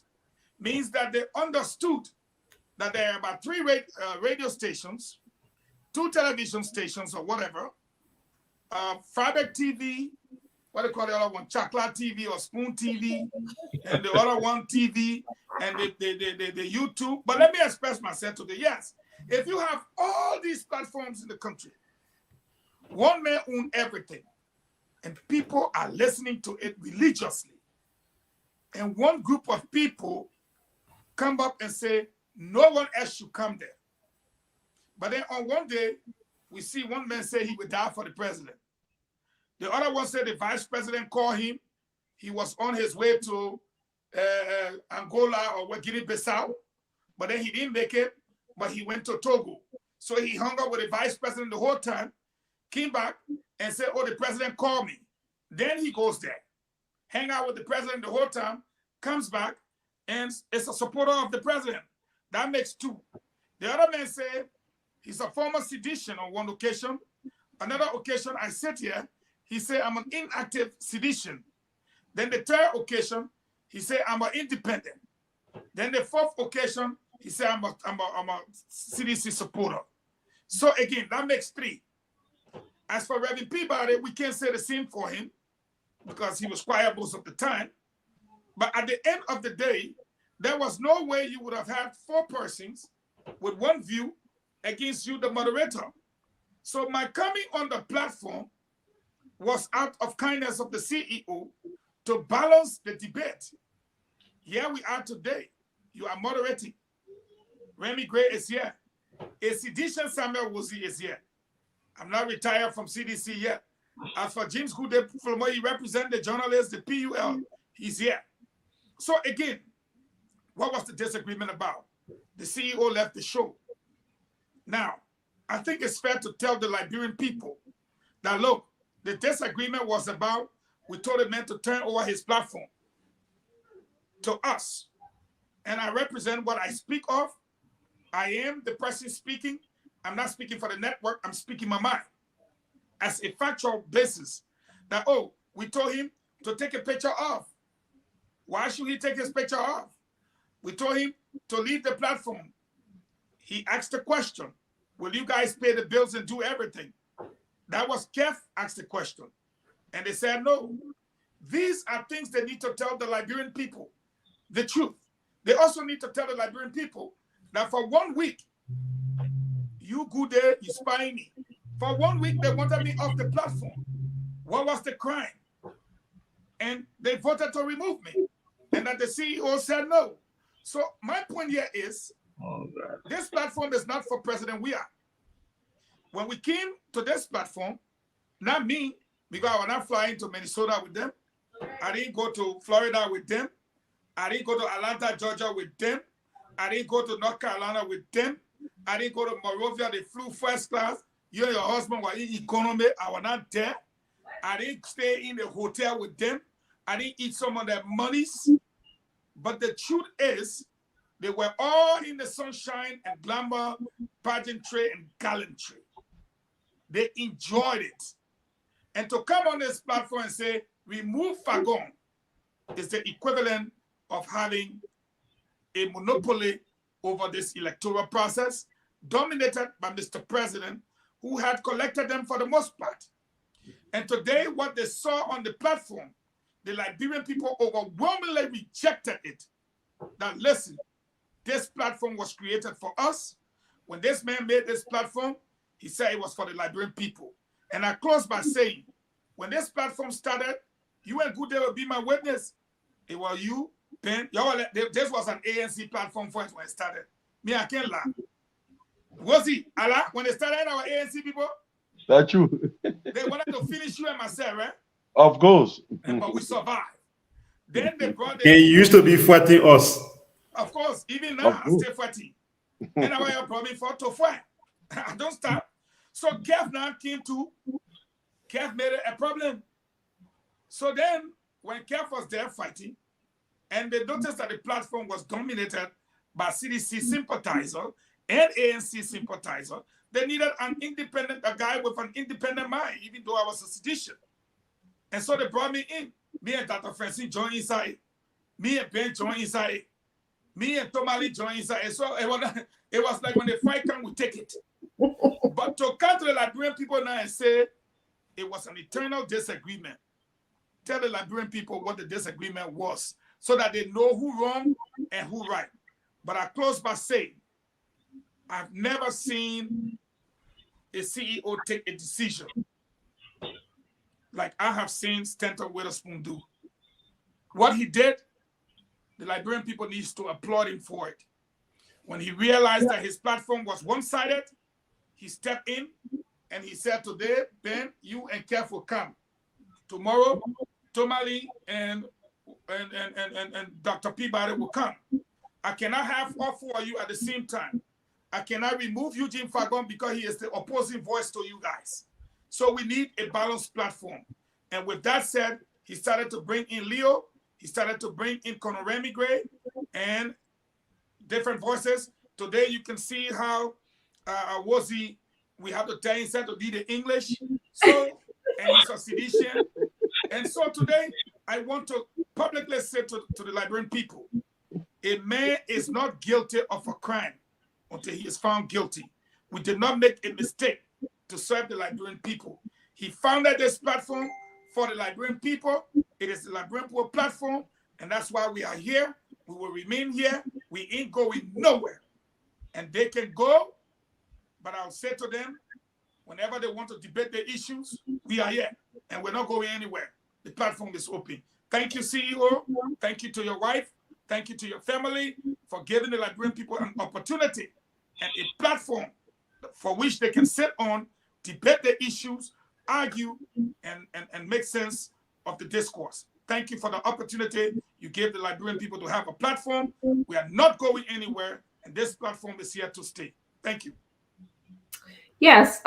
means that they understood that there are about 3 radio stations, 2 television stations or whatever, Fabric TV, what do you call the other one? Chocolate TV or Spoon TV, and the other one TV, and the YouTube. But let me express myself today. Yes, if you have all these platforms in the country, one man owns everything, and people are listening to it religiously. And one group of people come up and say, no one else should come there. But then on one day, we see one man say he would die for the president. The other one said the vice president called him. He was on his way to Angola or Guinea-Bissau, but then he didn't make it, but he went to Togo. So he hung out with the vice president the whole time, came back and said, oh, the president called me. Then he goes there, hang out with the president the whole time, comes back, and is a supporter of the president. That makes two. The other man said he's a former sedition on one occasion. Another occasion, I sit here, he said, I'm an inactive sedition. Then the third occasion, he said, I'm an independent. Then the fourth occasion, he said, I'm a CDC supporter. So again, that makes three. As for Reverend Peabody, we can't say the same for him because he was quiet most of the time. But at the end of the day, there was no way you would have had four persons with one view against you, the moderator. So my coming on the platform was out of kindness of the CEO to balance the debate. Here we are today. You are moderating. Remy Gray is here. A sedition Samuel Woolsey is here. I'm not retired from CDC yet. As for James Goode, from where he represents the journalists, the PUL, he's here. So again, what was the disagreement about? The CEO left the show. Now, I think it's fair to tell the Liberian people that, look, the disagreement was about, we told the man to turn over his platform to us. And I represent what I speak of. I am the person speaking. I'm not speaking for the network. I'm speaking my mind as a factual basis that, oh, we told him to take a picture off. Why should he take his picture off? We told him to leave the platform. He asked the question, will you guys pay the bills and do everything? That was Kev asked the question. And they said no. These are things they need to tell the Liberian people the truth. They also need to tell the Liberian people that for 1 week, you go there, you spy me. For 1 week, they wanted me off the platform. What was the crime? And they voted to remove me. And that the CEO said no. So my point here is, this platform is not for President Weah. When we came to this platform, not me, because I was not flying to Minnesota with them. I didn't go to Florida with them. I didn't go to Atlanta, Georgia with them. I didn't go to North Carolina with them. I didn't go to Monrovia. They flew first class. You and your husband were in economy. I was not there. I didn't stay in the hotel with them. I didn't eat some of their monies. But the truth is, they were all in the sunshine and glamour, pageantry and gallantry. They enjoyed it. And to come on this platform and say, remove Fagon is the equivalent of having a monopoly over this electoral process, dominated by Mr. President, who had collected them for the most part. And today, what they saw on the platform, the Liberian people overwhelmingly rejected it. That, listen, this platform was created for us. When this man made this platform, he said it was for the Liberian people. And I close by saying, when this platform started, you and Good Day will be my witness. It was you, Ben. This was an ANC platform for us when it started. Me, I can't lie. Was he? Allah, when they started our ANC people? That's true. They wanted to finish you and myself, right? Of course. But we survived. Then they brought He used to be fighting us. Of course, even now, I stay fighting. And I have problem for to fight. I don't stop. So Kev now came to, Kev made it a problem. So then, when Kev was there fighting, and they noticed that the platform was dominated by CDC sympathizer and ANC sympathizer, they needed a guy with an independent mind, even though I was a sedition. And so they brought me in. Me and Dr. Francine joined inside. Me and Ben joined inside. Me and Tomali joined inside. And so it was like when the fight comes, we take it. But to come to the Liberian people now and say it was an eternal disagreement, tell the Liberian people what the disagreement was so that they know who wrong and who right. But I close by saying, I've never seen a CEO take a decision like I have seen Stanton Witherspoon do. What he did, the Liberian people needs to applaud him for it. When he realized that his platform was one-sided, he stepped in and he said, today, Ben, you and Careful come. Tomorrow, Tomali and Dr. Peabody will come. I cannot have all four of you at the same time. I cannot remove Eugene Fagon because he is the opposing voice to you guys. So we need a balanced platform. And with that said, he started to bring in Leo. He started to bring in Conor Remy Gray and different voices. Today you can see how we have to tell him to do the English. So, and he's a seditious. And so today, I want to publicly say to the Liberian people, a man is not guilty of a crime until he is found guilty. We did not make a mistake to serve the Liberian people. He founded this platform for the Liberian people. It is the Liberian people platform, and that's why we are here. We will remain here. We ain't going nowhere. And they can go, but I'll say to them, whenever they want to debate the issues, we are here, and we're not going anywhere. The platform is open. Thank you, CEO. Thank you to your wife. Thank you to your family for giving the Liberian people an opportunity and a platform for which they can sit on, debate the issues, argue, and make sense of the discourse. Thank you for the opportunity you gave the Liberian people to have a platform. We are not going anywhere, and this platform is here to stay. Thank you. Yes,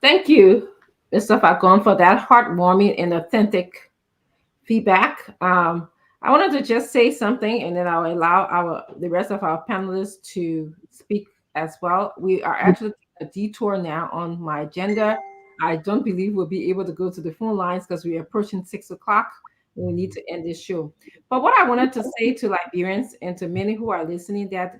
thank you, Mr. Fagon, for that heartwarming and authentic feedback. I wanted to just say something, and then I'll allow the rest of our panelists to speak as well. We are actually taking a detour now on my agenda. I don't believe we'll be able to go to the phone lines because we're approaching 6 o'clock. We need to end this show. But what I wanted to say to Liberians and to many who are listening, that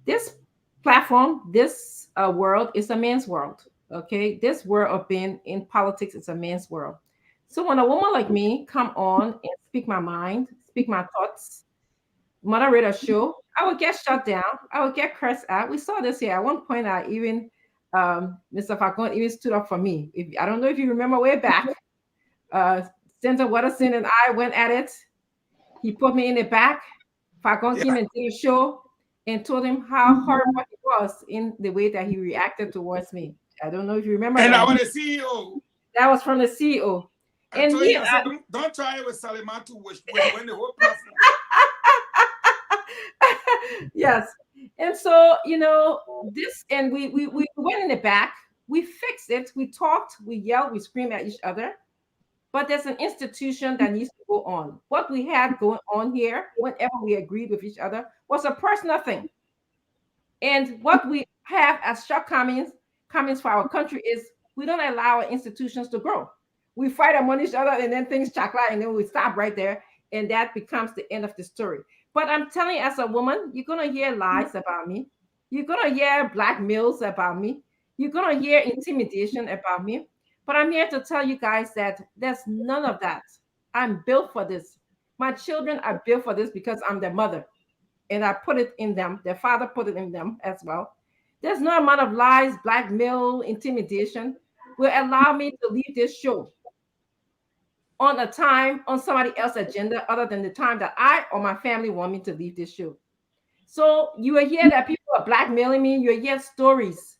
this platform, this world is a man's world. Okay, this world of being in politics is a man's world. So when a woman like me come on and speak my mind, speak my thoughts, moderate a show, I would get shut down. I would get cursed out. We saw this here. At one point, I even Mr. Fagon even stood up for me. I don't know if you remember way back. Senator Watterson and I went at it. He put me in the back. Fagon came and did a show and told him how horrible he was in the way that he reacted towards me. I don't know if you remember. And that. I was the CEO. That was from the CEO. I told you, I said, don't try it with Salimatu when the whole platform. Yes. And so, this, and we went in the back, we fixed it, we talked, we yelled, we screamed at each other. But there's an institution that needs to go on. What we had going on here, whenever we agreed with each other, was a personal thing. And what we have as shortcomings for our country is we don't allow our institutions to grow. We fight among each other, and then things chakla, and then we stop right there, and that becomes the end of the story. But I'm telling you, as a woman, you're gonna hear lies about me. You're gonna hear blackmails about me. You're gonna hear intimidation about me. But I'm here to tell you guys that there's none of that. I'm built for this. My children are built for this because I'm their mother, and I put it in them. Their father put it in them as well. There's no amount of lies, blackmail, intimidation will allow me to leave this show on a time on somebody else's agenda other than the time that I or my family want me to leave this show. So you will hear that people are blackmailing me. You will hear stories,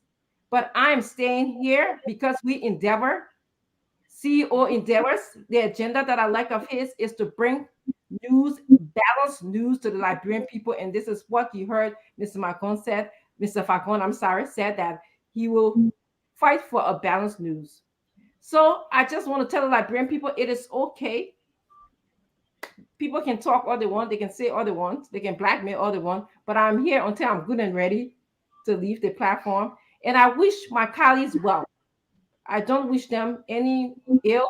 but I'm staying here because we endeavor. CEO endeavors. The agenda that I like of his is to bring news, balanced news to the Liberian people, and this is what you heard Mr. Macron said. Mr. Fagon, said that he will fight for a balanced news. So I just want to tell the Liberian people it is okay. People can talk all they want, they can say all they want, they can blackmail all they want, but I'm here until I'm good and ready to leave the platform. And I wish my colleagues well. I don't wish them any ill.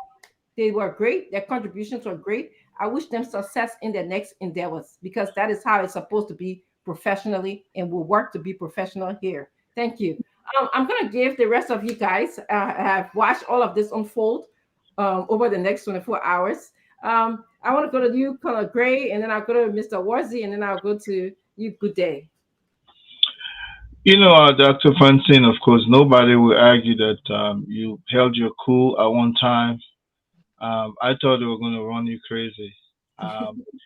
They were great. Their contributions were great. I wish them success in their next endeavors because that is how it's supposed to be professionally, and we'll work to be professional here. Thank you. I'm going to give the rest of you guys have watched all of this unfold over the next 24 hours. I want to go to you, Colonel Gray, and then I'll go to Mr. Warzy, and then I'll go to you. Good day. Dr. Francine, of course, nobody will argue that you held your cool at one time. I thought they were going to run you crazy.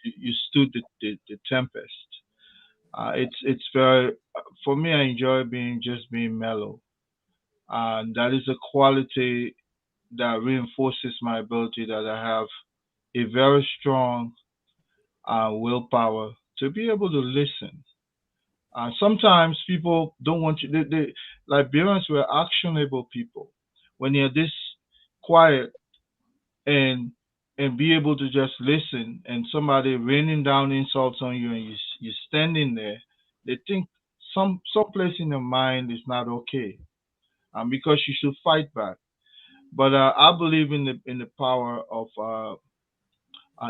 You stood the tempest. It's very for me. I enjoy being mellow, and that is a quality that reinforces my ability that I have a very strong willpower to be able to listen. Sometimes people don't want you. Liberians were actionable people. When you're this quiet and be able to just listen, and somebody raining down insults on you, and you're standing there, they think some place in your mind is not okay, because you should fight back. But I believe in the power of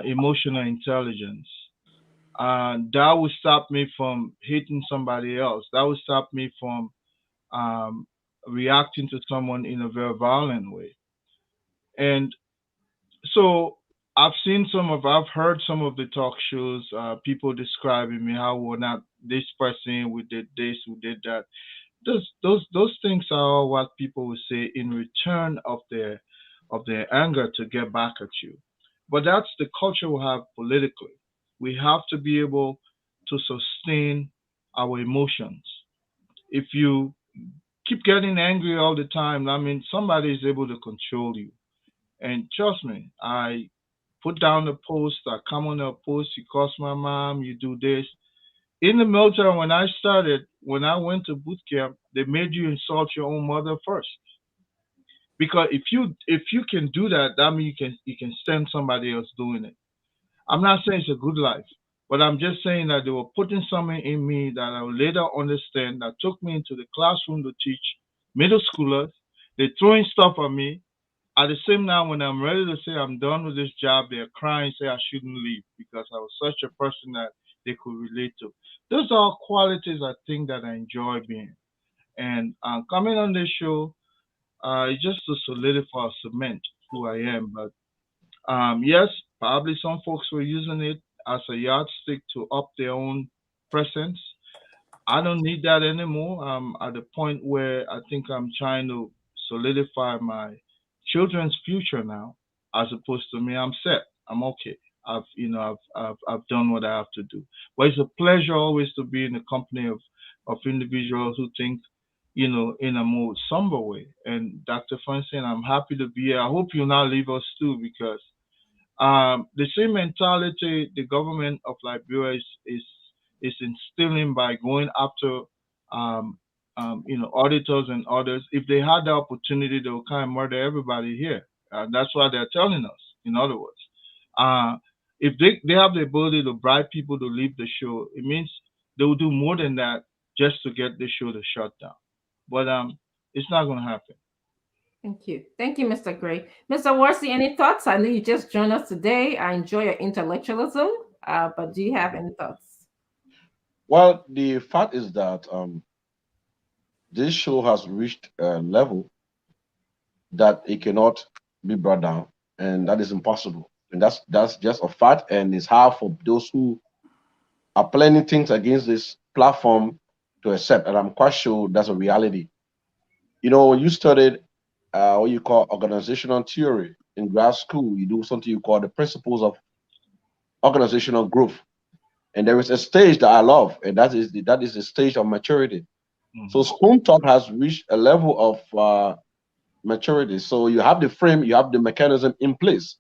emotional intelligence. That would stop me from hitting somebody else. That would stop me from um, reacting to someone in a very violent way. And so I've heard some of the talk shows, people describing me how we're not this person, we did this, we did that. Those things are all what people will say in return of their anger to get back at you. But that's the culture we have politically. We have to be able to sustain our emotions. If you keep getting angry all the time, I mean, somebody is able to control you. And trust me, I put down a post, I come on a post, you curse my mom, you do this. In the military, when I started, when I went to boot camp, they made you insult your own mother first. Because if you can do that, that means you can stand somebody else doing it. I'm not saying it's a good life, but I'm just saying that they were putting something in me that I would later understand that took me into the classroom to teach middle schoolers. They're throwing stuff at me. At the same time, when I'm ready to say I'm done with this job, they're crying, say I shouldn't leave because I was such a person that they could relate to. Those are qualities I think that I enjoy being. And coming on this show, it's just to solidify, cement who I am. But yes, probably some folks were using it as a yardstick to up their own presence. I don't need that anymore. I'm at the point where I think I'm trying to solidify my children's future now, as opposed to me. I'm set. I'm okay. I've done what I have to do. But it's a pleasure always to be in the company of individuals who think, in a more somber way. And Dr. Francine, I'm happy to be here. I hope you'll not leave us too, because the same mentality the government of Liberia is instilling by going after auditors and others. If they had the opportunity, they would kind of murder everybody here. That's what they're telling us. In other words, if they have the ability to bribe people to leave the show, it means they will do more than that just to get the show to shut down. But it's not going to happen. Thank you. Thank you, Mr. Gray. Mr. Worsley, any thoughts? I know you just joined us today. I enjoy your intellectualism, but do you have any thoughts? Well, the fact is that this show has reached a level that it cannot be brought down, and that is impossible. And that's just a fact, and it's hard for those who are planning things against this platform to accept. And I'm quite sure that's a reality. When you studied what you call organizational theory in grad school, you do something you call the principles of organizational growth. And there is a stage that I love, and that is the stage of maturity. So Spoon Talk has reached a level of maturity. So you have the frame, you have the mechanism in place.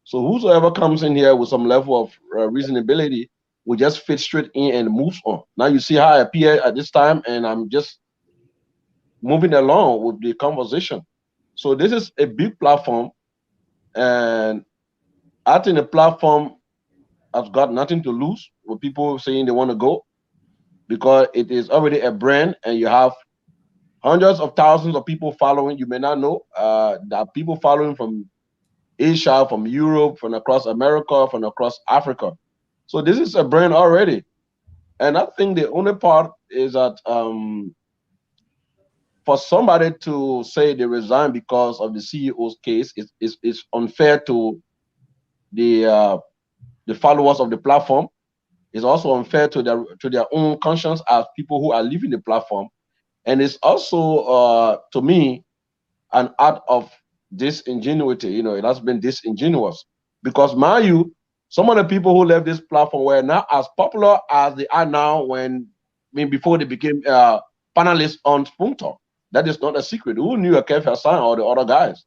So whosoever comes in here with some level of reasonability will just fit straight in and moves on. Now you see how I appear at this time, and I'm just moving along with the conversation. So this is a big platform, and I think the platform has got nothing to lose with people saying they want to go, because it is already a brand, and you have hundreds of thousands of people following. You may not know that people following from Asia, from Europe, from across America, from across Africa. So this is a brand already. And I think the only part is that for somebody to say they resign because of the CEO's case is unfair to the followers of the platform. It's also unfair to their own conscience as people who are leaving the platform. And it's also, to me, an act of disingenuity. It has been disingenuous because, mind you, some of the people who left this platform were not as popular as they are now before they became panelists on Spoon Talk. That is not a secret. Who knew a Kev Hassan or the other guys?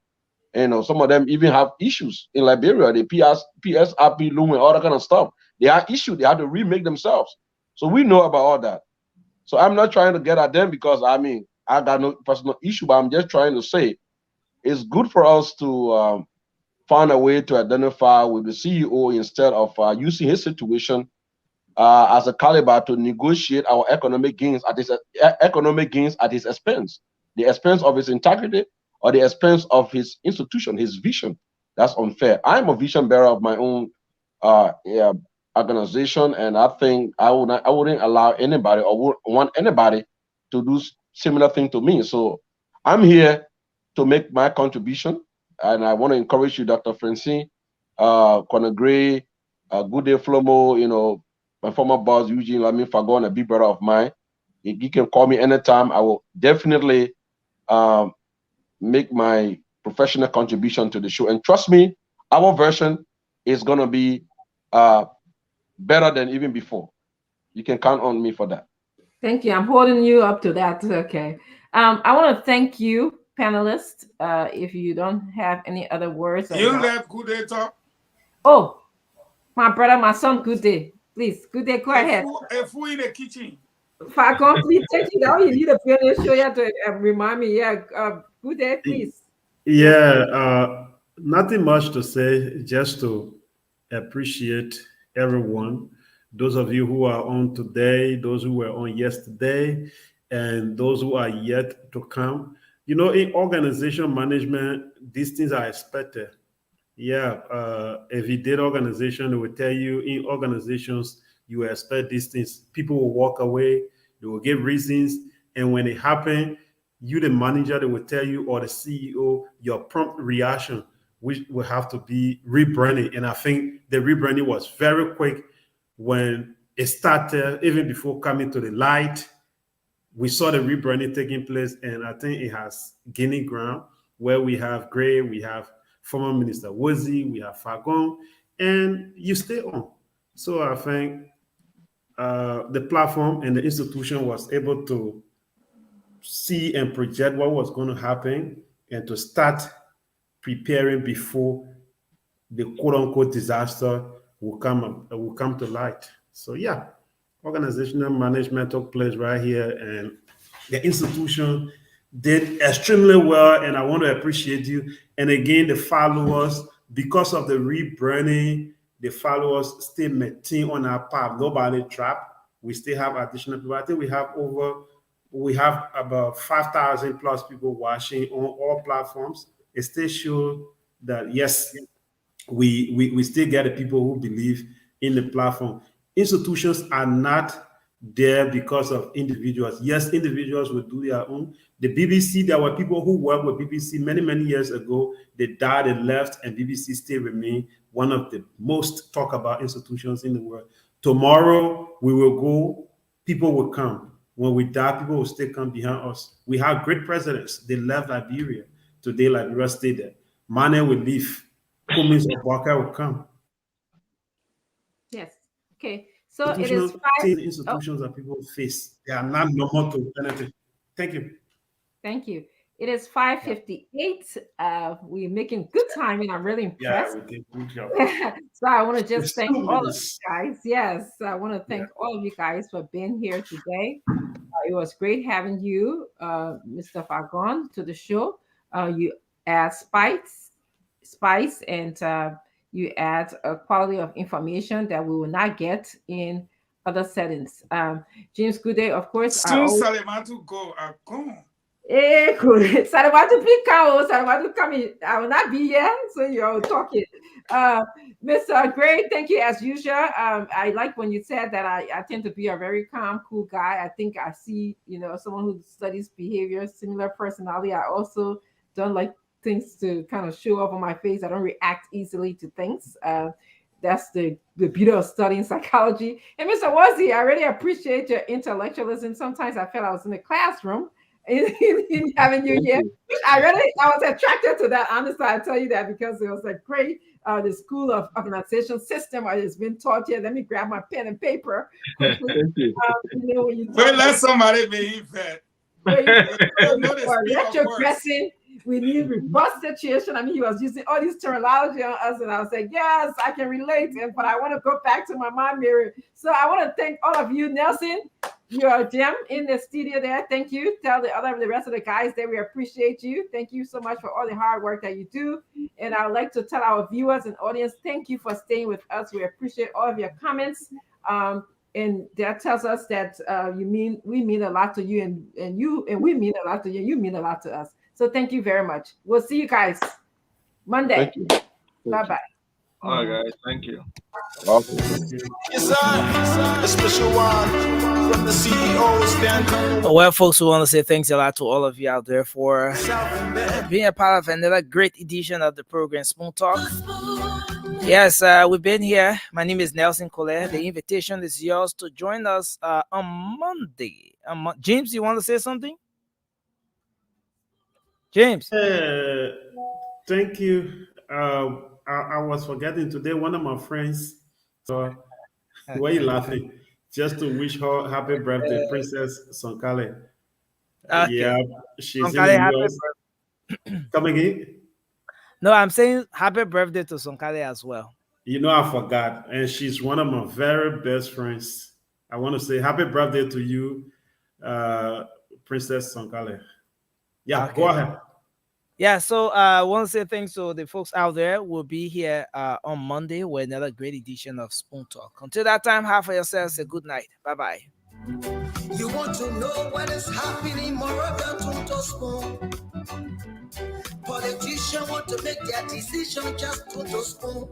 Some of them even have issues in Liberia. The PSRP, Loom, and all that kind of stuff. They have issues. They have to remake themselves. So we know about all that. So I'm not trying to get at them because I got no personal issue, but I'm just trying to say it's good for us to find a way to identify with the CEO instead of using his situation as a caliber to negotiate our economic gains at his expense, the expense of his integrity or the expense of his institution, his vision. That's unfair. I'm a vision bearer of my own yeah, organization, and I think I wouldn't allow anybody or would want anybody to do similar thing to me. So I'm here to make my contribution, and I want to encourage you, Dr. Francine, Connor Gray, Good Day Flomo, my former boss Eugene Lamin Fagon, a big brother of mine. You can call me anytime. I will definitely make my professional contribution to the show. And trust me, our version is gonna be better than even before. You can count on me for that. Thank you. I'm holding you up to that. Okay. I want to thank you, panelists. If you don't have any other words, you left Good Day talk. Oh, my brother, my son, Good Day. Please, Good Day, go ahead. A food in the kitchen. Falcon, please take it out. You need a piano show you to remind me. Yeah, Good Day, please. Yeah, nothing much to say, just to appreciate everyone. Those of you who are on today, those who were on yesterday, and those who are yet to come. In organization management, these things are expected. Yeah, if you did organization, they will tell you in organizations you expect these things. People will walk away, they will give reasons, and when it happen, you the manager, they will tell you, or the CEO, your prompt reaction, which will have to be rebranding. And I think the rebranding was very quick when it started, even before coming to the light. We saw the rebranding taking place, and I think it has gaining ground where we have Gray, we have former Minister Wozi, we have Fagon, and you stay on. So I think the platform and the institution was able to see and project what was going to happen and to start preparing before the quote unquote disaster will come to light. So yeah, organizational management took place right here, and the institution did extremely well, and I want to appreciate you. And again, the followers, because of the rebranding, the followers still maintain on our path. Nobody trapped. We still have additional people. I think we have about 5,000 plus people watching on all platforms. It still shows that yes, we still get the people who believe in the platform. Institutions are not there because of individuals. Yes, individuals will do their own. The BBC, there were people who worked with BBC many years ago. They died and left, and BBC still remain one of the most talked about institutions in the world. Tomorrow we will go, people will come. When we die, people will still come behind us. We have great presidents. They left Liberia. Today, Liberia stay there. Mane will leave. Cummins or Walker will come. Yes. Okay. So it is 5. Institutions that people face. They are not normal to anything. Thank you. Thank you. It is 5:58. We're making good time, and I'm really impressed. Yeah, we did good job. So I want to just thank all of you guys. Yes, I want to thank all of you guys for being here today. It was great having you, Mr. Fagon, to the show. You add spice, and you add a quality of information that we will not get in other settings. James Goodday, of course. Soon Salimatu go are gone. Salimatu, please come. Salimatu, come in. I will not be here, so you're talking. Mr. Gray, thank you as usual. I like when you said that I tend to be a very calm, cool guy. I think I see, someone who studies behavior, similar personality. I also don't like things to kind of show up on my face. I don't react easily to things. That's the beauty of studying psychology. And Mr. Wozi, I really appreciate your intellectualism. Sometimes I felt I was in the classroom in having you here. I was attracted to that. Honestly, I tell you that because it was a great the school of organization system has been taught here. Let me grab my pen and paper quickly. When you Wait, let somebody be fed. Retrogressing, we need robust situation. I mean, he was using all these terminology on us, and I was like, yes, I can relate. But I want to go back to my mom, Mary. So I want to thank all of you, Nelson. You're a gem in the studio there. Thank you. Tell the rest of the guys that we appreciate you. Thank you so much for all the hard work that you do. And I would like to tell our viewers and audience, thank you for staying with us. We appreciate all of your comments. And that tells us that we mean a lot to you, and we mean a lot to you. You mean a lot to us. So thank you very much. We'll see you guys Monday. Bye bye. All right, guys. Thank you. Awesome. Yes, sir. A special one from the CEO stand. Well, folks, we want to say thanks a lot to all of you out there for being a part of another great edition of the program Spoon Talk. Yes, we've been here. My name is Nelson Collet. The invitation is yours to join us on Monday. James, you want to say something? James. Thank you. I was forgetting today. One of my friends. So why are you laughing? Just to wish her happy birthday, Princess Sonkale. Okay. Yeah, she's Sonkale, in the US. Come again? No, I'm saying happy birthday to Sonkale as well. You know, I forgot. And she's one of my very best friends. I want to say happy birthday to you, Princess Sonkale. Yeah, okay. Go ahead. Yeah, so I want to say thanks to the folks out there. We'll be here on Monday with another great edition of Spoon Talk. Until that time, have for yourselves a good night. Bye-bye. You want to know what is happening more than to spoon. Politicians want to make their decision just to spoon.